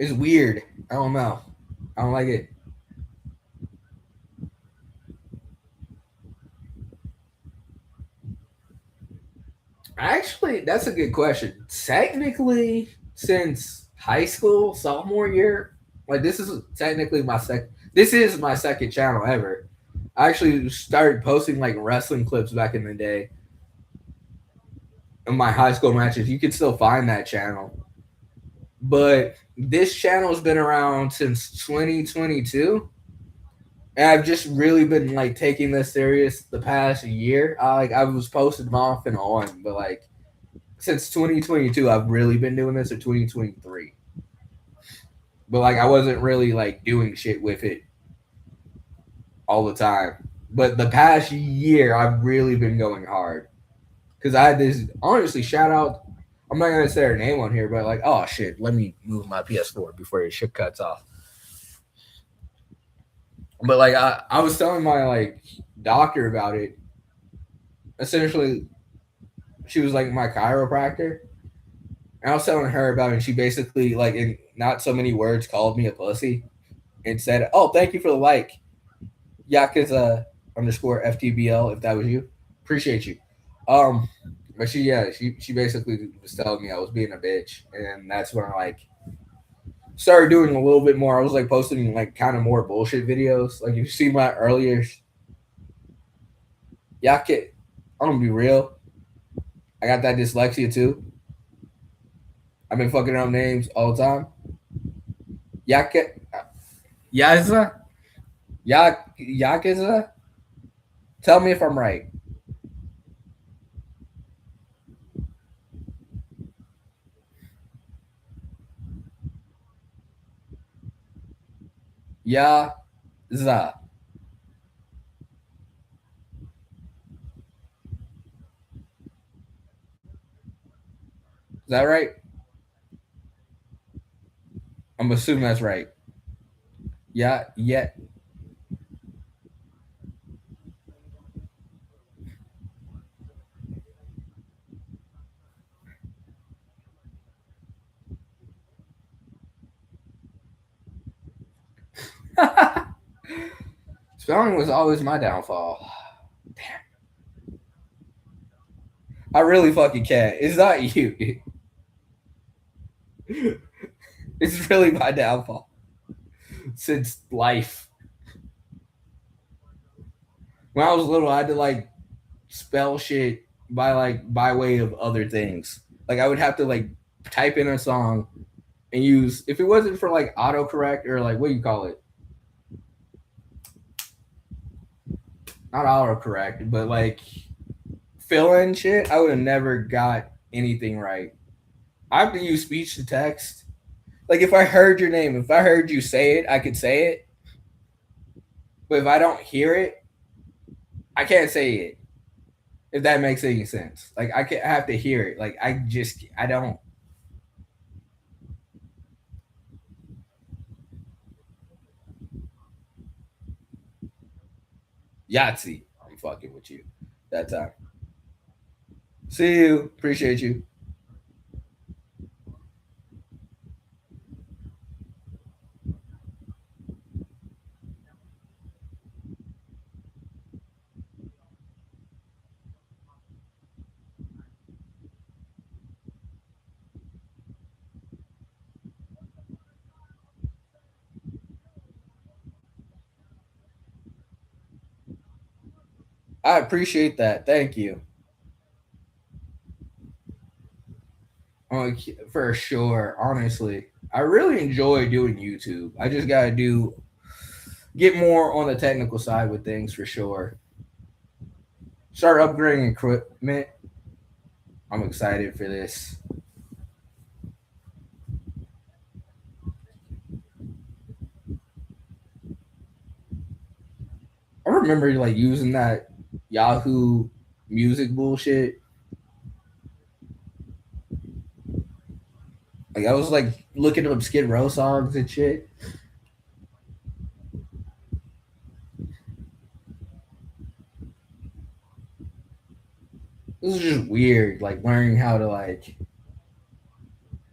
It's weird. I don't know. I don't like it. Actually, that's a good question. Technically, since high school, sophomore year, like this is technically my second. This is my second channel ever. I actually started posting like wrestling clips back in the day in my high school matches. You can still find that channel, but this channel has been around since 2022, and I've just really been like taking this serious the past year. I was posting off and on, but like since 2022, I've really been doing this, or 2023. But like, I wasn't really like doing shit with it all the time. But the past year, I've really been going hard because I had this. Honestly, shout out. I'm not gonna say her name on here, but like, oh shit, let me move my PS4 before your shit cuts off. But like, I was telling my like doctor about it. Essentially, she was like my chiropractor, and I was telling her about it. And she basically like in not so many words called me a pussy and said, "Oh, thank you for the like, Yakuza underscore FTBL, if that was you. Appreciate you." Um, but she basically was telling me I was being a bitch, and that's when I like started doing a little bit more. I was like posting like kind of more bullshit videos. Like if you see my earlier Yaku, I'm gonna be real. I got that dyslexia too. I've been fucking up names all the time. Yaku, Yaza, Yakuza. Tell me if I'm right. Yaza. Is that right? I'm assuming that's right. Yeah, yeah. Spelling was always my downfall. Damn. I really fucking can't. It's not you. It's really my downfall since life. When I was little, I had to like spell shit by way of other things. Like I would have to like type in a song and use, if it wasn't for like autocorrect or like what do you call it? Not autocorrect, but like fill in shit, I would have never got anything right. I have to use speech to text. Like if I heard your name, if I heard you say it, I could say it. But if I don't hear it, I can't say it. If that makes any sense. Like I have to hear it. Like I don't. Yahtzee. I'm fucking with you that time. See you. Appreciate you. I appreciate that. Thank you. For sure. Honestly, I really enjoy doing YouTube. I just gotta get more on the technical side with things for sure. Start upgrading equipment. I'm excited for this. I remember like using that Yahoo music bullshit. Like I was like looking up Skid Row songs and shit. This is just weird, like learning how to like.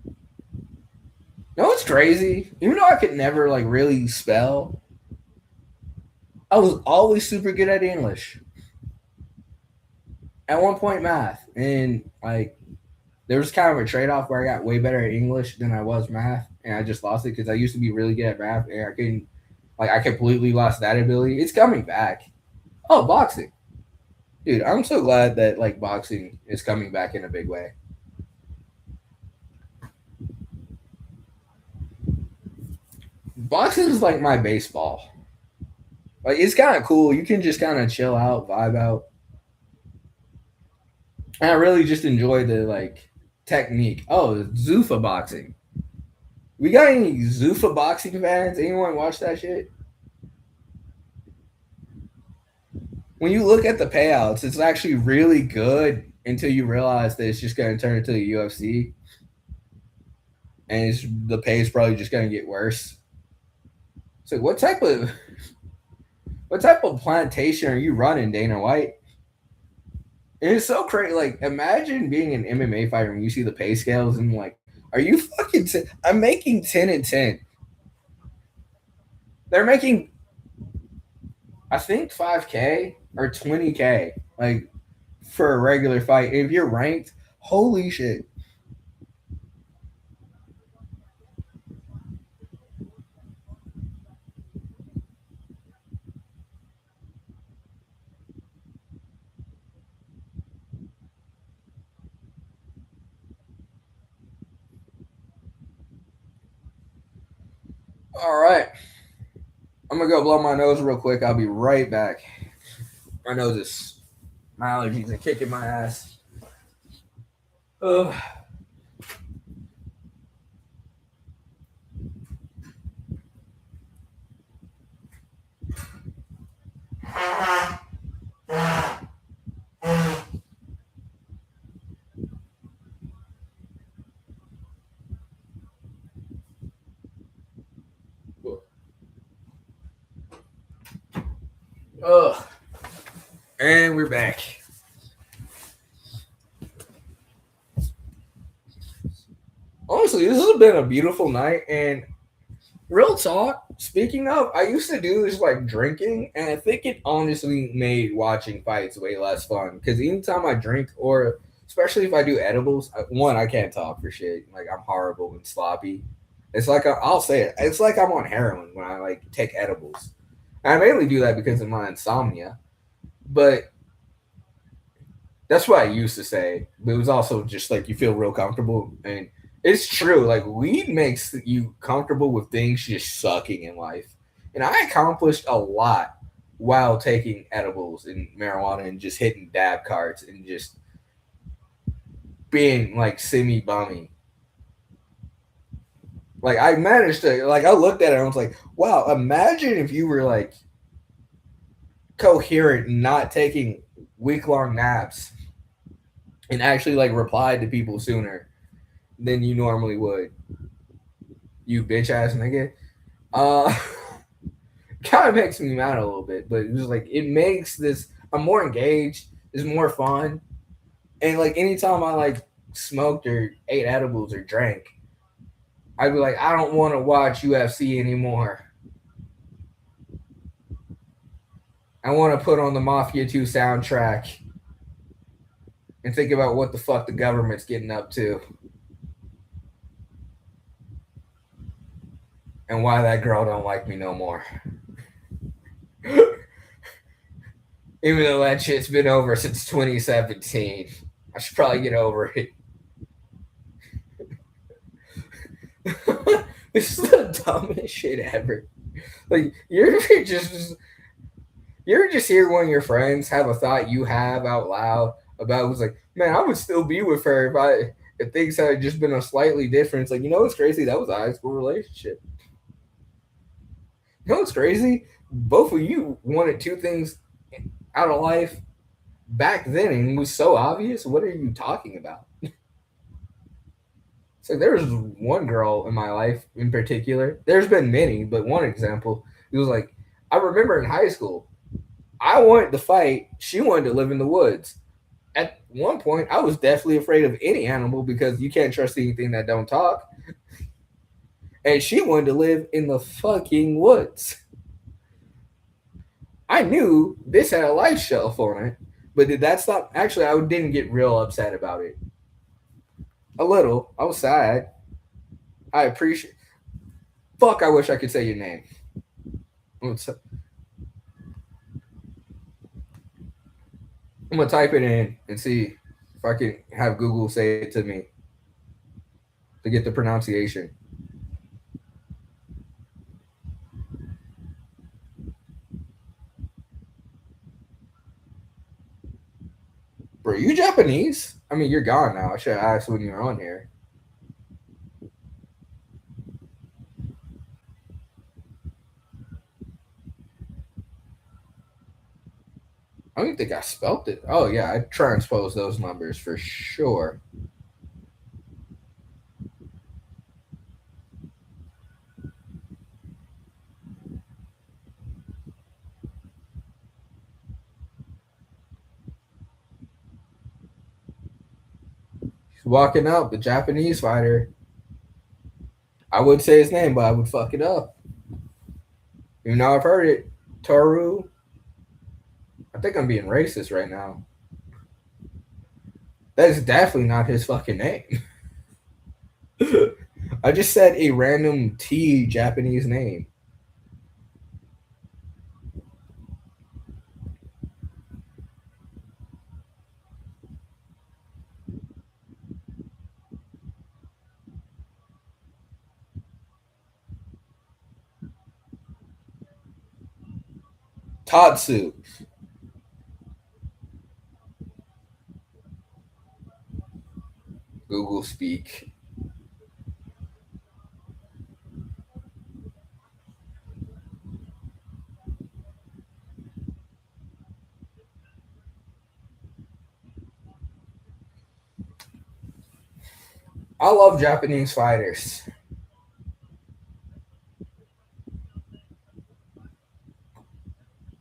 You know what's crazy? Even though I could never like really spell, I was always super good at English. At one point, math, and like there was kind of a trade off where I got way better at English than I was math, and I just lost it because I used to be really good at math, and I couldn't. Like I completely lost that ability. It's coming back. Oh, boxing, dude! I'm so glad that like boxing is coming back in a big way. Boxing is like my baseball. Like it's kind of cool. You can just kind of chill out, vibe out. And I really just enjoy the like technique. Oh, Zuffa boxing. We got any Zuffa boxing fans? Anyone watch that shit? When you look at the payouts, it's actually really good until you realize that it's just going to turn into the UFC, and the pay is probably just going to get worse. So, what type of plantation are you running, Dana White? And it's so crazy. Like, imagine being an MMA fighter when you see the pay scales and like, are you fucking? I'm making 10 and 10. They're making, I think 5K or 20K, like for a regular fight. If you're ranked, holy shit. All right, I'm gonna go blow my nose real quick. I'll be right back. My nose is, my allergies are kicking my ass. Ugh. Ugh. And we're back. Honestly, this has been a beautiful night, and real talk, Speaking of, I used to do this like drinking, and I think it honestly made watching fights way less fun. Because anytime I drink, or especially if I do edibles, one, I can't talk for shit. Like I'm horrible and sloppy. It's like I'll say it. It's like I'm on heroin when I like take edibles. And I mainly do that because of my insomnia, but that's what I used to say. But it was also just like you feel real comfortable, and it's true. Like weed makes you comfortable with things just sucking in life, and I accomplished a lot while taking edibles and marijuana and just hitting dab carts and just being like semi bummy. Like I managed to like I looked at it and I was like, wow, imagine if you were like coherent and not taking week long naps and actually like replied to people sooner than you normally would. You bitch ass nigga. Uh kind of makes me mad a little bit, but it was like it makes this I'm more engaged, it's more fun. And like anytime I like smoked or ate edibles or drank, I'd be like, I don't want to watch UFC anymore. I want to put on the Mafia 2 soundtrack and think about what the fuck the government's getting up to and why that girl don't like me no more. Even though that shit's been over since 2017. I should probably get over it. This is the dumbest shit ever. Like you're just hear one of your friends have a thought you have out loud about was like, man, I would still be with her if things had just been a slightly different. It's like, you know what's crazy? That was a high school relationship. You know what's crazy? Both of you wanted two things out of life back then and it was so obvious. What are you talking about? So there was one girl in my life in particular. There's been many, but one example, it was like I remember in high school, I wanted to fight. She wanted to live in the woods. At one point, I was definitely afraid of any animal because you can't trust anything that don't talk. And she wanted to live in the fucking woods. I knew this had a life shelf on it, but did that stop? Actually, I didn't get real upset about it. A little. I was sad. I appreciate. Fuck, I wish I could say your name. I'm gonna type it in and see if I can have Google say it to me to get the pronunciation. Bro, you Japanese? I mean, you're gone now. I should have asked when you were on here. I don't even think I spelt it. Oh yeah, I transpose those numbers for sure. He's walking up, the Japanese fighter. I would say his name, but I would fuck it up. Even though I've heard it. Toru. I think I'm being racist right now. That is definitely not his fucking name. I just said a random T Japanese name. Tatsu. Google speak. I love Japanese fighters.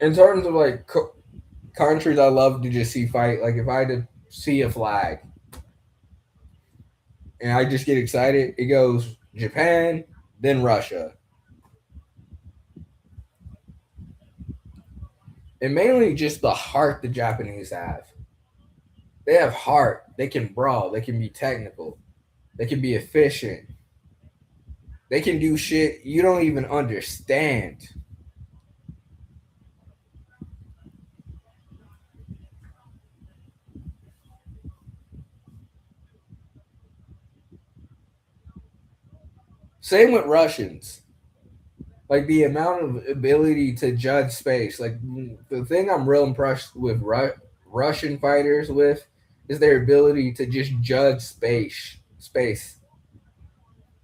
In terms of like countries I love to just see fight, like if I had to see a flag and I just get excited, it goes Japan, then Russia. and mainly just the heart the Japanese have. They have heart. They can brawl. They can be technical. They can be efficient. They can do shit you don't even understand. Same with Russians. Like the amount of ability to judge space. Like the thing I'm real impressed with Russian fighters with is their ability to just judge space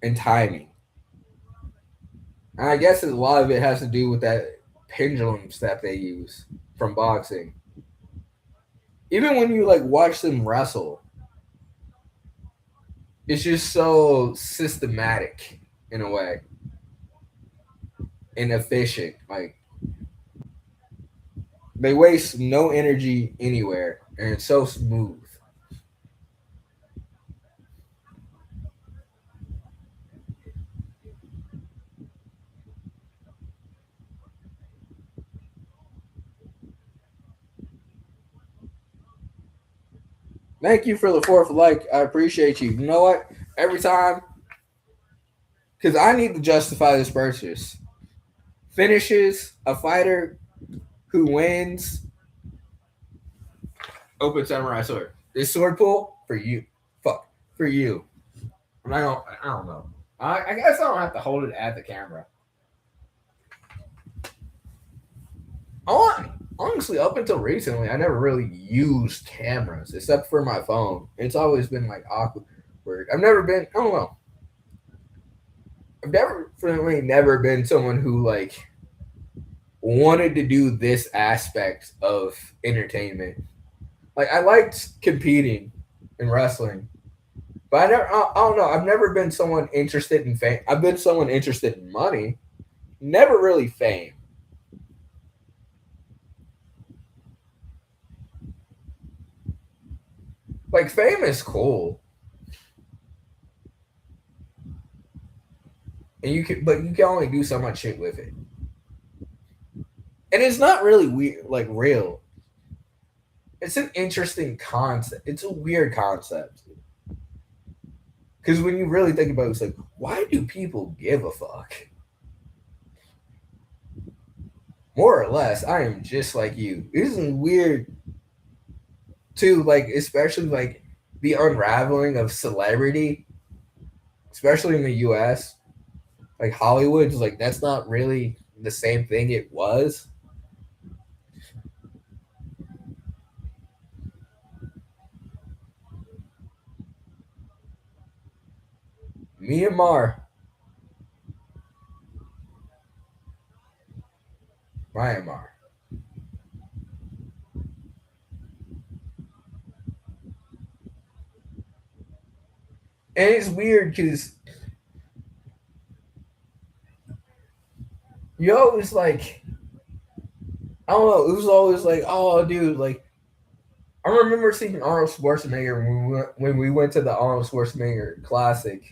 and timing. And I guess a lot of it has to do with that pendulum step they use from boxing. Even when you like watch them wrestle, it's just so systematic in a way and efficient. Like they waste no energy anywhere, and it's so smooth. Thank you for the fourth like. I appreciate you. You know what? Every time, because I need to justify this purchase. Finishes a fighter who wins open samurai sword. This sword pull for you. Fuck for you. I don't. I don't know. I guess I don't have to hold it at the camera. Honestly, up until recently, I never really used cameras except for my phone. It's always been like awkward. I've never been. I don't know. I've definitely never been someone who like wanted to do this aspect of entertainment. Like I liked competing in wrestling, but I don't know. I've never been someone interested in fame. I've been someone interested in money, never really fame. Like fame is cool, and but you can only do so much shit with it, and it's not really weird, like real. It's an interesting concept. It's a weird concept because when you really think about it, it's like, why do people give a fuck? More or less, I am just like you. It is weird too, like especially like the unraveling of celebrity, especially in the US. Like Hollywood's like that's not really the same thing it was. Myanmar, Myanmar. And it's weird because you always like I don't know, it was always like, oh dude, like I remember seeing Arnold Schwarzenegger when we went to the Arnold Schwarzenegger Classic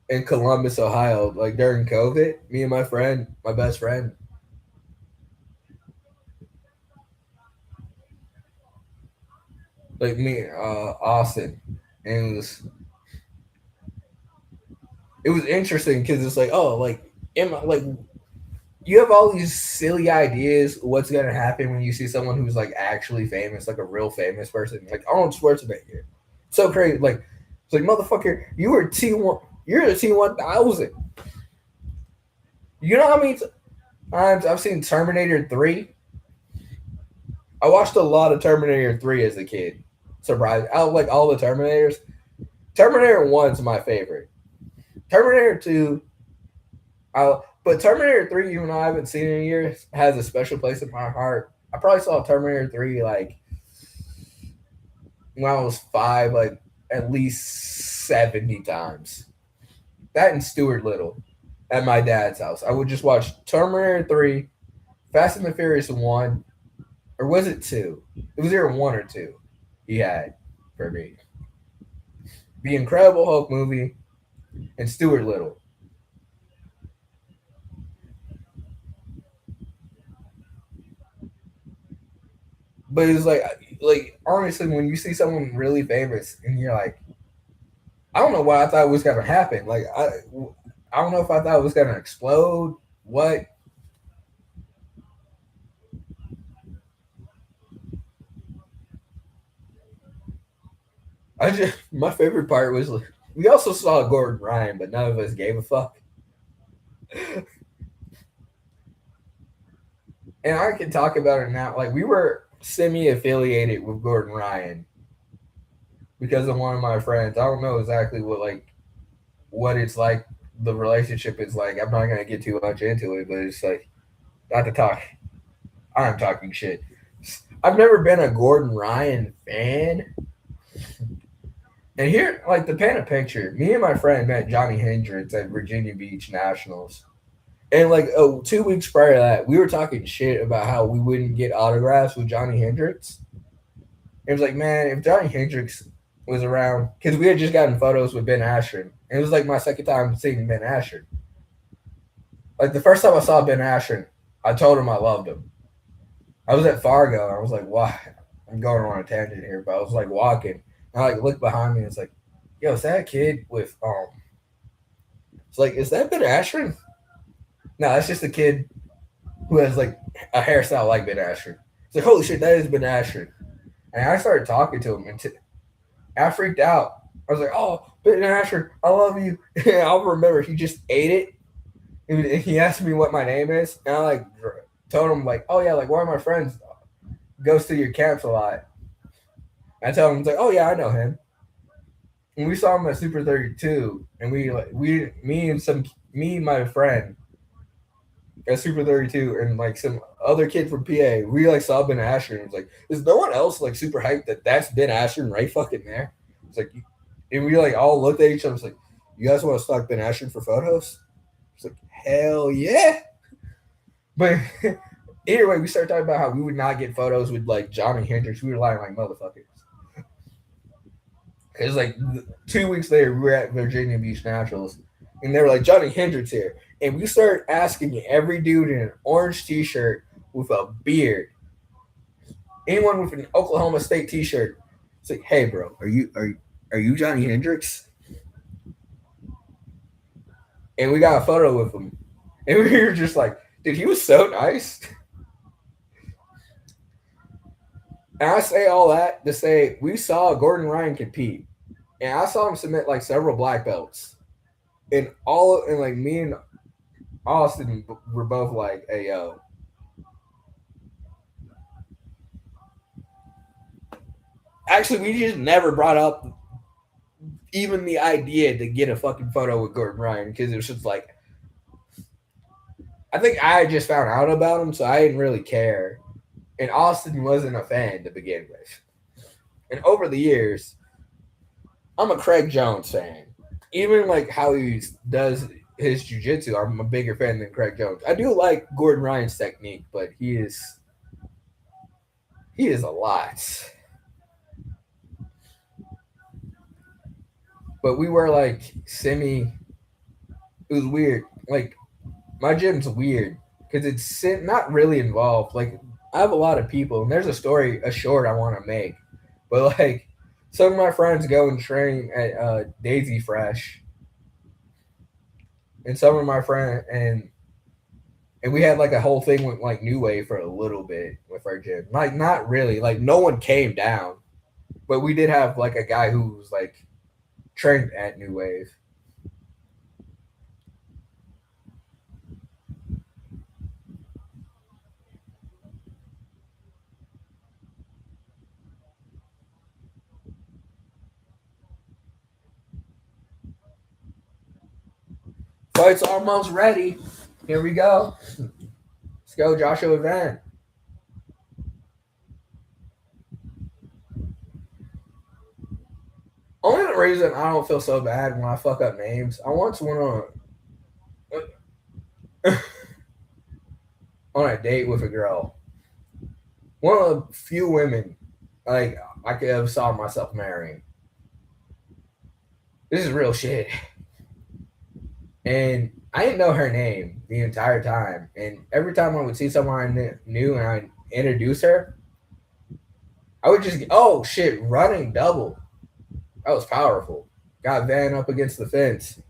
in Columbus, Ohio, like during COVID. Me and my friend, my best friend, like me, Austin, and it was interesting because it's like, oh, like, like you have all these silly ideas what's gonna happen when you see someone who's like actually famous, like a real famous person, like Arnold Schwarzenegger. So crazy, like it's like motherfucker, you were T1, you're a T1000. You know how many times I've seen Terminator 3? I watched a lot of Terminator 3 as a kid. Surprise! I like all the Terminators. Terminator 1's my favorite. Terminator 2, but Terminator 3, even though I haven't seen it in years, has a special place in my heart. I probably saw Terminator 3 like when I was 5, like at least 70 times. That and Stuart Little at my dad's house. I would just watch Terminator 3, Fast and the Furious 1, or was it 2? It was either 1 or 2 he had for me. The Incredible Hulk movie and Stuart Little. But it's like honestly, when you see someone really famous and you're like, I don't know what I thought was gonna happen. Like I don't know if I thought it was gonna explode. What I just my favorite part was like, we also saw Gordon Ryan, but none of us gave a fuck. And I can talk about it now. Like we were semi-affiliated with Gordon Ryan because of one of my friends. I don't know exactly what it's like. The relationship is like. I'm not gonna get too much into it, but it's like not to talk. I'm talking shit. I've never been a Gordon Ryan fan. And here, like to paint a picture, me and my friend met Johnny Hendricks at Virginia Beach Nationals. And like 2 weeks prior to that, we were talking shit about how we wouldn't get autographs with Johnny Hendricks. It was like, man, if Johnny Hendricks was around, because we had just gotten photos with Ben Askren. And it was like my second time seeing Ben Askren. Like the first time I saw Ben Askren, I told him I loved him. I was at Fargo and I was like, why? I'm going on a tangent here, but I was like walking. And I like looked behind me and it's like, yo, is that a kid with it's like, is that Ben Askren? No, that's just a kid who has like a hairstyle like Ben Askren. It's like, holy shit, that is Ben Askren. And I started talking to him and I freaked out. I was like, oh, Ben Askren, I love you. And I'll remember he just ate it. And he asked me what my name is. And I like told him like, oh yeah, like one of my friends goes to your camps a lot. I tell him, it's like, oh yeah, I know him. And we saw him at Super 32, and me and my friend at Super 32, and like some other kid from PA, we like saw Ben Askren. And it was like, is no one else like super hyped that that's Ben Askren right fucking there? It's like, and we like all looked at each other. It's like, you guys want to stalk Ben Askren for photos? It's like, hell yeah. But either way, we started talking about how we would not get photos with like Johnny Hendricks. We were lying like motherfuckers. It's like 2 weeks later, we were at Virginia Beach Nationals, and they were like, Johnny Hendricks here. And we started asking every dude in an orange t shirt with a beard, anyone with an Oklahoma State t shirt, it's like, hey, bro, are you Johnny Hendricks? And we got a photo with him. And we were just like, dude, he was so nice. And I say all that to say we saw Gordon Ryan compete. And I saw him submit like several black belts. And like me and Austin were both like, hey yo. Actually, we just never brought up even the idea to get a fucking photo with Gordon Ryan because it was just like I think I just found out about him, so I didn't really care. And Austin wasn't a fan to begin with. And over the years, I'm a Craig Jones fan. Even like how he does his jiu-jitsu, I'm a bigger fan than Craig Jones. I do like Gordon Ryan's technique, but he is a lot. But we were like semi. It was weird. Like my gym's weird because it's not really involved. Like I have a lot of people, and there's a short I want to make, but like some of my friends go and train at Daisy Fresh, and some of my friends and we had like a whole thing with like New Wave for a little bit with our gym. Like not really. Like no one came down, but we did have like a guy who was like trained at New Wave. Fight's almost ready. Here we go. Let's go, Joshua Van. Only the reason I don't feel so bad when I fuck up names, I once went on a date with a girl. One of the few women like I could have saw myself marrying. This is real shit. And I didn't know her name the entire time. And every time I would see someone I knew and I introduce her, I would just oh shit, running double. That was powerful. Got Van up against the fence.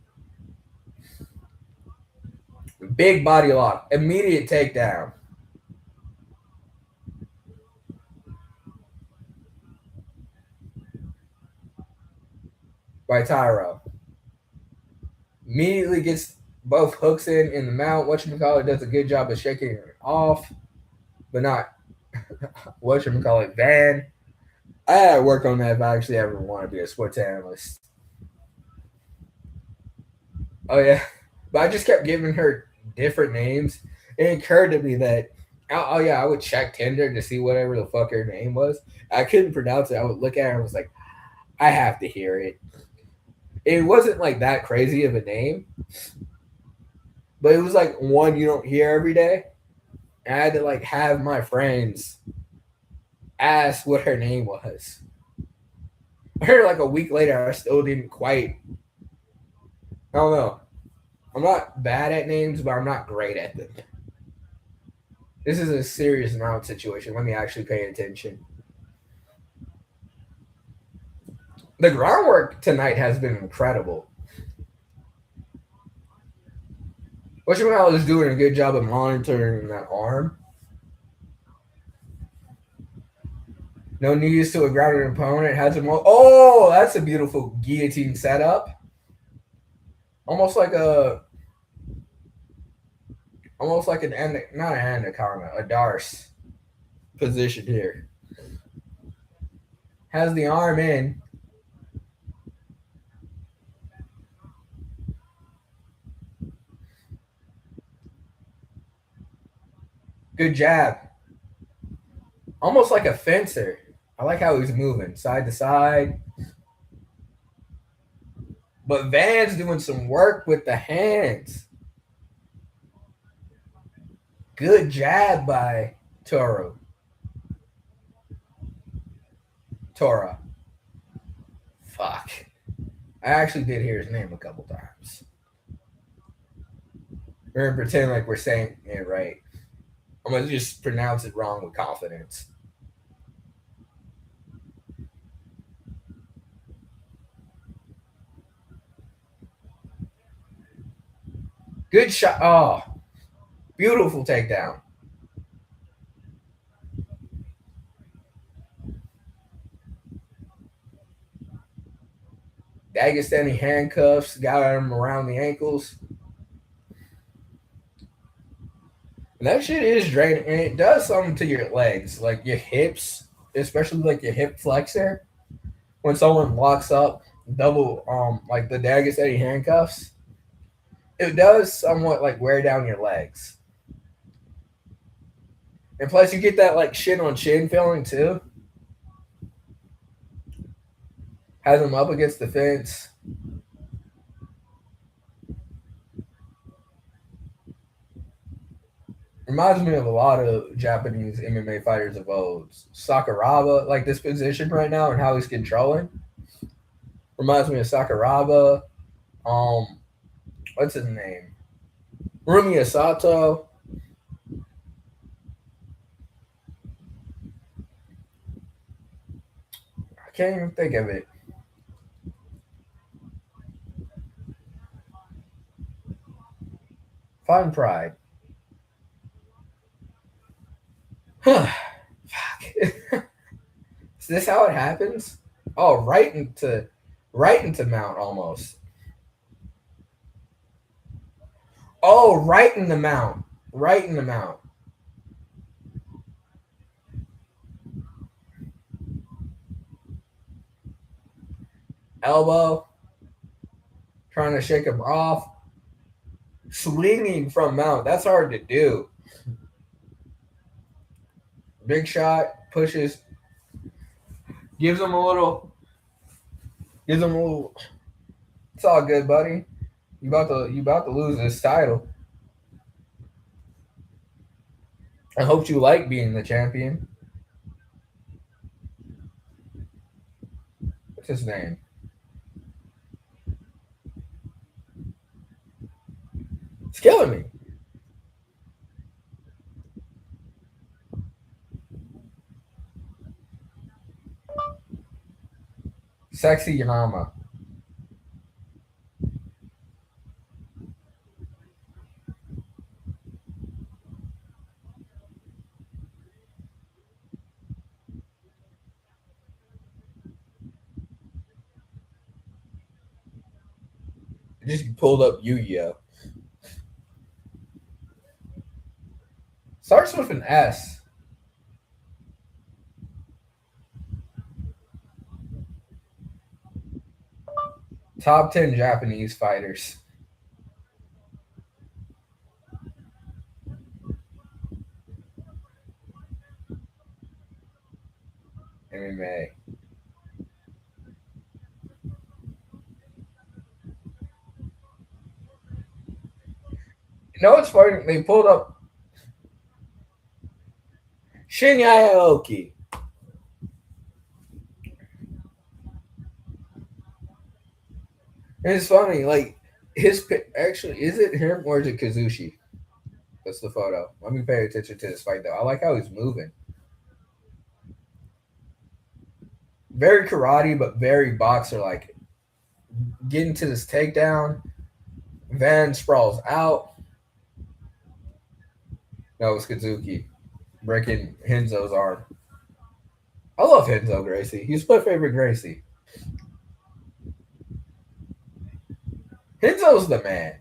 Big body lock. Immediate takedown by Tyro. Immediately gets both hooks in the mount. Whatchamacallit does a good job of shaking it off, but not whatchamacallit Van. I had to work on that if I actually ever want to be a sports analyst. Oh yeah, but I just kept giving her different names. It occurred to me that oh yeah, I would check Tinder to see whatever the fuck her name was. I couldn't pronounce it. I would look at her and was like, I have to hear it. It wasn't like that crazy of a name, but it was like one you don't hear every day. And I had to like have my friends ask what her name was. I heard like a week later, I still didn't quite. I don't know. I'm not bad at names, but I'm not great at them. This is a serious mount situation. Let me actually pay attention. The groundwork tonight has been incredible. Whatchamacallit is doing a good job of monitoring that arm. No knees to a grounded opponent. Has him. Oh, that's a beautiful guillotine setup. Almost like an not an anaconda, a darce position here. Has the arm in. Good jab. Almost like a fencer. I like how he's moving side to side. But Van's doing some work with the hands. Good jab by Toro. Tora. Fuck. I actually did hear his name a couple times. We're gonna pretend like we're saying it right. I'm gonna just pronounce it wrong with confidence. Good shot. Oh, beautiful takedown. Dagestani handcuffs, got him around the ankles. And that shit is draining, and it does something to your legs, like your hips, especially like your hip flexor. When someone locks up double, like the Dagestani handcuffs, it does somewhat like wear down your legs. And plus, you get that like shin on shin feeling too. Has him up against the fence. Reminds me of a lot of Japanese MMA fighters of old. Sakuraba, like this position right now and how he's controlling. Reminds me of Sakuraba. Um, what's his name? Rumi Asato. I can't even think of it. Fun Pride. Huh. Fuck. Is this how it happens? Oh, right into mount almost. Oh, right in the mount. Right in the mount. Elbow. Trying to shake him off. Swinging from mount. That's hard to do. Big shot. Pushes. Gives him a little. Gives him a little. It's all good, buddy. You about to lose this title. I hope you like being the champion. What's his name? It's killing me. Sexy Yama. Just pulled up Yu-Gi-Oh. Starts with an S. Top 10 Japanese fighters. MMA. You know what's funny? They pulled up Shinya Aoki. And it's funny, like actually, is it him or is it Kazushi? That's the photo. Let me pay attention to this fight though. I like how he's moving. Very karate, but very boxer like. Getting to this takedown. Van sprawls out. No, it's Kazuki breaking Henzo's arm. I love Henzo Gracie. He's my favorite Gracie. Henzo's the man.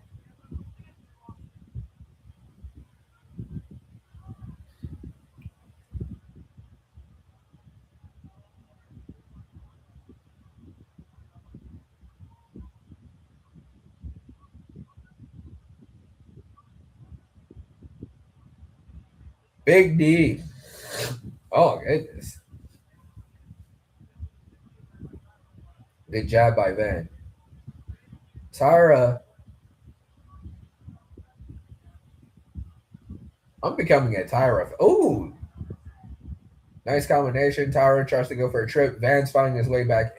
Big D. Oh goodness. Good job by Van. Tara. I'm becoming a Tyra. Oh, nice combination. Tyra tries to go for a trip. Van's finding his way back,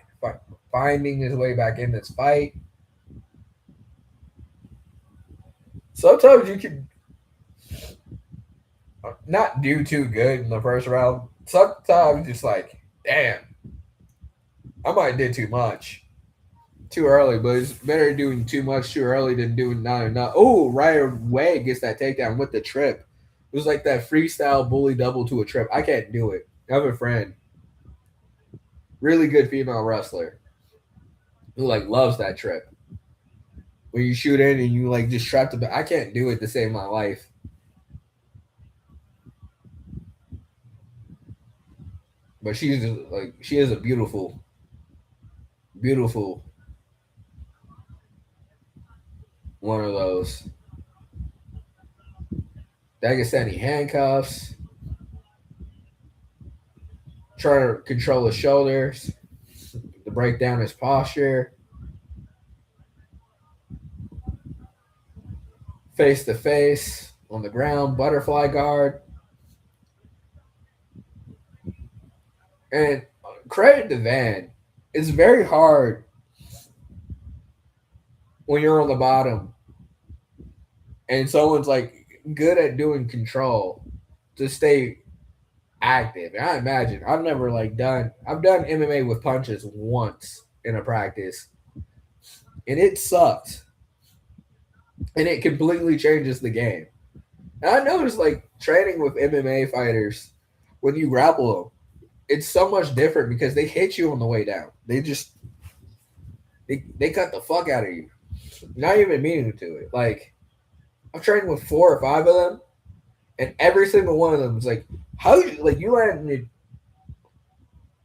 in this fight. Sometimes you can not do too good in the first round. Sometimes it's like, damn, I might did too much too early, but it's better doing too much too early than doing not enough. Oh, right away gets that takedown with the trip. It was like that freestyle bully double to a trip. I can't do it. I have a friend, really good female wrestler, who like loves that trip. When you shoot in and you like just trap the back. I can't do it to save my life. But she's like she is a beautiful, beautiful one of those. Dagestani handcuffs. Trying to control his shoulders to break down his posture. Face to face on the ground, butterfly guard. And credit to Van. It's very hard when you're on the bottom and someone's like good at doing control to stay active. And I imagine I've done MMA with punches once in a practice and it sucks. And it completely changes the game. And I noticed like training with MMA fighters when you grapple them, it's so much different because they hit you on the way down. They cut the fuck out of you. Not even meaning to it. Like I've trained with 4 or 5 of them, and every single one of them is like, how you like you landed.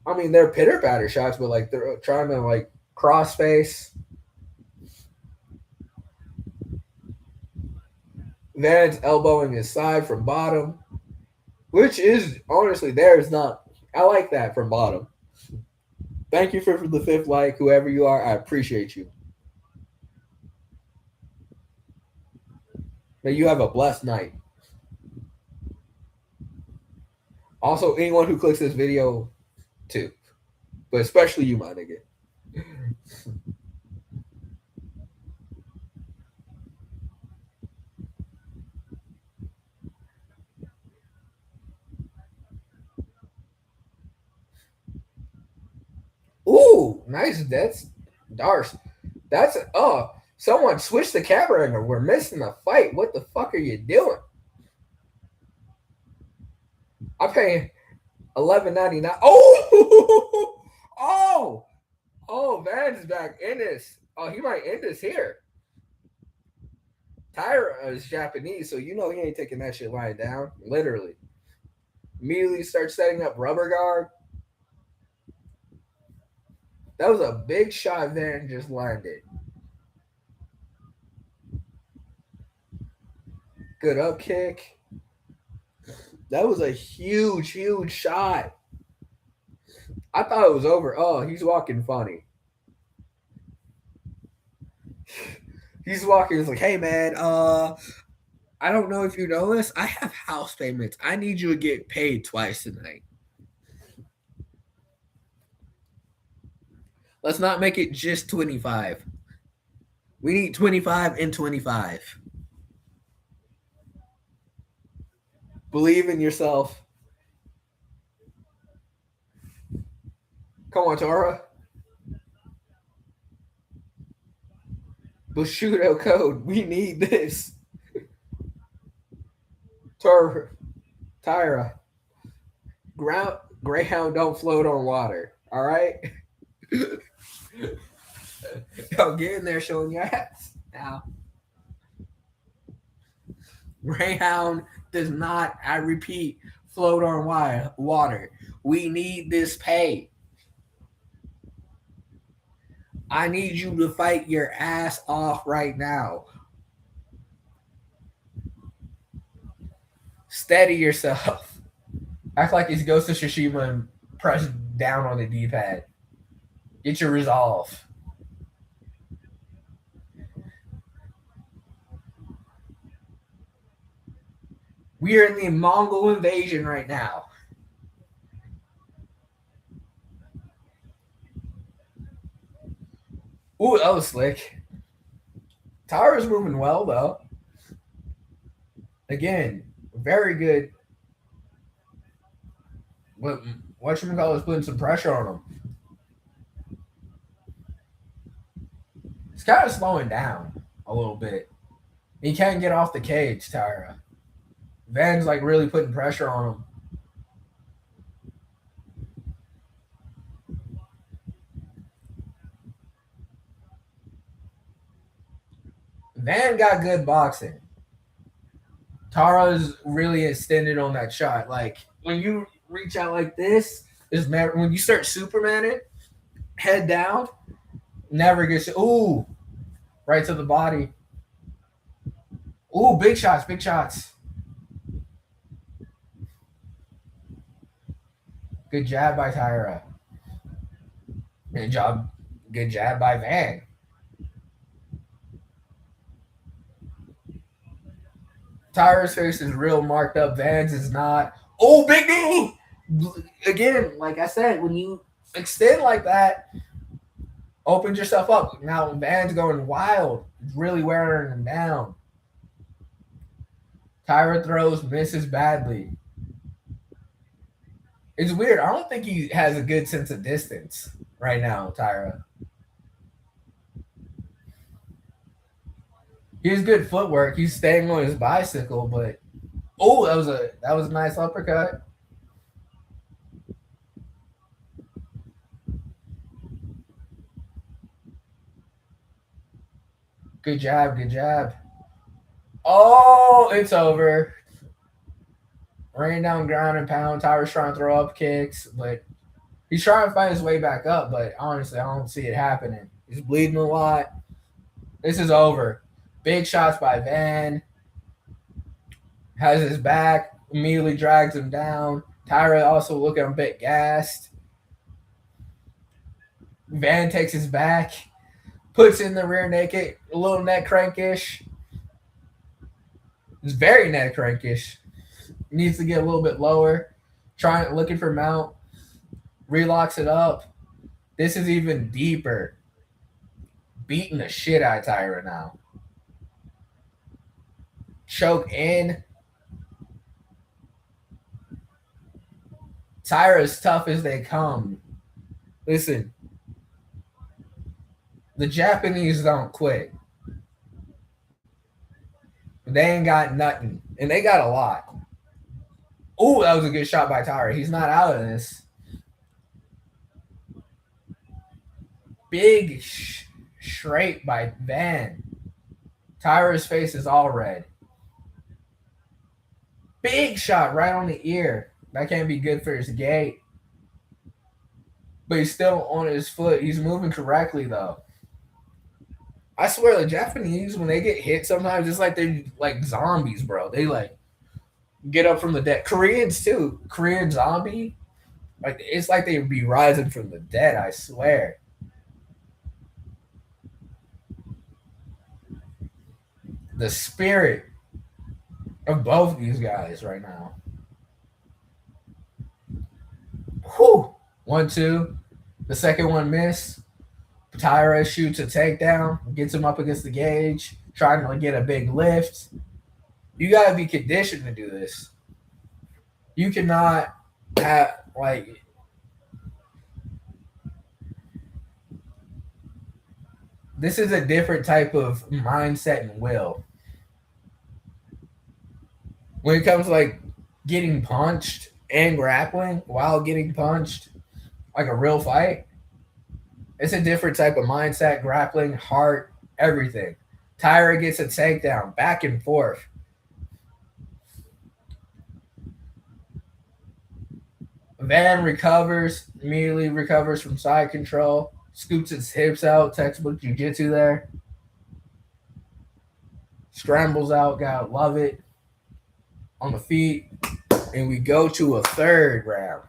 I mean, they're pitter patter shots, but like they're trying to like cross face. Van's elbowing his side from bottom, which is honestly there is not. I like that from bottom. Thank you for the 5th like, whoever you are. I appreciate you. May you have a blessed night. Also, anyone who clicks this video, too, but especially you, my nigga. Ooh, nice. That's Darce. That's someone switched the camera and we're missing the fight. What the fuck are you doing? I'm paying $11.99. Oh, oh, oh! Van's back in this. Oh, he might end this here. Tyra is Japanese, so you know he ain't taking that shit lying down. Literally, immediately starts setting up rubber guard. That was a big shot. Van just landed. Good up kick. That was a huge, huge shot. I thought it was over. Oh, he's walking funny. He's walking. He's like, hey man, I don't know if you know this. I have house payments. I need you to get paid twice tonight. Let's not make it just 25. We need 25 and 25. Believe in yourself. Come on, Tora. Bushido code. We need this. Tora. Tyra. Greyhound don't float on water. All right? Yo, get in there showing your ass now. Greyhound does not, I repeat, float on water. We need this pay. I need you to fight your ass off right now. Steady yourself. Act like it's Ghost of Tsushima and press down on the D-pad. Get your resolve. We are in the Mongol invasion right now. Ooh, that was slick. Tara's moving well, though. Again, very good. Whatchamacallit is putting some pressure on him. He's kind of slowing down a little bit. He can't get off the cage, Tyra. Van's like really putting pressure on him. Van got good boxing. Tara's really extended on that shot. Like when you reach out like this, is when you start Supermaning, head down, never gets. Ooh, right to the body. Ooh, big shots, big shots. Good jab by Tyra. Good job. Good jab by Van. Tyra's face is real marked up. Van's is not. Oh, big knee! Again, like I said, when you extend like that, opens yourself up. Now Van's going wild. It's really wearing him down. Tyra throws, misses badly. It's weird. I don't think he has a good sense of distance right now, Tyra. He has good footwork. He's staying on his bicycle, but oh, that was a nice uppercut. Good jab, good jab. Oh, it's over. Rain down ground and pound. Tyra's trying to throw up kicks, but he's trying to find his way back up. But honestly, I don't see it happening. He's bleeding a lot. This is over. Big shots by Van. Has his back. Immediately drags him down. Tyra also looking a bit gassed. Van takes his back. Puts in the rear naked. A little neck crankish. It's very neck crankish. Needs to get a little bit lower. Looking for mount. Relocks it up. This is even deeper. Beating the shit out of Tyra now. Choke in. Tyra as tough as they come. Listen, The Japanese don't quit. They ain't got nothing, and they got a lot. Oh, that was a good shot by Tyra. He's not out of this. Big straight by Van. Tyra's face is all red. Big shot right on the ear. That can't be good for his gait. But he's still on his foot. He's moving correctly though. I swear the Japanese, when they get hit sometimes, it's like they're like zombies, bro. They like get up from the dead. Koreans too. Korean zombie. Like it's like they would be rising from the dead, I swear. The spirit of both these guys right now. Whew. 1-2. The second one missed. Tyra shoots a takedown, gets him up against the cage, trying to get a big lift. You gotta be conditioned to do this. You cannot have like this is a different type of mindset and will. When it comes to like getting punched and grappling while getting punched, like a real fight, it's a different type of mindset, grappling, heart, everything. Tyra gets a takedown, back and forth. Van recovers, immediately recovers from side control, scoots his hips out, textbook jiu-jitsu there. Scrambles out, gotta love it. On the feet, and we go to a third round.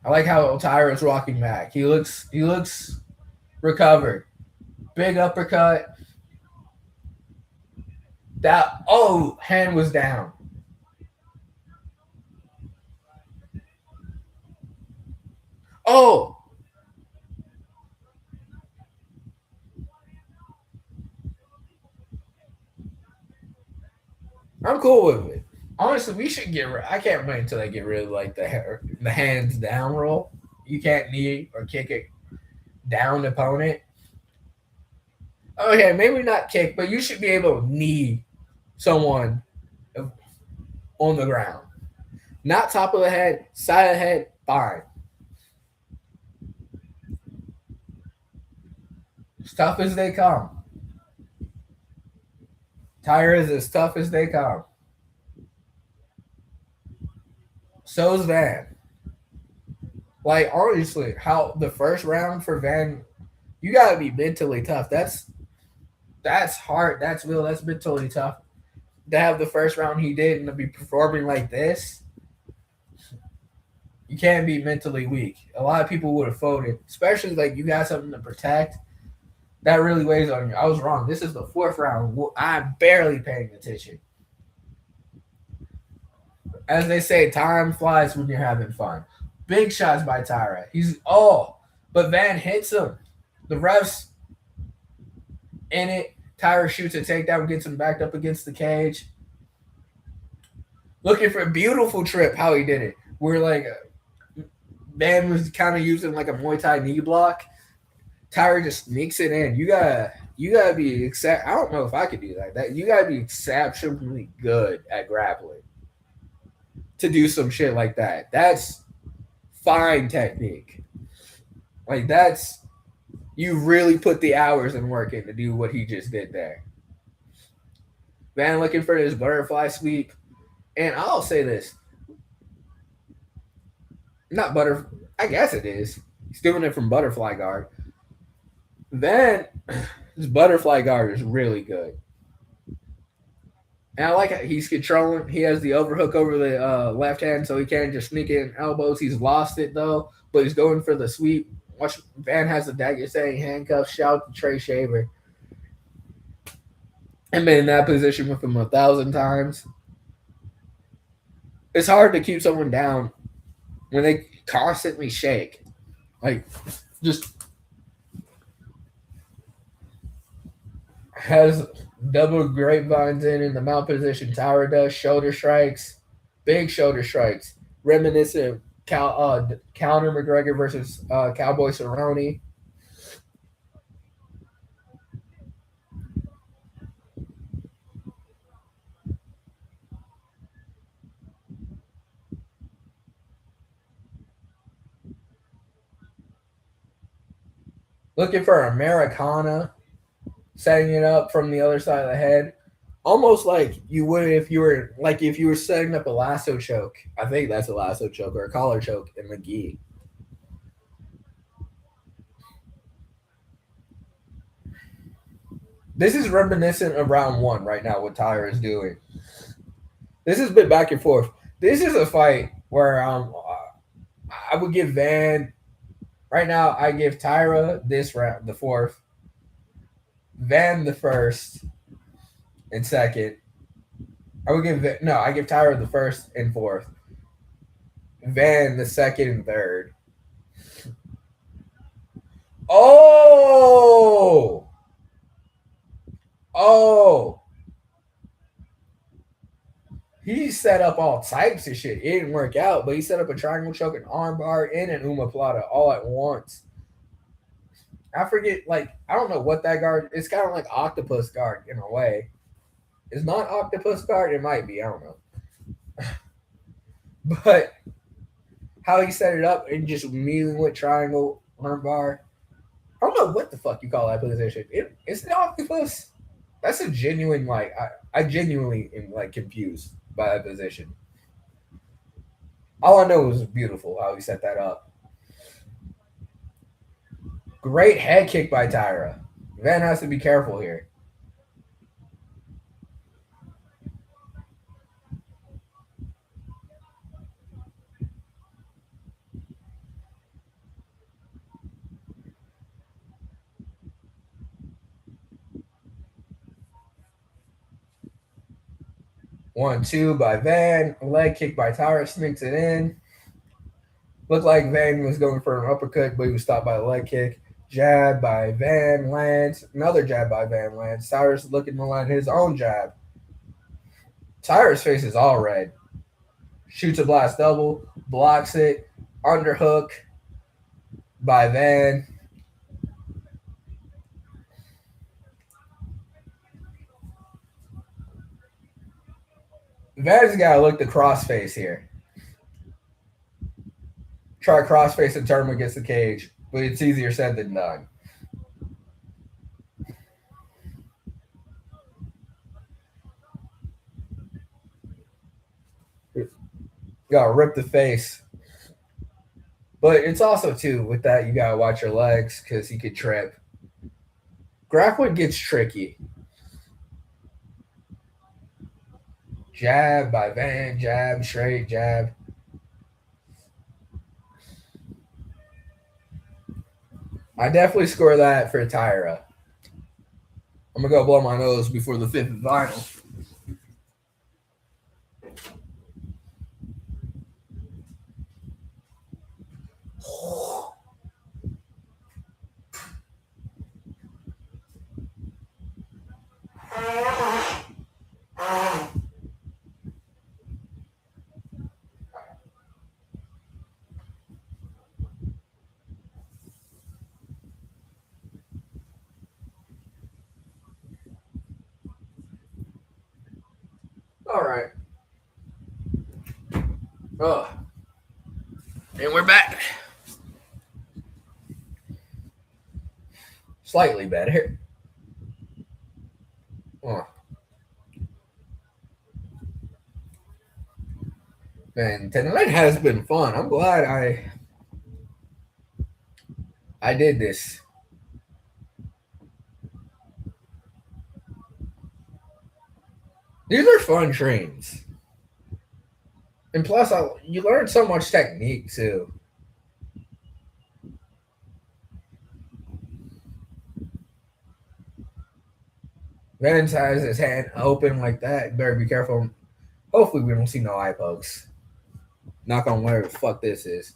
I like how Tyra's walking back. He looks recovered. Big uppercut. That hand was down. Oh, I'm cool with it. Honestly, we should get. I can't wait until they get rid of like the hands down roll. You can't knee or kick it down the opponent. Okay, maybe not kick, but you should be able to knee someone on the ground. Not top of the head, side of the head, fine. As tough as they come. Tyra is as tough as they come. So's Van. Like honestly, how the first round for Van, you gotta be mentally tough. That's hard. That's real. That's mentally tough. To have the first round he did and to be performing like this, you can't be mentally weak. A lot of people would have folded, especially like you got something to protect. That really weighs on you. I was wrong. This is the fourth round. I'm barely paying attention. As they say, time flies when you're having fun. Big shots by Tyra. But Van hits him. The refs in it. Tyra shoots a takedown, gets him backed up against the cage. Looking for a beautiful trip, how he did it. Where like Van was kind of using like a Muay Thai knee block. Tyra just sneaks it in. You gotta be I don't know if I could do that. That you gotta be exceptionally good at grappling to do some shit like that. That's fine technique. Like that's you really put the hours and work in to do what he just did there. Van looking for his butterfly sweep. And I'll say this. Not butter I guess it is. He's doing it from butterfly guard. Van his butterfly guard is really good. And I like how he's controlling. He has the overhook over the left hand, so he can't just sneak in elbows. He's lost it though, but he's going for the sweep. Watch, Van has the dagger saying handcuff. Shout to Trey Shaver. And been in that position with him 1,000 times. It's hard to keep someone down when they constantly shake. Like, just has double grapevines in the mount position. Tyra does shoulder strikes, big shoulder strikes, reminiscent of Conor McGregor versus Cowboy Cerrone. Looking for Americana, setting it up from the other side of the head, almost like you would if you were setting up a lasso choke. I think that's a lasso choke or a collar choke in McGee. This is reminiscent of round one right now. What Tyra is doing. This has been back and forth. This is a fight where I would give Van right now. I give Tyra this round, the fourth, Van the first and second. I give Tyra the first and fourth, Van the second and third. Oh, oh, he set up all types of shit. It didn't work out, but he set up a triangle choke, an armbar, and an omoplata all at once. I forget, like, I don't know what that guard. It's kind of like octopus guard in a way. It's not octopus guard. It might be. I don't know. But how he set it up and just immediately went triangle armbar. I don't know what the fuck you call that position. It's an octopus. That's a genuine like. I genuinely am like confused by that position. All I know was beautiful how he set that up. Great head kick by Tyra. Van has to be careful here. One, two by Van. Leg kick by Tyra. Sneaks it in. Looked like Van was going for an uppercut, but he was stopped by a leg kick. Jab by Van lands. Another jab by Van lands. Tyra's looking to land his own jab. Tyra's face is all red. Shoots a blast double. Blocks it. Underhook by Van. Van's got to look the crossface here. Try crossface and turn him against the cage, but it's easier said than done. Gotta rip the face. But it's also, too, with that, you gotta watch your legs because he could trip. Grappling gets tricky. Jab by Van, jab, straight, jab. I definitely score that for Tyra. I'm gonna go blow my nose before the fifth and final. All right. Oh. And we're back. Slightly better. Oh. Man, tonight has been fun. I'm glad I did this. These are fun trains. And plus, you learn so much technique, too. Vance has his hand open like that. Better be careful. Hopefully, we don't see no eye pokes. Knock on whatever the fuck this is.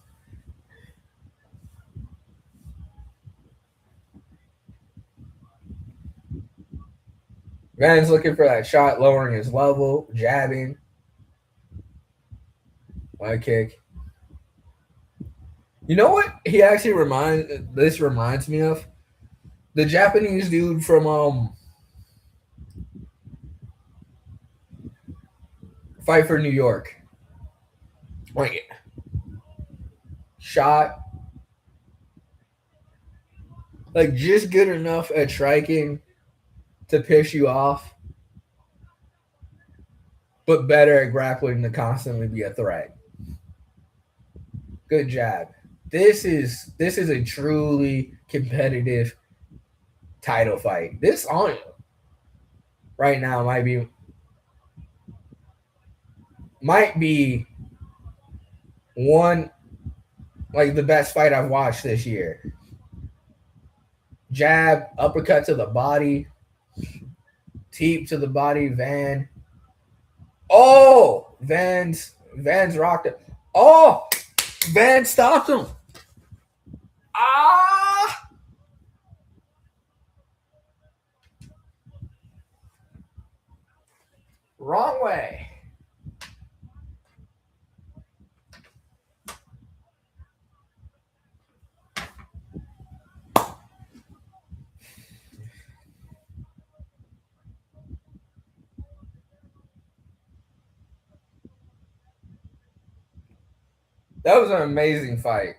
Van's looking for that shot, lowering his level, jabbing. Leg kick. You know what? He actually reminds me of the Japanese dude from Fight for New York. Like shot like just good enough at striking to piss you off, but better at grappling to constantly be a threat. Good jab. This is a truly competitive title fight. This on right now might be one like the best fight I've watched this year. Jab, uppercut to the body, teep to the body, Van. Oh, Van's rocked it. Oh, Van stopped him. Ah, wrong way. That was an amazing fight.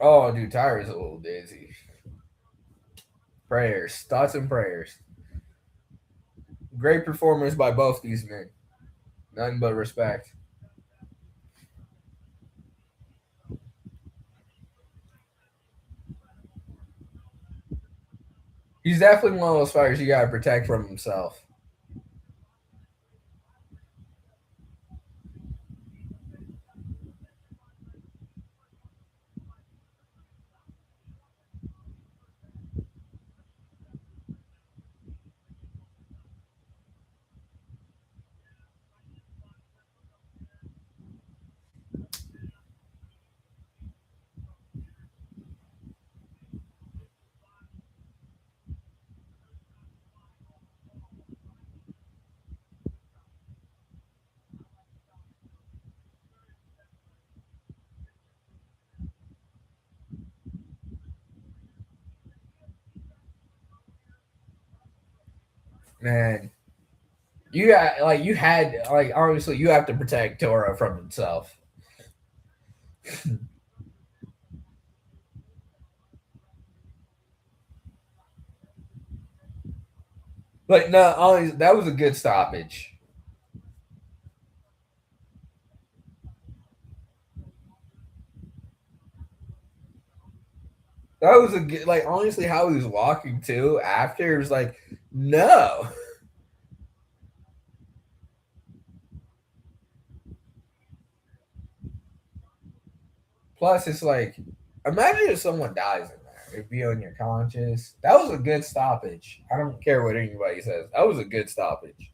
Oh, dude, Tyra's a little dizzy. Prayers, thoughts and prayers. Great performance by both these men. Nothing but respect. He's definitely one of those fighters you gotta protect from himself. Man, you got like you had like obviously you have to protect Tora from himself. Like no, always that was a good stoppage. That was a good like honestly how he was walking too after it was like no. Plus it's like imagine if someone dies in there. It'd be on your conscience. That was a good stoppage. I don't care what anybody says. That was a good stoppage.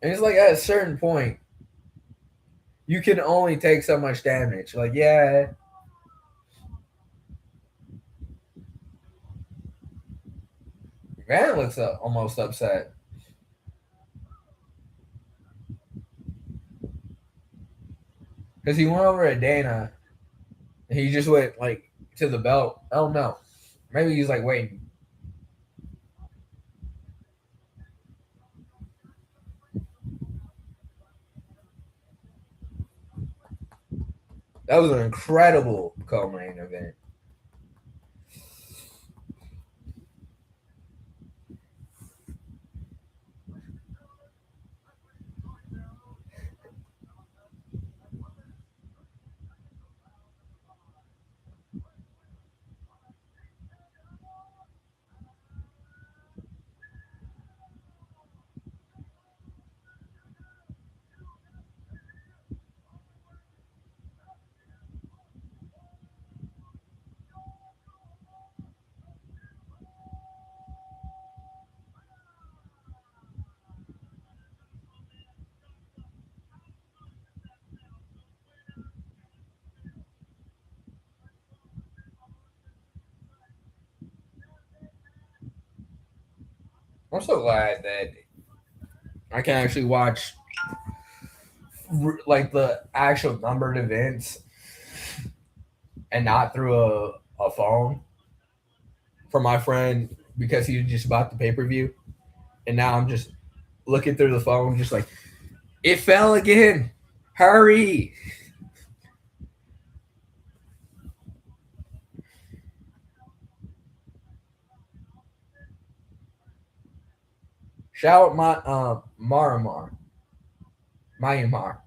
And it's like at a certain point, you can only take so much damage. Like, yeah, Van looks almost upset because he went over to Dana and he just went like to the belt. Oh no, maybe he's like waiting. That was an incredible co-main event. I'm so glad that I can actually watch like the actual numbered events and not through a phone for my friend because he just bought the pay per view, and now I'm just looking through the phone, just like it fell again. Hurry! Shout out my Myanmar.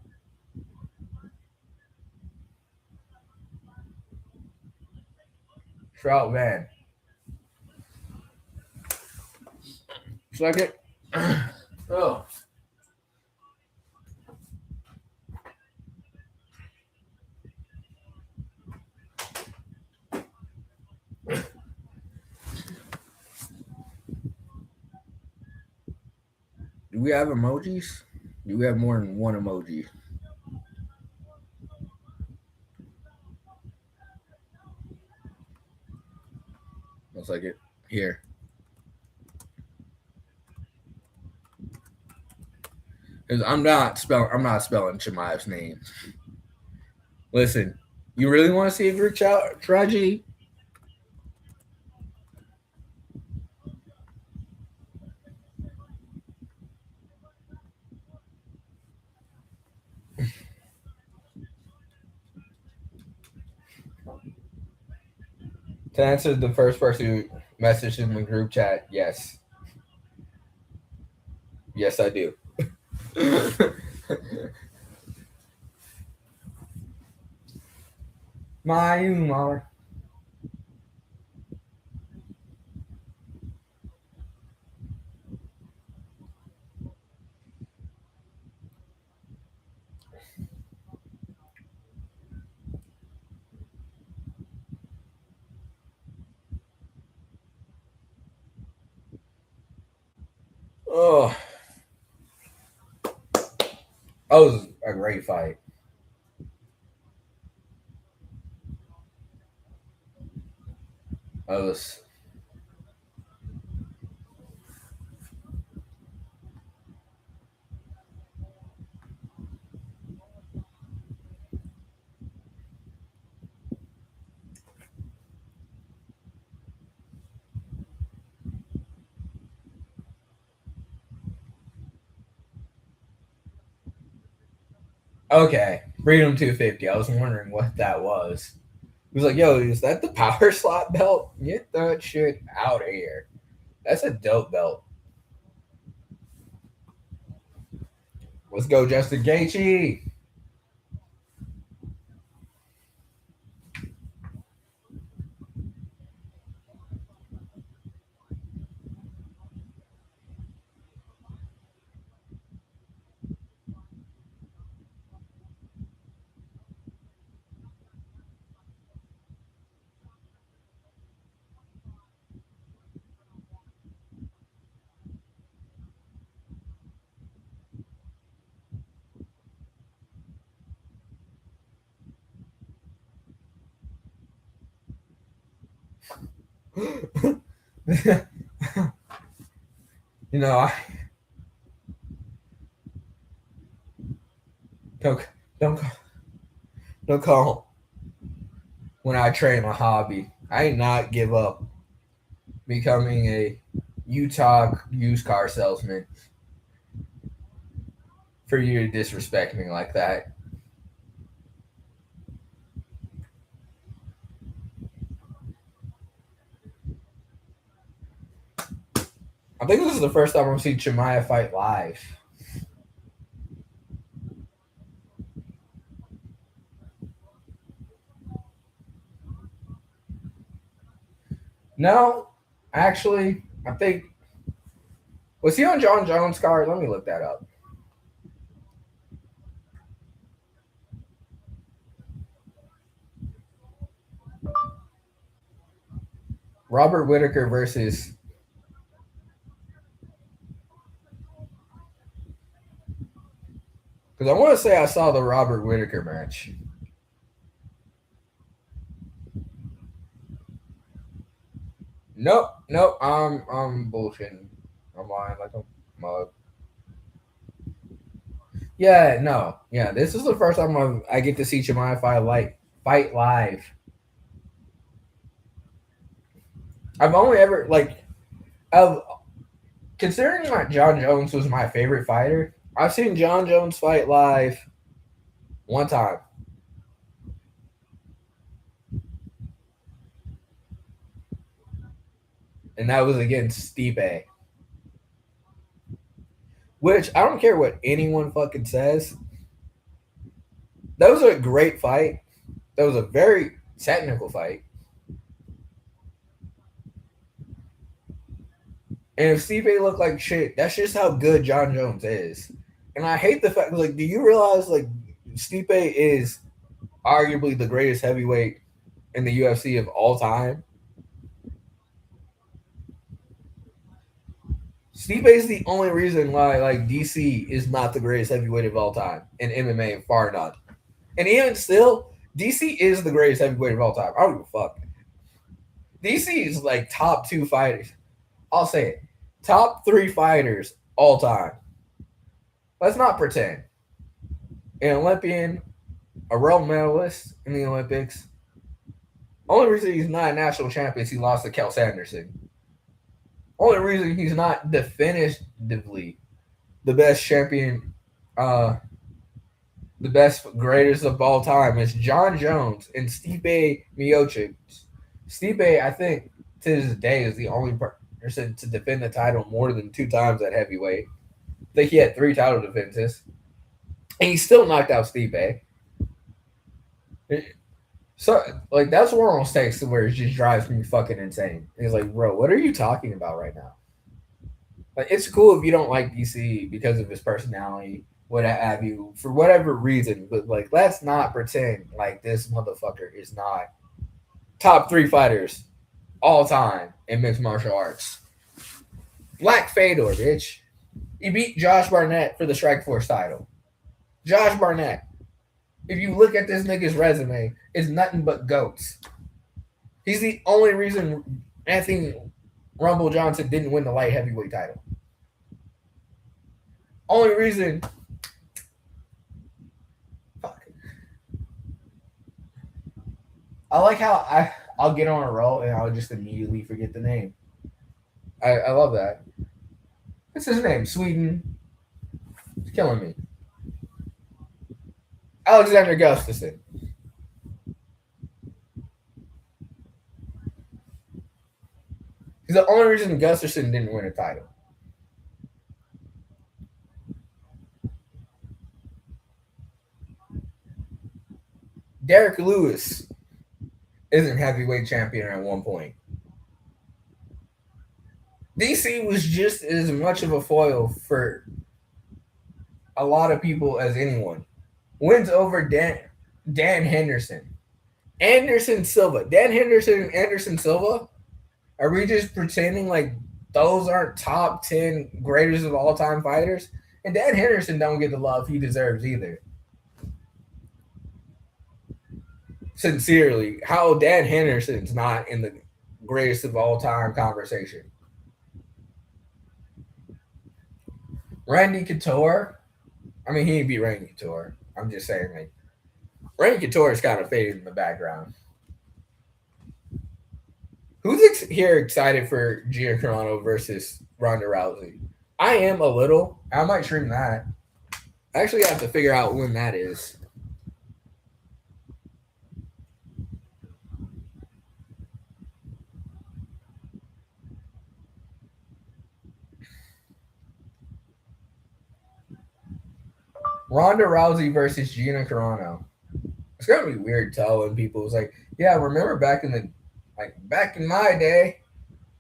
Shout out man. Second. Oh. Do we have emojis? Do we have more than one emoji? Looks like it. Here. Because I'm not spelling Chimaev's name. Listen, you really want to see a Greek tragedy? To answer the first person who messaged in the group chat, yes. Yes, I do. My humor. Oh, that was a great fight. That was okay. Freedom 250. I was wondering what that was. He was like, "Yo, is that the power slot belt? Get that shit out of here. That's a dope belt. Let's go, Justin Gaethje." You know, I don't don't don't call when I train my hobby. I did not give up becoming a Utah used car salesman for you to disrespect me like that. I think this is the first time I've seen Chimaev fight live. No, actually, I think was he on John Jones' card? Let me look that up. Robert Whitaker versus. Because I want to say I saw the Robert Whitaker match. Nope, nope. I'm bullshitting. I'm wine like a mug. Yeah, no, yeah. This is the first time I get to see Chimaev fight live. I've only ever I've considering like John Jones was my favorite fighter. I've seen John Jones fight live one time, and that was against Stipe. Which I don't care what anyone fucking says. That was a great fight. That was a very technical fight. And if Stipe looked like shit, that's just how good John Jones is. And I hate the fact, like, do you realize, like, Stipe is arguably the greatest heavyweight in the UFC of all time? Stipe is the only reason why, like, DC is not the greatest heavyweight of all time in MMA, far none. And even still, DC is the greatest heavyweight of all time. I don't give a fuck. DC is, like, top two fighters. I'll say it. Top three fighters all time. Let's not pretend. An Olympian, a world medalist in the Olympics. Only reason he's not a national champion is he lost to Kel Sanderson. Only reason he's not definitively the best champion, the best greatest of all time is John Jones and Stipe Miocic. Stipe, I think, to this day is the only person to defend the title more than 2 times at heavyweight. I think he had 3 title defenses. And he still knocked out Stipe. So, like, that's one of those takes where it just drives me fucking insane. He's like, bro, what are you talking about right now? Like, it's cool if you don't like DC because of his personality, what have you, for whatever reason. But, like, let's not pretend like this motherfucker is not top 3 fighters all time in mixed martial arts. Black Fedor, bitch. He beat Josh Barnett for the Strikeforce title. Josh Barnett. If you look at this nigga's resume, it's nothing but goats. He's the only reason Anthony Rumble Johnson didn't win the light heavyweight title. Only reason. Fuck. I like how I'll get on a roll and I'll just immediately forget the name. I love that. What's his name? Sweden. It's killing me. Alexander Gustafsson. He's the only reason Gustafsson didn't win a title. Derek Lewis isn't heavyweight champion at one point. DC was just as much of a foil for a lot of people as anyone. Wins over Dan Henderson. Anderson Silva. Dan Henderson and Anderson Silva? Are we just pretending like those aren't top 10 greatest of all time fighters? And Dan Henderson don't get the love he deserves either. Sincerely, how Dan Henderson's not in the greatest of all time conversation. Randy Couture. I mean, he ain't beat Randy Couture. I'm just saying, like, Randy Couture is kind of faded in the background. Who's here excited for Gina Carano versus Ronda Rousey? I am a little. I might stream that. I actually have to figure out when that is. Ronda Rousey versus Gina Carano. It's gonna be weird telling people. It's like, yeah, remember back in my day,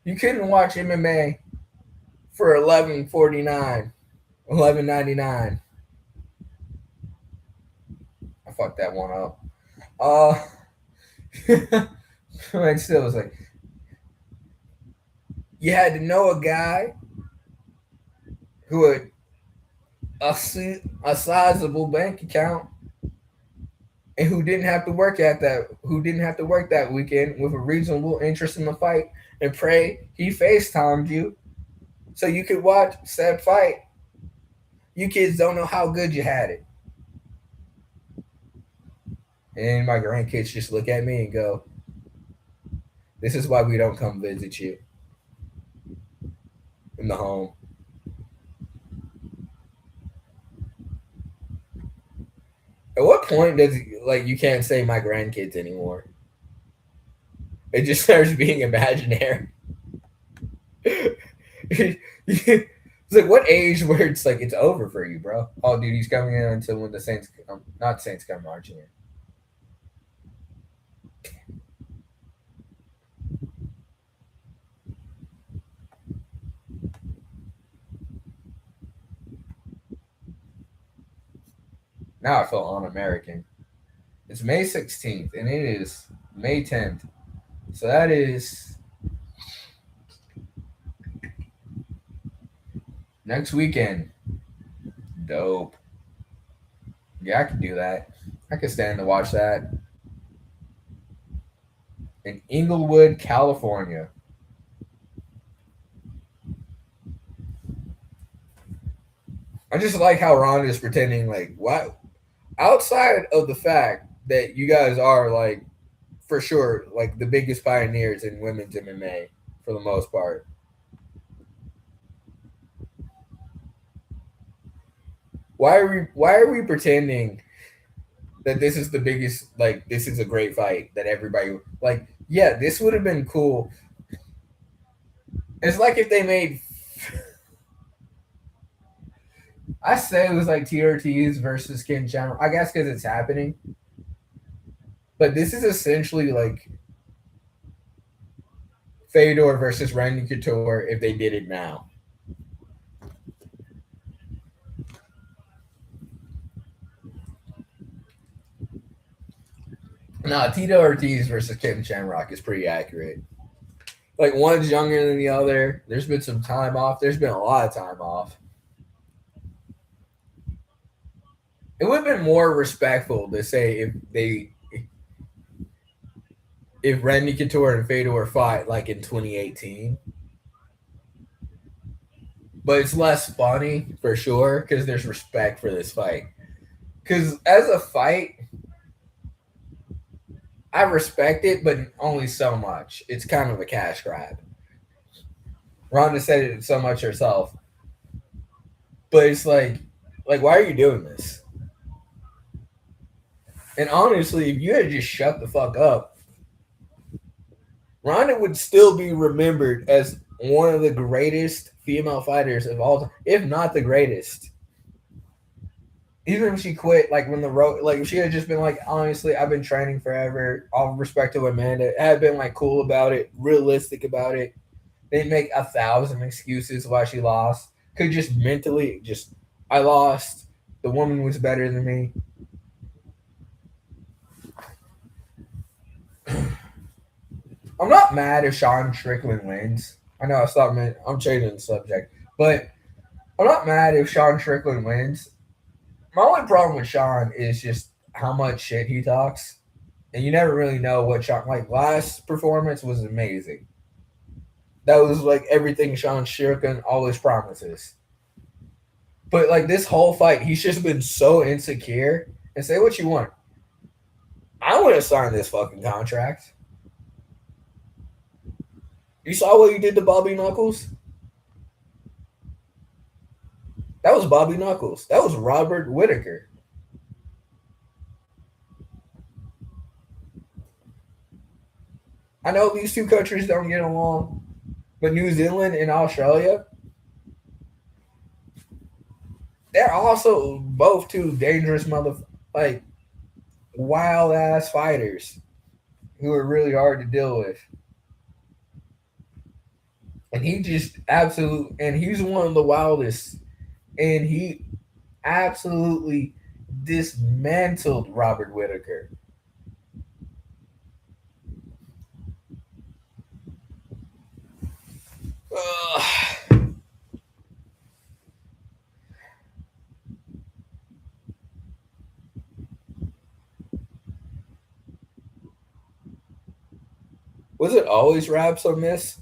you couldn't watch MMA for $11.49, $11.99. I fucked that one up. But still, it's like you had to know a guy who had a sizable bank account and who didn't have to work that weekend with a reasonable interest in the fight and pray he FaceTimed you so you could watch said fight. You kids don't know how good you had it. And my grandkids just look at me and go, "This is why we don't come visit you in the home." At what point does like you can't say my grandkids anymore? It just starts being imaginary. It's like what age where it's like it's over for you, bro? Oh, dude, he's coming in until when the Saints come, not Saints come marching in. Now I feel un-American. It's May 16th, and it is May 10th. So that is next weekend. Dope. Yeah, I could do that. I could stand to watch that in Inglewood, California. I just like how Ron is pretending like what outside of the fact that you guys are like for sure like the biggest pioneers in women's MMA for the most part. Why are we pretending that this is the biggest like this is a great fight that everybody like yeah, this would have been cool. It's like if they made I say it was like TRTs versus Ken Channel. I guess because it's happening. But this is essentially like Fedor versus Randy Couture if they did it now. Nah, Tito Ortiz versus Ken Shamrock is pretty accurate. Like one's younger than the other. There's been some time off. There's been a lot of time off. It would have been more respectful to say if Randy Couture and Fedor fought like in 2018. But it's less funny for sure because there's respect for this fight. Because as a fight, I respect it, but only so much. It's kind of a cash grab. Ronda said it so much herself, but it's like why are you doing this? And honestly, if you had just shut the fuck up, Ronda would still be remembered as one of the greatest female fighters of all time, if not the greatest. Even if she quit, like when the road, like if she had just been like, honestly, I've been training forever. All respect to Amanda, had been like cool about it, realistic about it. Didn't make 1,000 excuses why she lost. Could just mentally just, I lost. The woman was better than me. I'm not mad if Sean Strickland wins. I know I stopped. I'm changing the subject, but I'm not mad if Sean Strickland wins. My only problem with Sean is just how much shit he talks, and you never really know what Sean. Like last performance was amazing. That was like everything Sean Strickland always promises. But like this whole fight, he's just been so insecure. And say what you want, I want to sign this fucking contract. You saw what he did to Bobby Knuckles? That was Bobby Knuckles. That was Robert Whitaker. I know these two countries don't get along, but New Zealand and Australia, they're also both two dangerous like wild ass fighters who are really hard to deal with. And he just and he's one of the wildest. And he absolutely dismantled Robert Whitaker. Ugh. Was it always Raps or Miss?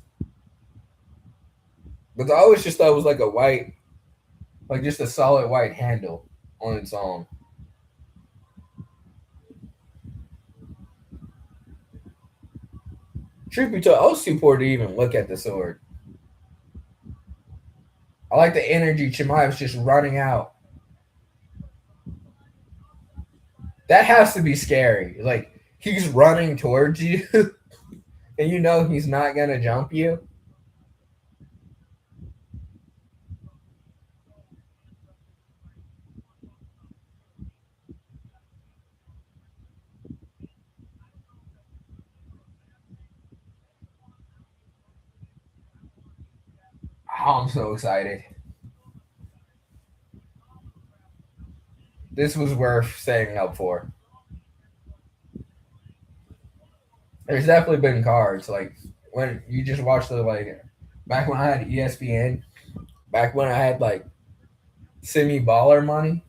But I always just thought it was like a white, like just a solid white handle on its own. Truth be told, I was too poor to even look at the sword. I like the energy Chimaev's just running out. That has to be scary. Like he's running towards you, and you know he's not gonna jump you. Oh, I'm so excited. This was worth staying up for. There's definitely been cards like when you just watch the like back when I had ESPN, back when I had like semi baller money.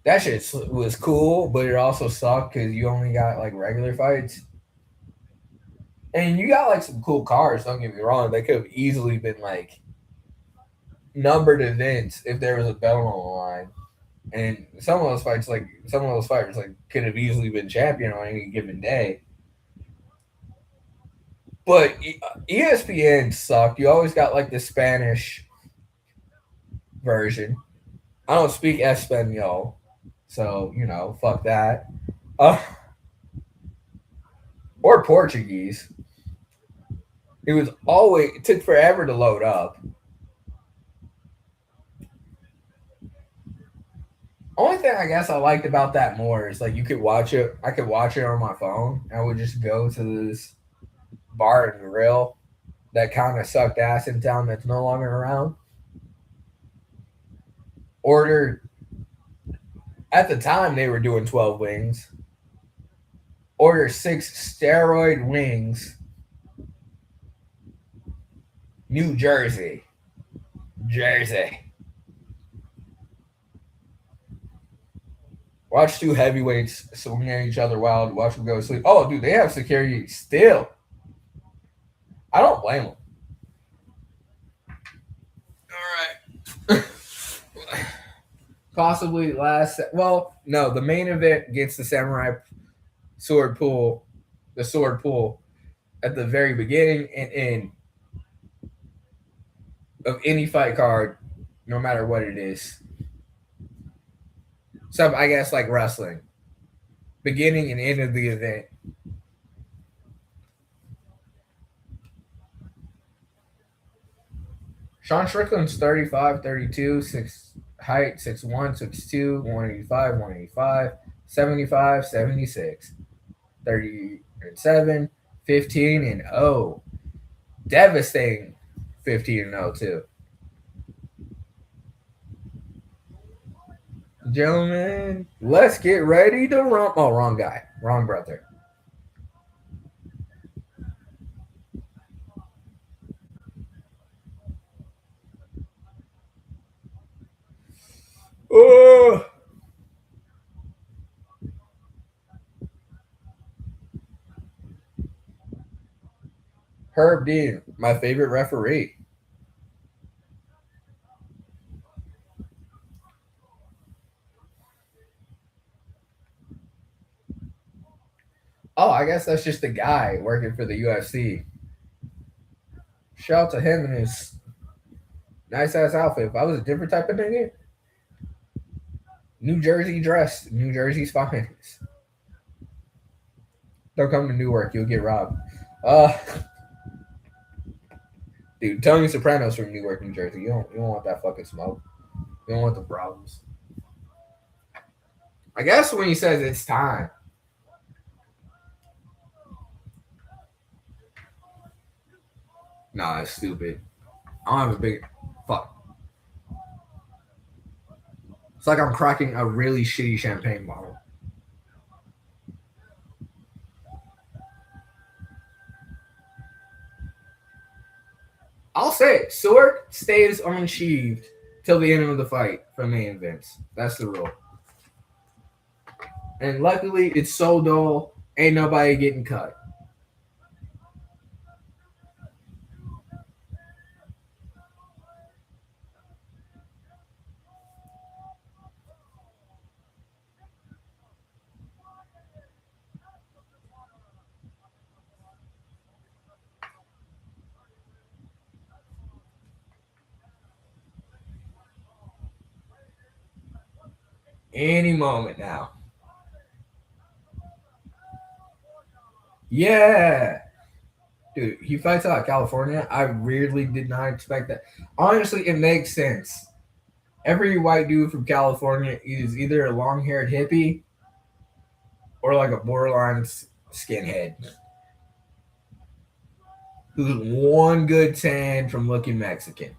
That shit was cool, but it also sucked because you only got like regular fights. And you got like some cool cards, don't get me wrong. They could have easily been like numbered events if there was a belt on the line. And some of those fights, like some of those fighters, like could have easily been champion on any given day. But ESPN sucked. You always got like the Spanish version. I don't speak Espanol, so you know, fuck that. Uh, or Portuguese. It took forever to load up. Only thing I guess I liked about that more is like you could watch it. I could watch it on my phone. I would just go to this bar and grill that kind of sucked ass in town that's no longer around. Order at the time they were doing 12 wings. Order 6 steroid wings. New Jersey. Jersey. Watch two heavyweights swing at each other wild. Watch them go to sleep. Oh, dude, they have security still. I don't blame them. All right. Possibly last. Well, no, the main event gets the samurai sword pull, the sword pull at the very beginning and end of any fight card, no matter what it is. So I guess like wrestling, beginning and end of the event. Sean Strickland's 35, 32, 6 height, 6'1", 6'2", 185, 185, 75, 76, 37, 15 and 0. Devastating 15 and 0 too. Gentlemen, let's get ready to rump. Oh, wrong guy. Wrong brother. Oh, Herb Dean, my favorite referee. Oh, I guess that's just a guy working for the UFC. Shout out to him and his nice ass outfit. If I was a different type of nigga, New Jersey dress, New Jersey's finest. Don't come to Newark, you'll get robbed. Uh, dude, Tony Soprano's from Newark, New Jersey. You don't want that fucking smoke. You don't want the problems. I guess when he says it's time. Nah, it's stupid. I don't have a big fuck. It's like I'm cracking a really shitty champagne bottle. I'll say it. Sword stays unsheathed till the end of the fight for main events. That's the rule. And luckily, it's so dull, ain't nobody getting cut. Any moment now. Yeah. Dude, he fights out of California. I weirdly did not expect that. Honestly, it makes sense. Every white dude from California is either a long haired hippie or like a borderline skinhead who's one good tan from looking Mexican.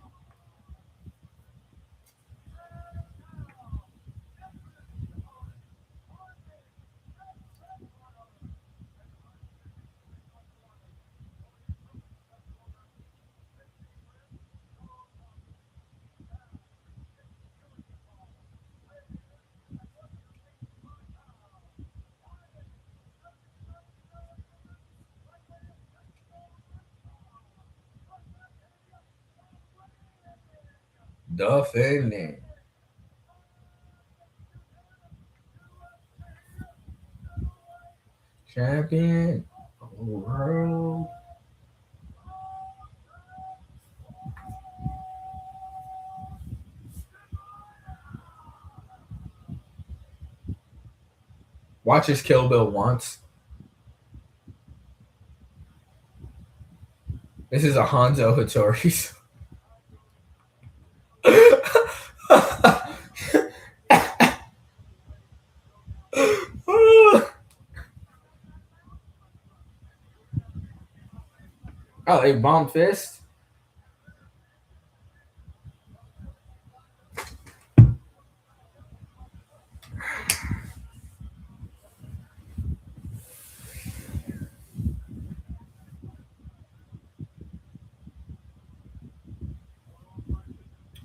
Defending champion of the world. Watch his Kill Bill once. This is a Hanzo Hattori's. Oh, a bomb fist.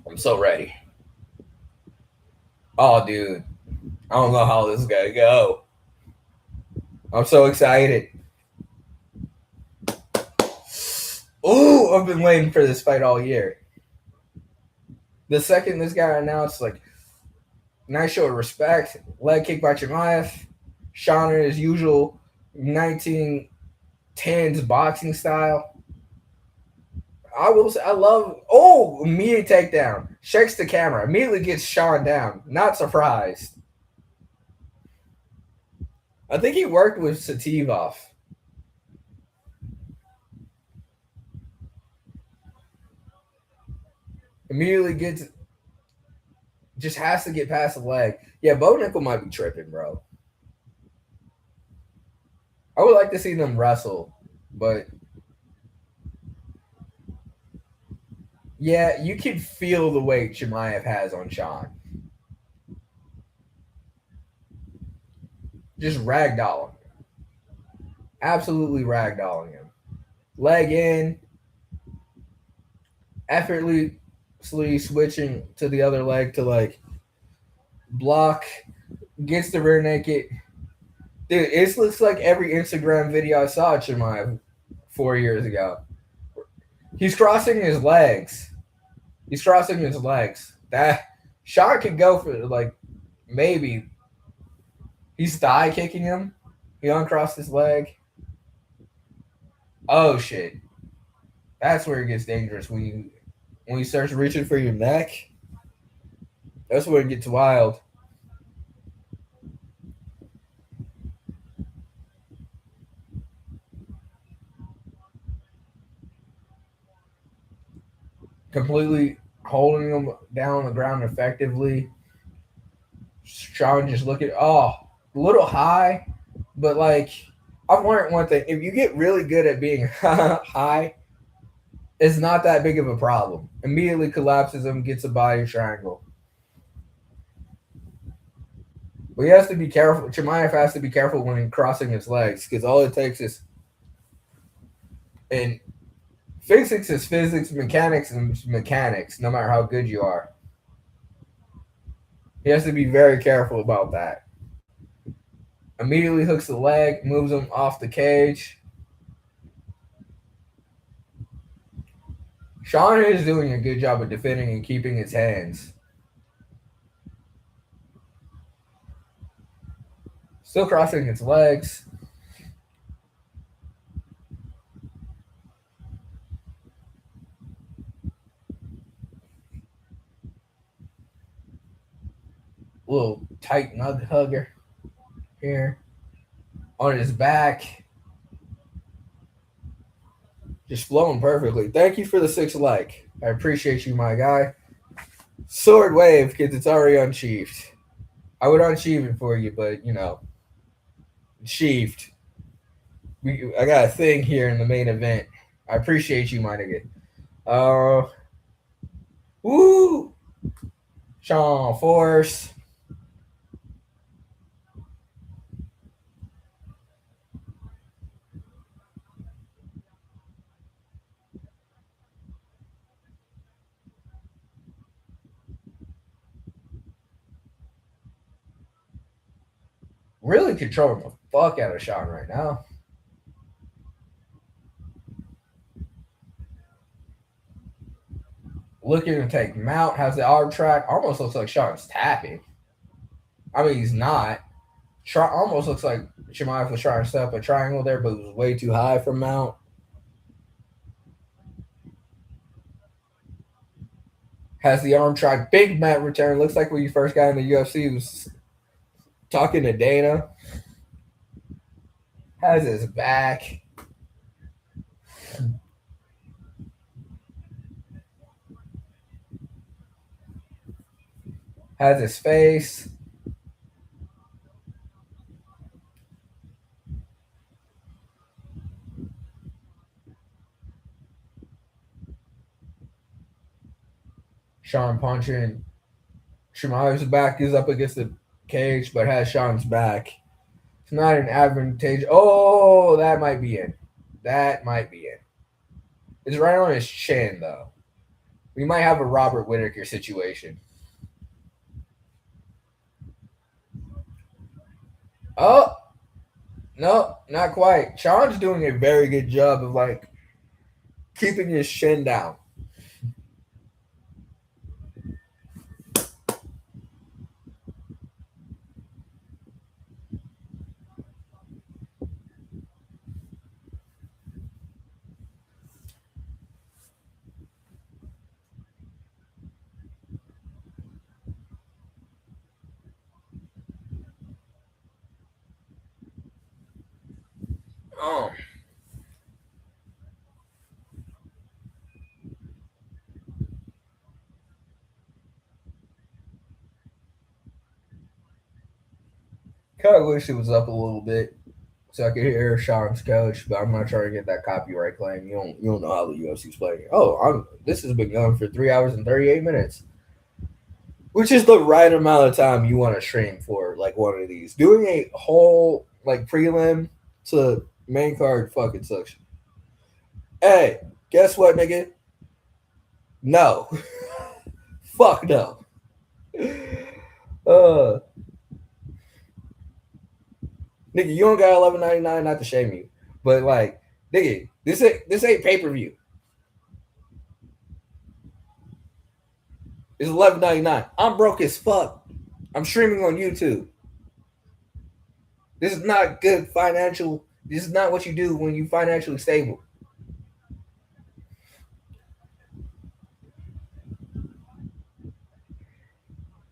I'm so ready. Oh, dude. I don't know how this is going to go. I'm so excited. Oh, I've been waiting for this fight all year. The second this guy announced, like, nice show of respect, leg kick by Chimaev, Sean in his usual 1910s boxing style. I will say, I love. Oh, immediate takedown. Shakes the camera. Immediately gets Sean down. Not surprised. I think he worked with Sativov. Immediately gets. Just has to get past the leg. Yeah, Bo Nickel might be tripping, bro. I would like to see them wrestle, but yeah, you can feel the weight Chimaev has on Sean. Just ragdolling. Absolutely ragdolling him. Leg in, effortlessly switching to the other leg to like block, gets the rear naked. Dude, it looks like every Instagram video I saw of Chimaev 4 years ago. He's crossing his legs. He's crossing his legs. That shot could go for like maybe. He's thigh kicking him. He uncrossed his leg. Oh shit. That's where it gets dangerous when you start reaching for your neck. That's where it gets wild. Completely holding him down on the ground effectively. Sean just looking, a little high, but like I've learned one thing: if you get really good at being high, it's not that big of a problem. Immediately collapses him, gets a body triangle. But he has to be careful. Chimaev has to be careful when crossing his legs because all it takes is, and physics is physics, mechanics is mechanics, no matter how good you are. He has to be very careful about that. Immediately hooks the leg, moves him off the cage. Sean is doing a good job of defending and keeping his hands. Still crossing his legs. Little tight nug hugger here on his back. Just flowing perfectly. Thank you for the 6 I appreciate you, my guy. Sword wave, kids. It's already unsheathed. I would unsheath it for you, but sheathed. I got a thing here in the main event. I appreciate you, my nigga. Uh, woo, Sean Force. Really controlling the fuck out of Sean right now. Looking to take Mount, has the arm track. Almost looks like Sean's tapping. I mean, he's not. Almost looks like Chimaev was trying to set up a triangle there, but it was way too high for Mount. Has the arm track. Big mat return. Looks like when you first got in the UFC, he was talking to Dana. Has his back. Has his face. Sean punching. Chimaev's back is up against the cage, but has Sean's back. It's not an advantage. Oh, that might be it. That might be it. It's right on his chin, though. We might have a Robert Whittaker situation. Oh, no, not quite. Sean's doing a very good job of keeping his chin down. Oh. Kind of wish it was up a little bit so I could hear Sean's coach, but I'm not trying to get that copyright claim. You don't know how the UFC's playing. This has been going for 3 hours and 38 minutes, which is the right amount of time you want to stream for one of these. Doing a whole prelim to main card fucking sucks. Hey, guess what, nigga? No, fuck no. Nigga, you don't got $11.99, not to shame you, but nigga, this ain't pay per view. It's $11.99. I'm broke as fuck. I'm streaming on YouTube. This is not good financial. This is not what you do when you financially stable.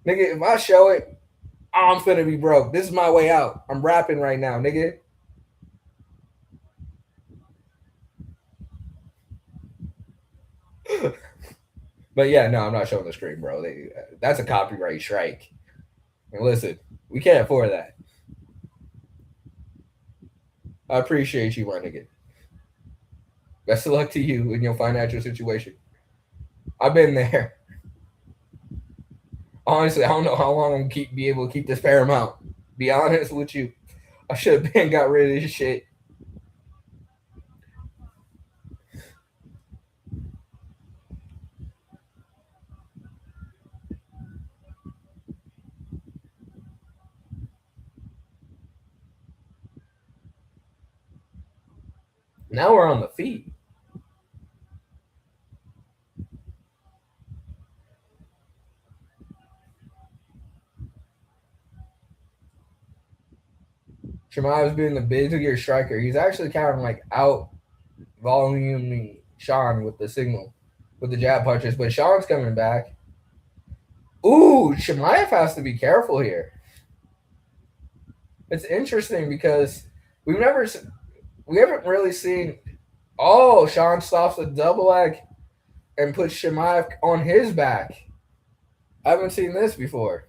Nigga, if I show it, I'm finna be broke. This is my way out. I'm rapping right now, nigga. But yeah, no, I'm not showing the screen, bro. That's a copyright strike. And listen, we can't afford that. I appreciate you, my nigga. Best of luck to you in your financial situation. I've been there. Honestly, I don't know how long I'm gonna be able to keep this Paramount. Be honest with you, I should have been got rid of this shit. Now we're on the feet. Chimaev's being the bigger striker. He's actually kind of out voluming Sean with the signal, with the jab punches. But Sean's coming back. Ooh, Chimaev has to be careful here. It's interesting because we've never we haven't really seen. Oh, Sean stops a double leg and puts Shemaev on his back. I haven't seen this before.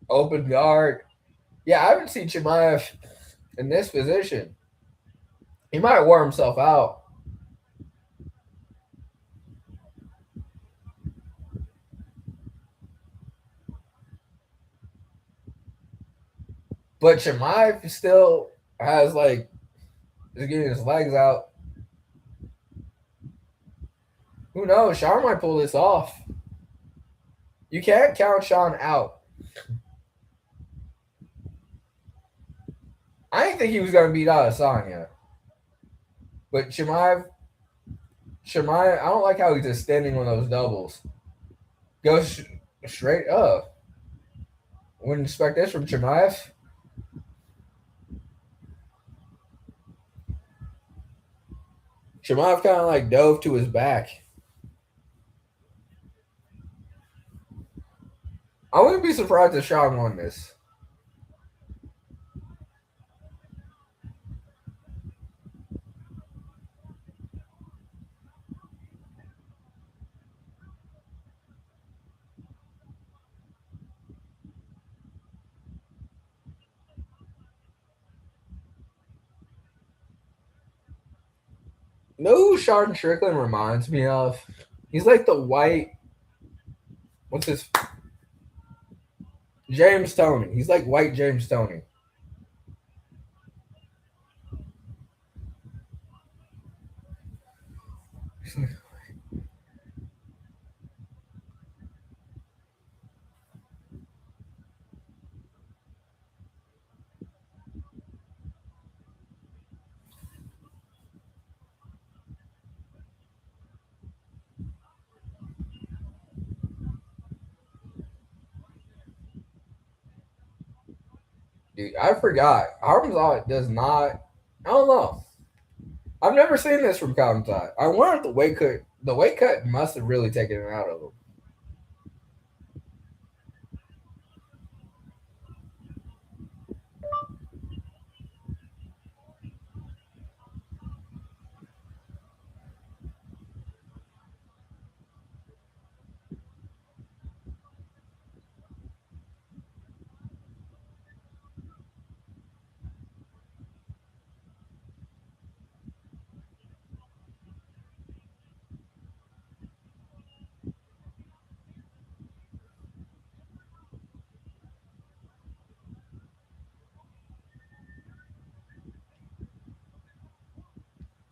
Open guard. Yeah, I haven't seen Shemaev in this position. He might wear himself out. But Shemaev still has like is getting his legs out. Who knows? Sean might pull this off. You can't count Sean out. I didn't think he was going to beat Adesanya. But Shemaev, I don't like how he's just standing on those doubles. Goes straight up. Wouldn't expect this from Shemaev. Shemaev kind of like dove to his back. I wouldn't be surprised if Sean won this. Know who Sean Strickland reminds me of? He's like the white. What's his? James Toney. He's like white James Toney. Dude, I forgot. Hamzat does not. I don't know. I've never seen this from Hamzat. I wonder if the weight cut. The weight cut must have really taken it out of him.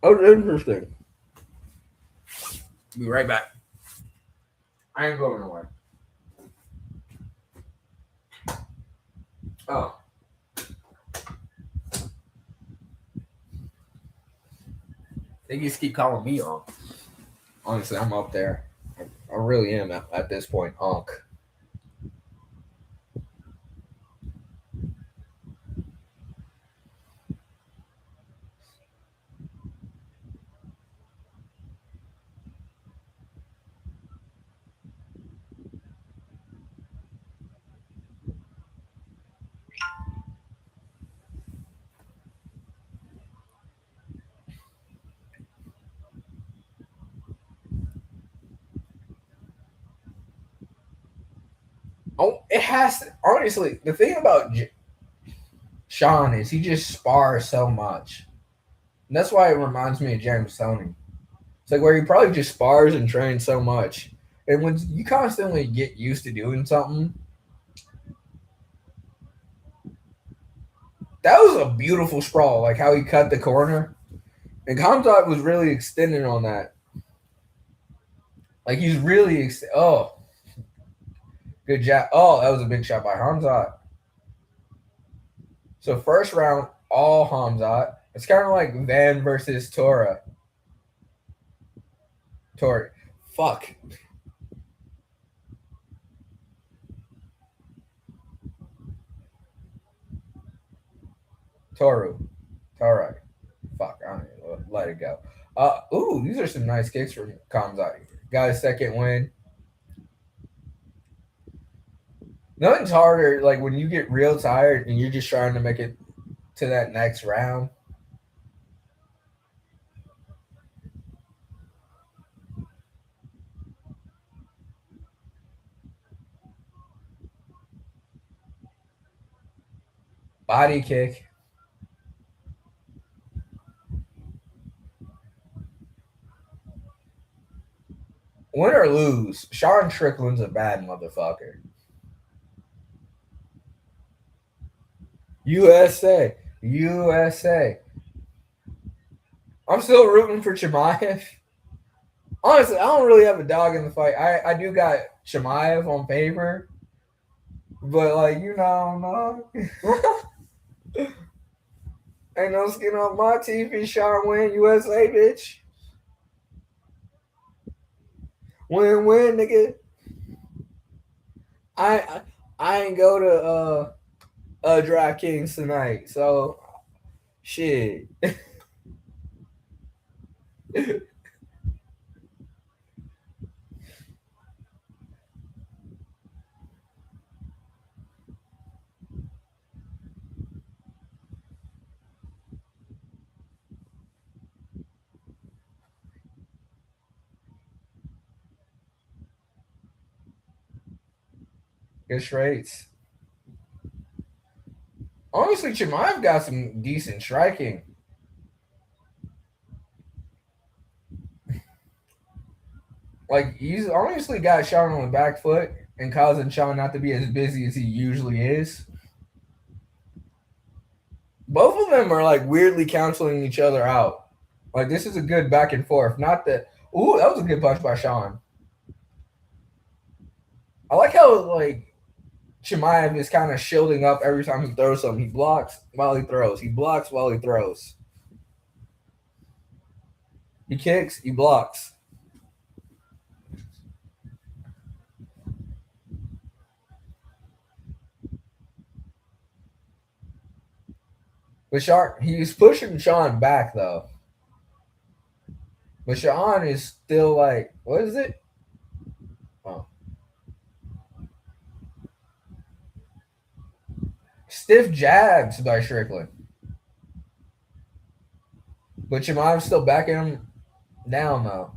Oh, interesting. Be right back. I ain't going nowhere. Oh. They just keep calling me Unc. Honestly, I'm up there. I really am at this point, Unc. Oh, it has to. Honestly, the thing about Sean is he just spars so much. And that's why it reminds me of James Toney. It's like where he probably just spars and trains so much. And when you constantly get used to doing something, that was a beautiful sprawl, like how he cut the corner. And Kamzat was really extending on that. Like he's really oh, good job. Oh, that was a big shot by Hamzat. So first round, all Hamzat. It's kind of like Van versus Tora. Tor. Fuck. Toru. Tora. Fuck. I don't know. Let it go. Ooh, these are some nice kicks from Kamzat. Got a second win. Nothing's harder like when you get real tired and you're just trying to make it to that next round. Body kick. Win or lose, Sean Strickland's a bad motherfucker. USA. USA. I'm still rooting for Chimaev. Honestly, I don't really have a dog in the fight. I do got Chimaev on paper, but like no. Ain't no skin off my teeth and Sean win USA, bitch. Win, nigga. I I ain't go to DraftKings tonight, so shit. Good straights. Honestly, Chimaev got some decent striking. Like he's honestly got Sean on the back foot and causing Sean not to be as busy as he usually is. Both of them are like weirdly canceling each other out. Like this is a good back and forth. Not that. Ooh, that was a good punch by Sean. I like how like Chimaev is kind of shielding up every time he throws something. He blocks while he throws. He blocks while he throws. He kicks. He blocks. But Sean, he's pushing Sean back though. But Sean is still like, what is it? Oh, stiff jabs by Strickland. But Chimaev's still backing him down though.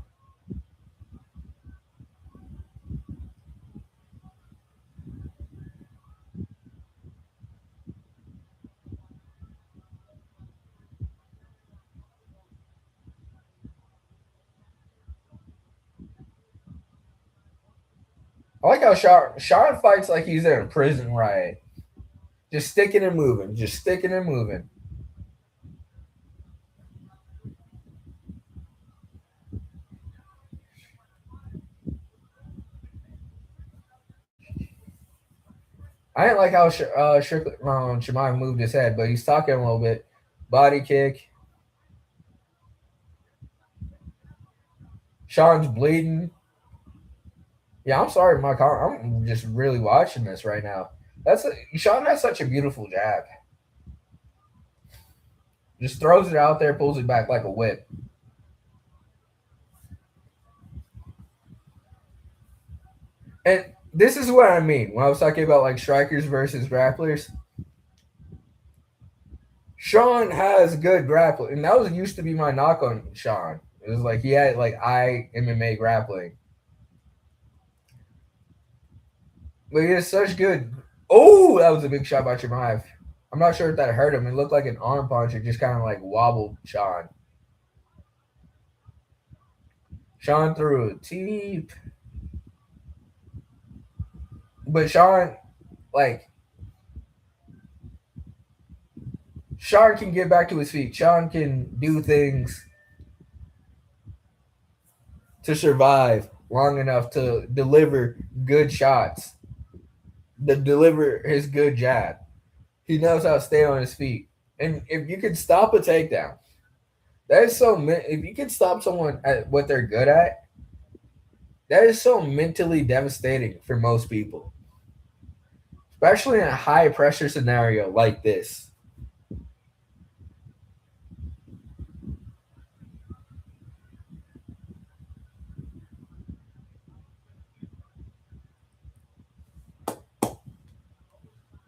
I like how Sean fights like he's in a prison riot. Just sticking and moving. Just sticking and moving. I didn't like how Strickland Chimaev moved his head, but he's talking a little bit. Body kick. Sean's bleeding. Yeah, I'm sorry, Mike. I'm just really watching this right now. Sean has such a beautiful jab. Just throws it out there, pulls it back like a whip. And this is what I mean when I was talking about like strikers versus grapplers. Sean has good grappling, and that was used to be my knock on Sean. It was like he had like MMA grappling, but he has such good. Oh, that was a big shot by Chimaev. I'm not sure if that hurt him. It looked like an arm punch. It just kind of like wobbled Sean. Sean threw a teep, but like Sean can get back to his feet. Sean can do things to survive long enough to deliver good shots, to deliver his good jab. He knows how to stay on his feet. And if you could stop a takedown, that is so. If you could stop someone at what they're good at, that is so mentally devastating for most people, especially in a high pressure scenario like this.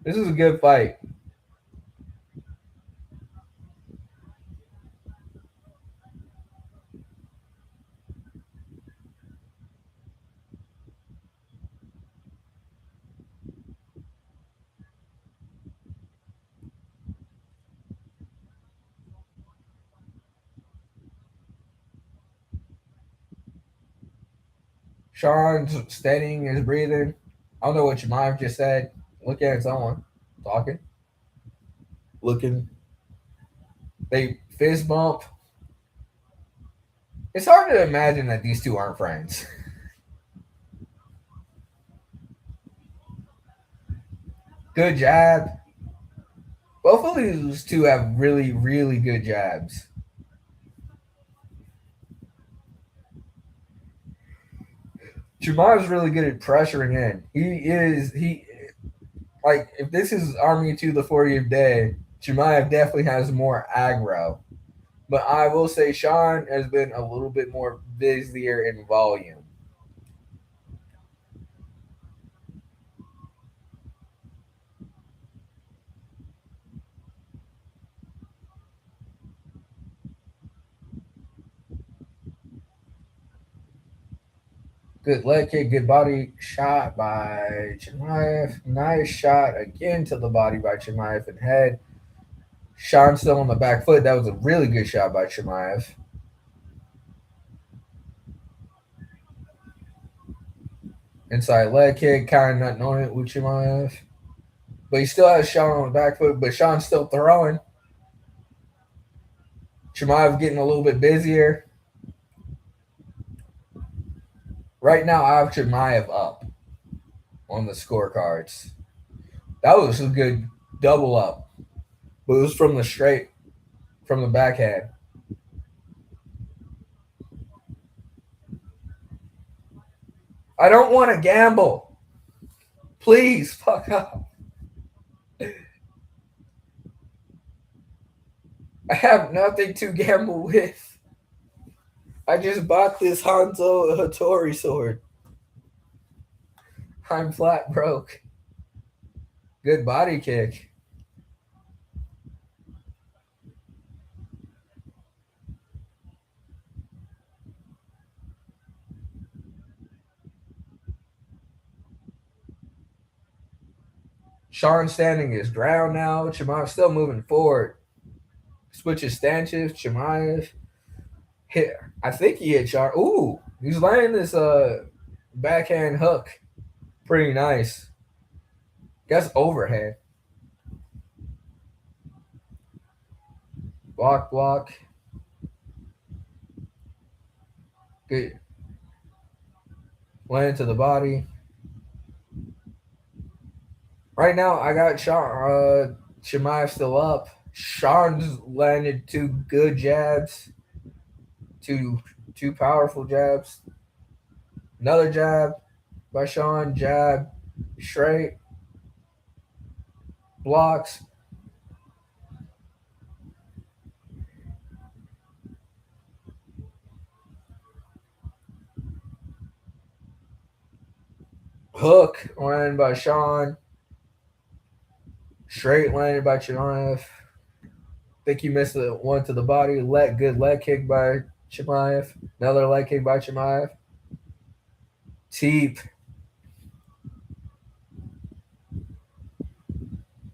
This is a good fight. Sean's steadying his breathing. I don't know what Jemima just said. Looking at someone, talking, looking. They fist bump. It's hard to imagine that these two aren't friends. Good jab. Both of these two have really, really good jabs. Jemima's really good at pressuring in. He like if this is Army to the 40th day, Jemima definitely has more aggro. But I will say Sean has been a little bit more busier in volume. Good leg kick, good body shot by Chimaev. Nice shot again to the body by Chimaev and head. Sean still on the back foot. That was a really good shot by Chimaev. Inside leg kick, kind of not knowing it with Chimaev. But he still has Sean on the back foot, but Sean's still throwing. Chimaev getting a little bit busier. Right now, I have Chimaev up on the scorecards. That was a good double up, but it was from the straight, from the backhand. I don't want to gamble. Please, fuck up. I have nothing to gamble with. I just bought this Hanzo Hattori sword. I'm flat broke. Good body kick. Sean standing his ground now. Chimaev still moving forward. Switches stances. Chimaev hit. I think he hit Sean. Ooh, he's landing this backhand hook. Pretty nice. Guess overhead. Block, block. Good. Land to the body. Right now, I got Sean. Chimaev still up. Sean's landed two good jabs. Two powerful jabs. Another jab by Sean. Jab. Straight. Blocks. Hook landed by Sean. Straight landed by Chimaev. Think he missed the one to the body. Good leg kick by Chimaev. Another leg kick by Chimaev. Teep.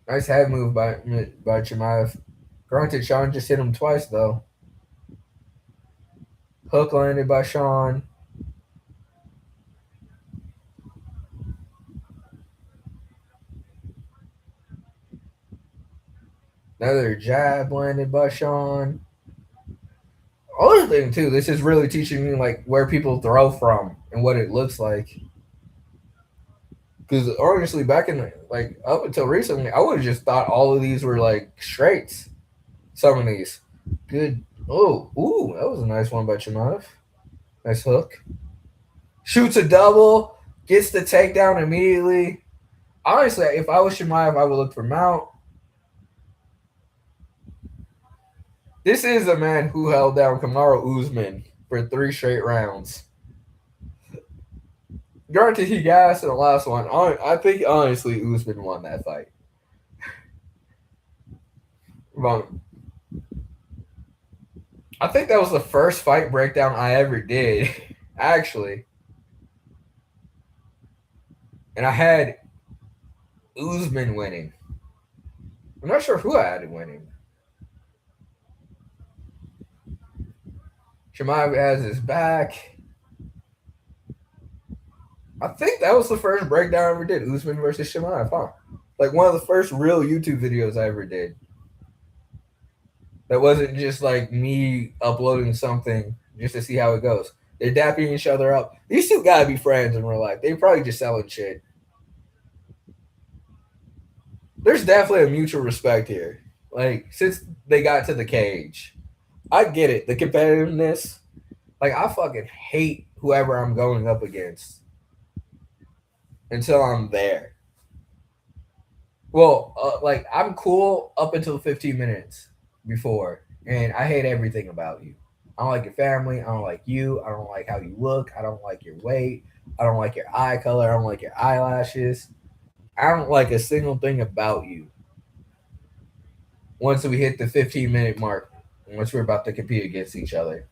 Nice head move by Chimaev. Granted, Sean just hit him twice though. Hook landed by Sean. Another jab landed by Sean. Other thing too, this is really teaching me like where people throw from and what it looks like. Because honestly, back in like up until recently, I would have just thought all of these were like straights. Some of these. Good. Oh, ooh, that was a nice one by Chimaev. Nice hook. Shoots a double, gets the takedown immediately. Honestly, if I was Chimaev, I would look for mount. This is a man who held down Kamaru Usman for 3 straight rounds. Granted, he gassed in the last one. I think, honestly, Usman won that fight. But I think that was the first fight breakdown I ever did, actually. And I had Usman winning. I'm not sure who I had winning. Chimaev has his back. I think that was the first breakdown I ever did. Usman versus Chimaev, huh? Like one of the first real YouTube videos I ever did. That wasn't just like me uploading something just to see how it goes. They're dapping each other up. These two gotta be friends in real life. They probably just selling shit. There's definitely a mutual respect here. Like since they got to the cage, I get it. The competitiveness. Like I fucking hate whoever I'm going up against until I'm there. Well, like I'm cool up until 15 minutes before, and I hate everything about you. I don't like your family. I don't like you. I don't like how you look. I don't like your weight. I don't like your eye color. I don't like your eyelashes. I don't like a single thing about you. Once we hit the 15-minute mark, once we're about to compete against each other,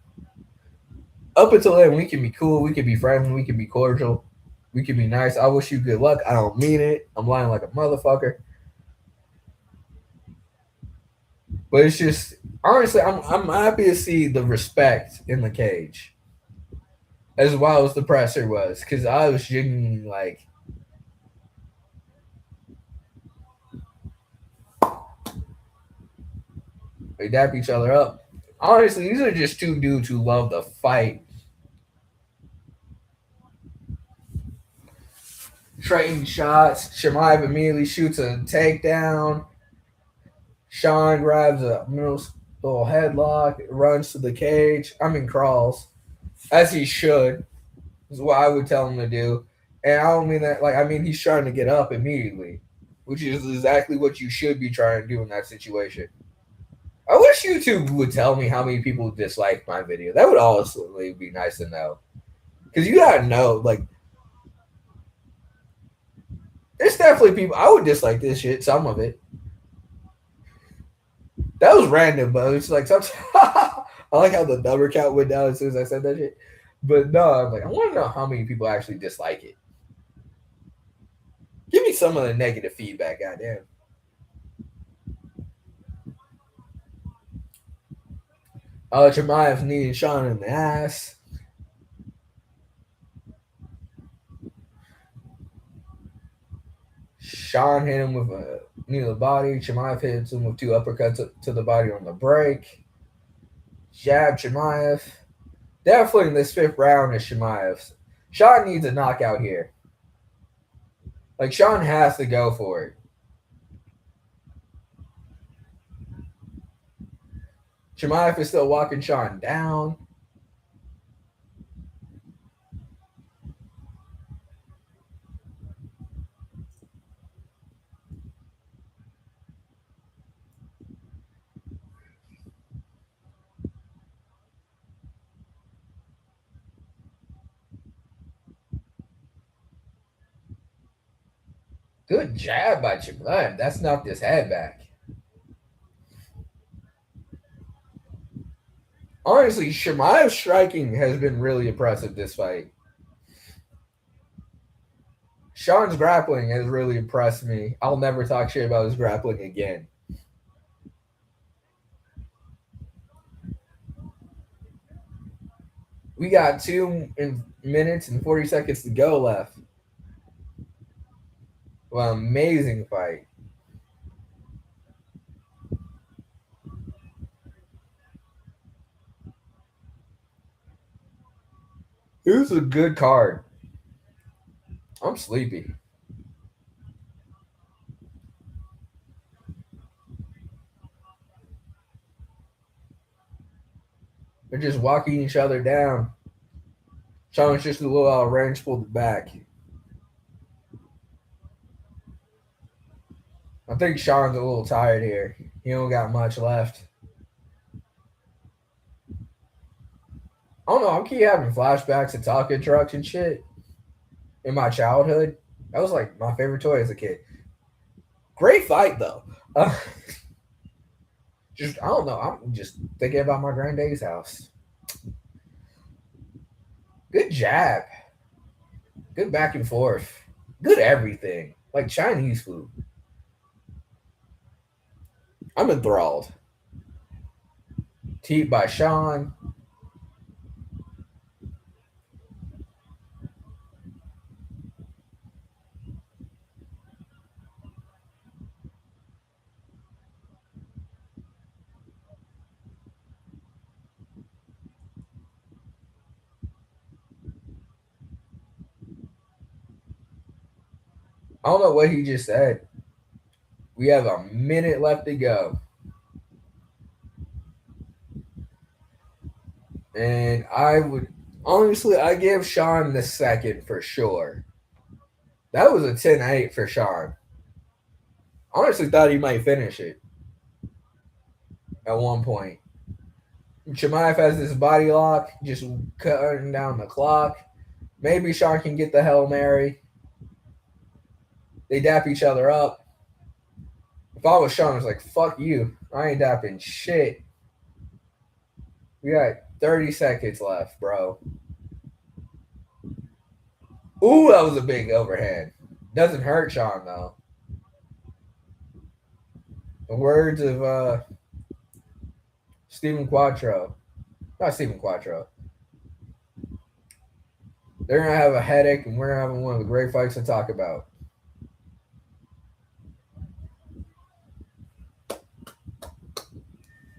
up until then, we can be cool. We can be friendly. We can be cordial. We can be nice. I wish you good luck. I don't mean it. I'm lying like a motherfucker. But it's just honestly, I'm happy to see the respect in the cage, as well as the presser was, because I was genuinely like, they dap each other up. Honestly, these are just two dudes who love the fight. Trading shots. Chimaev immediately shoots a takedown. Sean grabs a middle little headlock, runs to the cage. I mean, crawls, as he should, is what I would tell him to do. And I don't mean that, like, I mean, he's trying to get up immediately, which is exactly what you should be trying to do in that situation. I wish YouTube would tell me how many people dislike my video. That would also be nice to know. Because you gotta know, like, there's definitely people, I would dislike this shit, some of it. That was random, but it's like sometimes I like how the number count went down as soon as I said that shit. But no, I'm like, I want to know how many people actually dislike it. Give me some of the negative feedback, goddamn. Chimaev needed Sean in the ass. Sean hit him with a knee to the body. Chimaev hits him with 2 uppercuts to the body on the break. Jab Chimaev. Definitely in this 5th round is Chimaev's. Sean needs a knockout here. Like, Sean has to go for it. Chimaev is still walking Sean down. Good jab by Chimaev. That's knocked his head back. Honestly, Chimaev's striking has been really impressive this fight. Sean's grappling has really impressed me. I'll never talk shit about his grappling again. We got 2 minutes and 40 seconds to go left. Well, amazing fight. It was a good card. I'm sleepy. They're just walking each other down. Sean's just a little out of range, pulled it back. I think Sean's a little tired here. He don't got much left. I don't know. I'm keep having flashbacks to talking trucks and shit in my childhood. That was like my favorite toy as a kid. Great fight though. Just I don't know. I'm just thinking about my granddad's house. Good jab. Good back and forth. Good everything. Like Chinese food. I'm enthralled. Teed by Sean. I don't know what he just said. We have a minute left to go. And I would honestly I give Sean the second for sure. That was a 10-8 for Sean. Honestly thought he might finish it at one point. Chimaev has this body lock, just cutting down the clock. Maybe Sean can get the Hail Mary. They dap each other up. If I was Sean, I was like, fuck you. I ain't dapping shit. We got 30 seconds left, bro. Ooh, that was a big overhand. Doesn't hurt Sean, though. The words of Stephen Quattro. Not Stephen Quattro. They're going to have a headache, and we're having one of the great fights to talk about.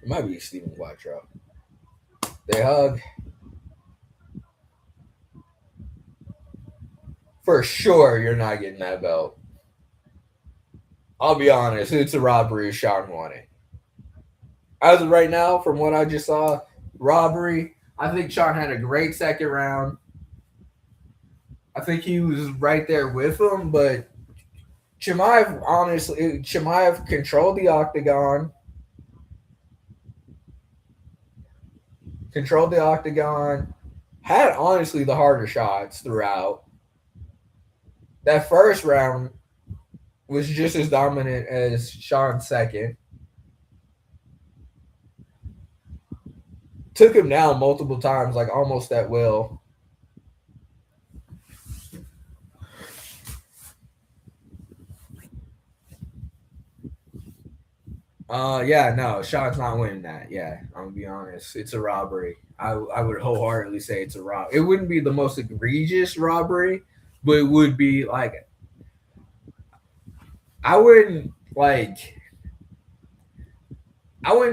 It might be Stephen Quattro. They hug. For sure, you're not getting that belt. I'll be honest, it's a robbery. Sean won it. As of right now, from what I just saw, robbery. I think Sean had a great second round. I think he was right there with him, but Chimaev controlled the octagon. Had honestly the harder shots throughout. That first round was just as dominant as Sean's second. Took him down multiple times, like almost at will. No, Sean's not winning that. Yeah, I'm gonna be honest. It's a robbery. I would wholeheartedly say it's a rob. It wouldn't be the most egregious robbery, but it would be like I wouldn't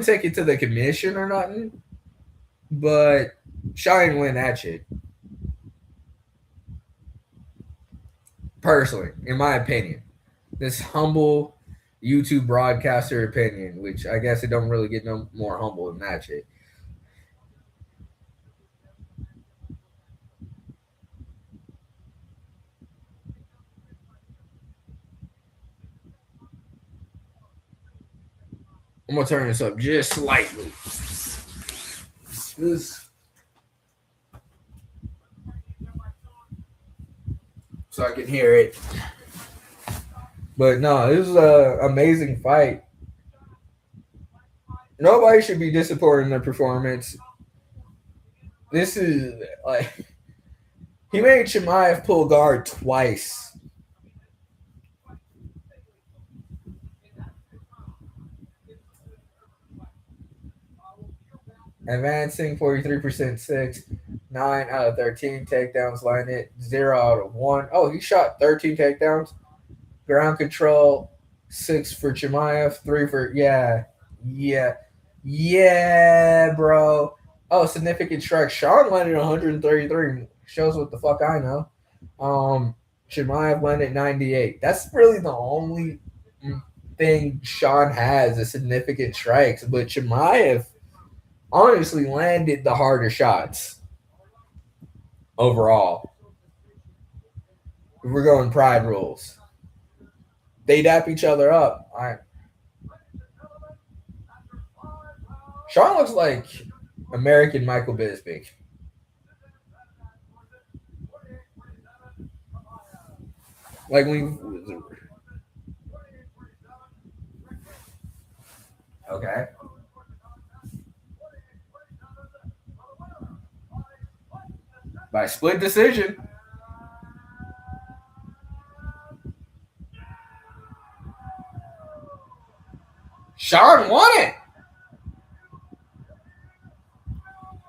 take it to the commission or nothing, but Sean didn't win that shit. Personally, in my opinion, this humble YouTube broadcaster opinion, which I guess it don't really get no more humble than that shit. I'm gonna turn this up just slightly. So I can hear it. But no, this is an amazing fight. Nobody should be disappointed in their performance. This is like he made Chimaev pull guard twice. Advancing 43%, 9 out of 13 takedowns landed, 0 out of 1. Oh, he shot 13 takedowns. Ground control, 6 for Chimaev, 3 for bro. Oh, significant strike. Sean landed 133. Shows what the fuck I know. Chimaev landed 98. That's really the only thing Sean has is significant strikes. But Chimaev honestly landed the harder shots overall. If we're going pride rules. They dap each other up. Sean looks like American Michael Bisping. Like when okay. By split decision. Sean won it.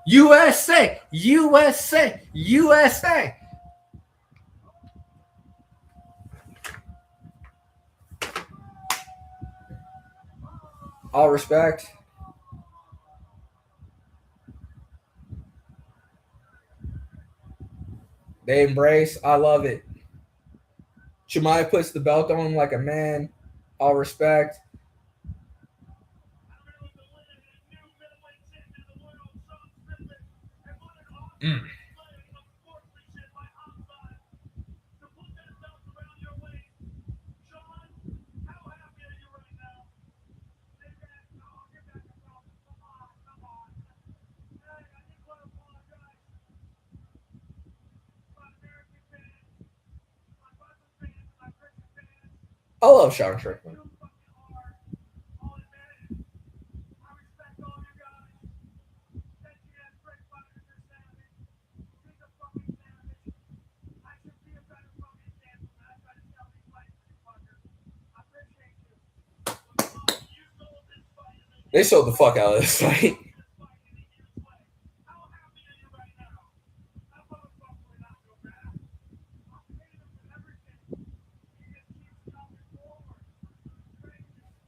USA, USA, USA. All respect. They embrace. I love it. Chimaev puts the belt on him like a man. All respect. Mm. I love Sean Strickland. They sold the fuck out of this fight.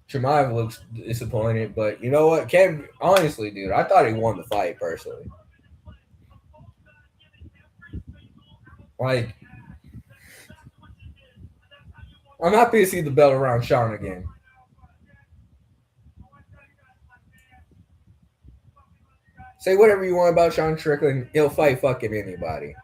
Chimaev looks disappointed, but you know what? Cam, honestly, dude, I thought he won the fight personally. Like, I'm happy to see the belt around Sean again. Say whatever you want about Sean Strickland, he'll fight fucking anybody.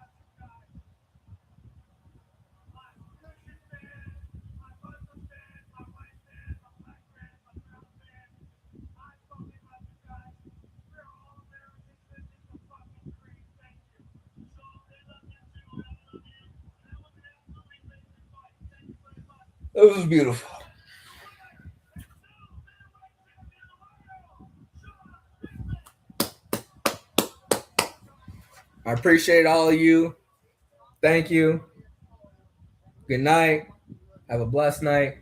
It was beautiful. I appreciate all of you. Thank you. Good night. Have a blessed night.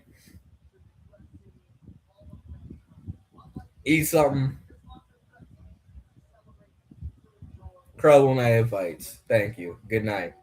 Eat something. Credible Night Fights. Thank you. Good night.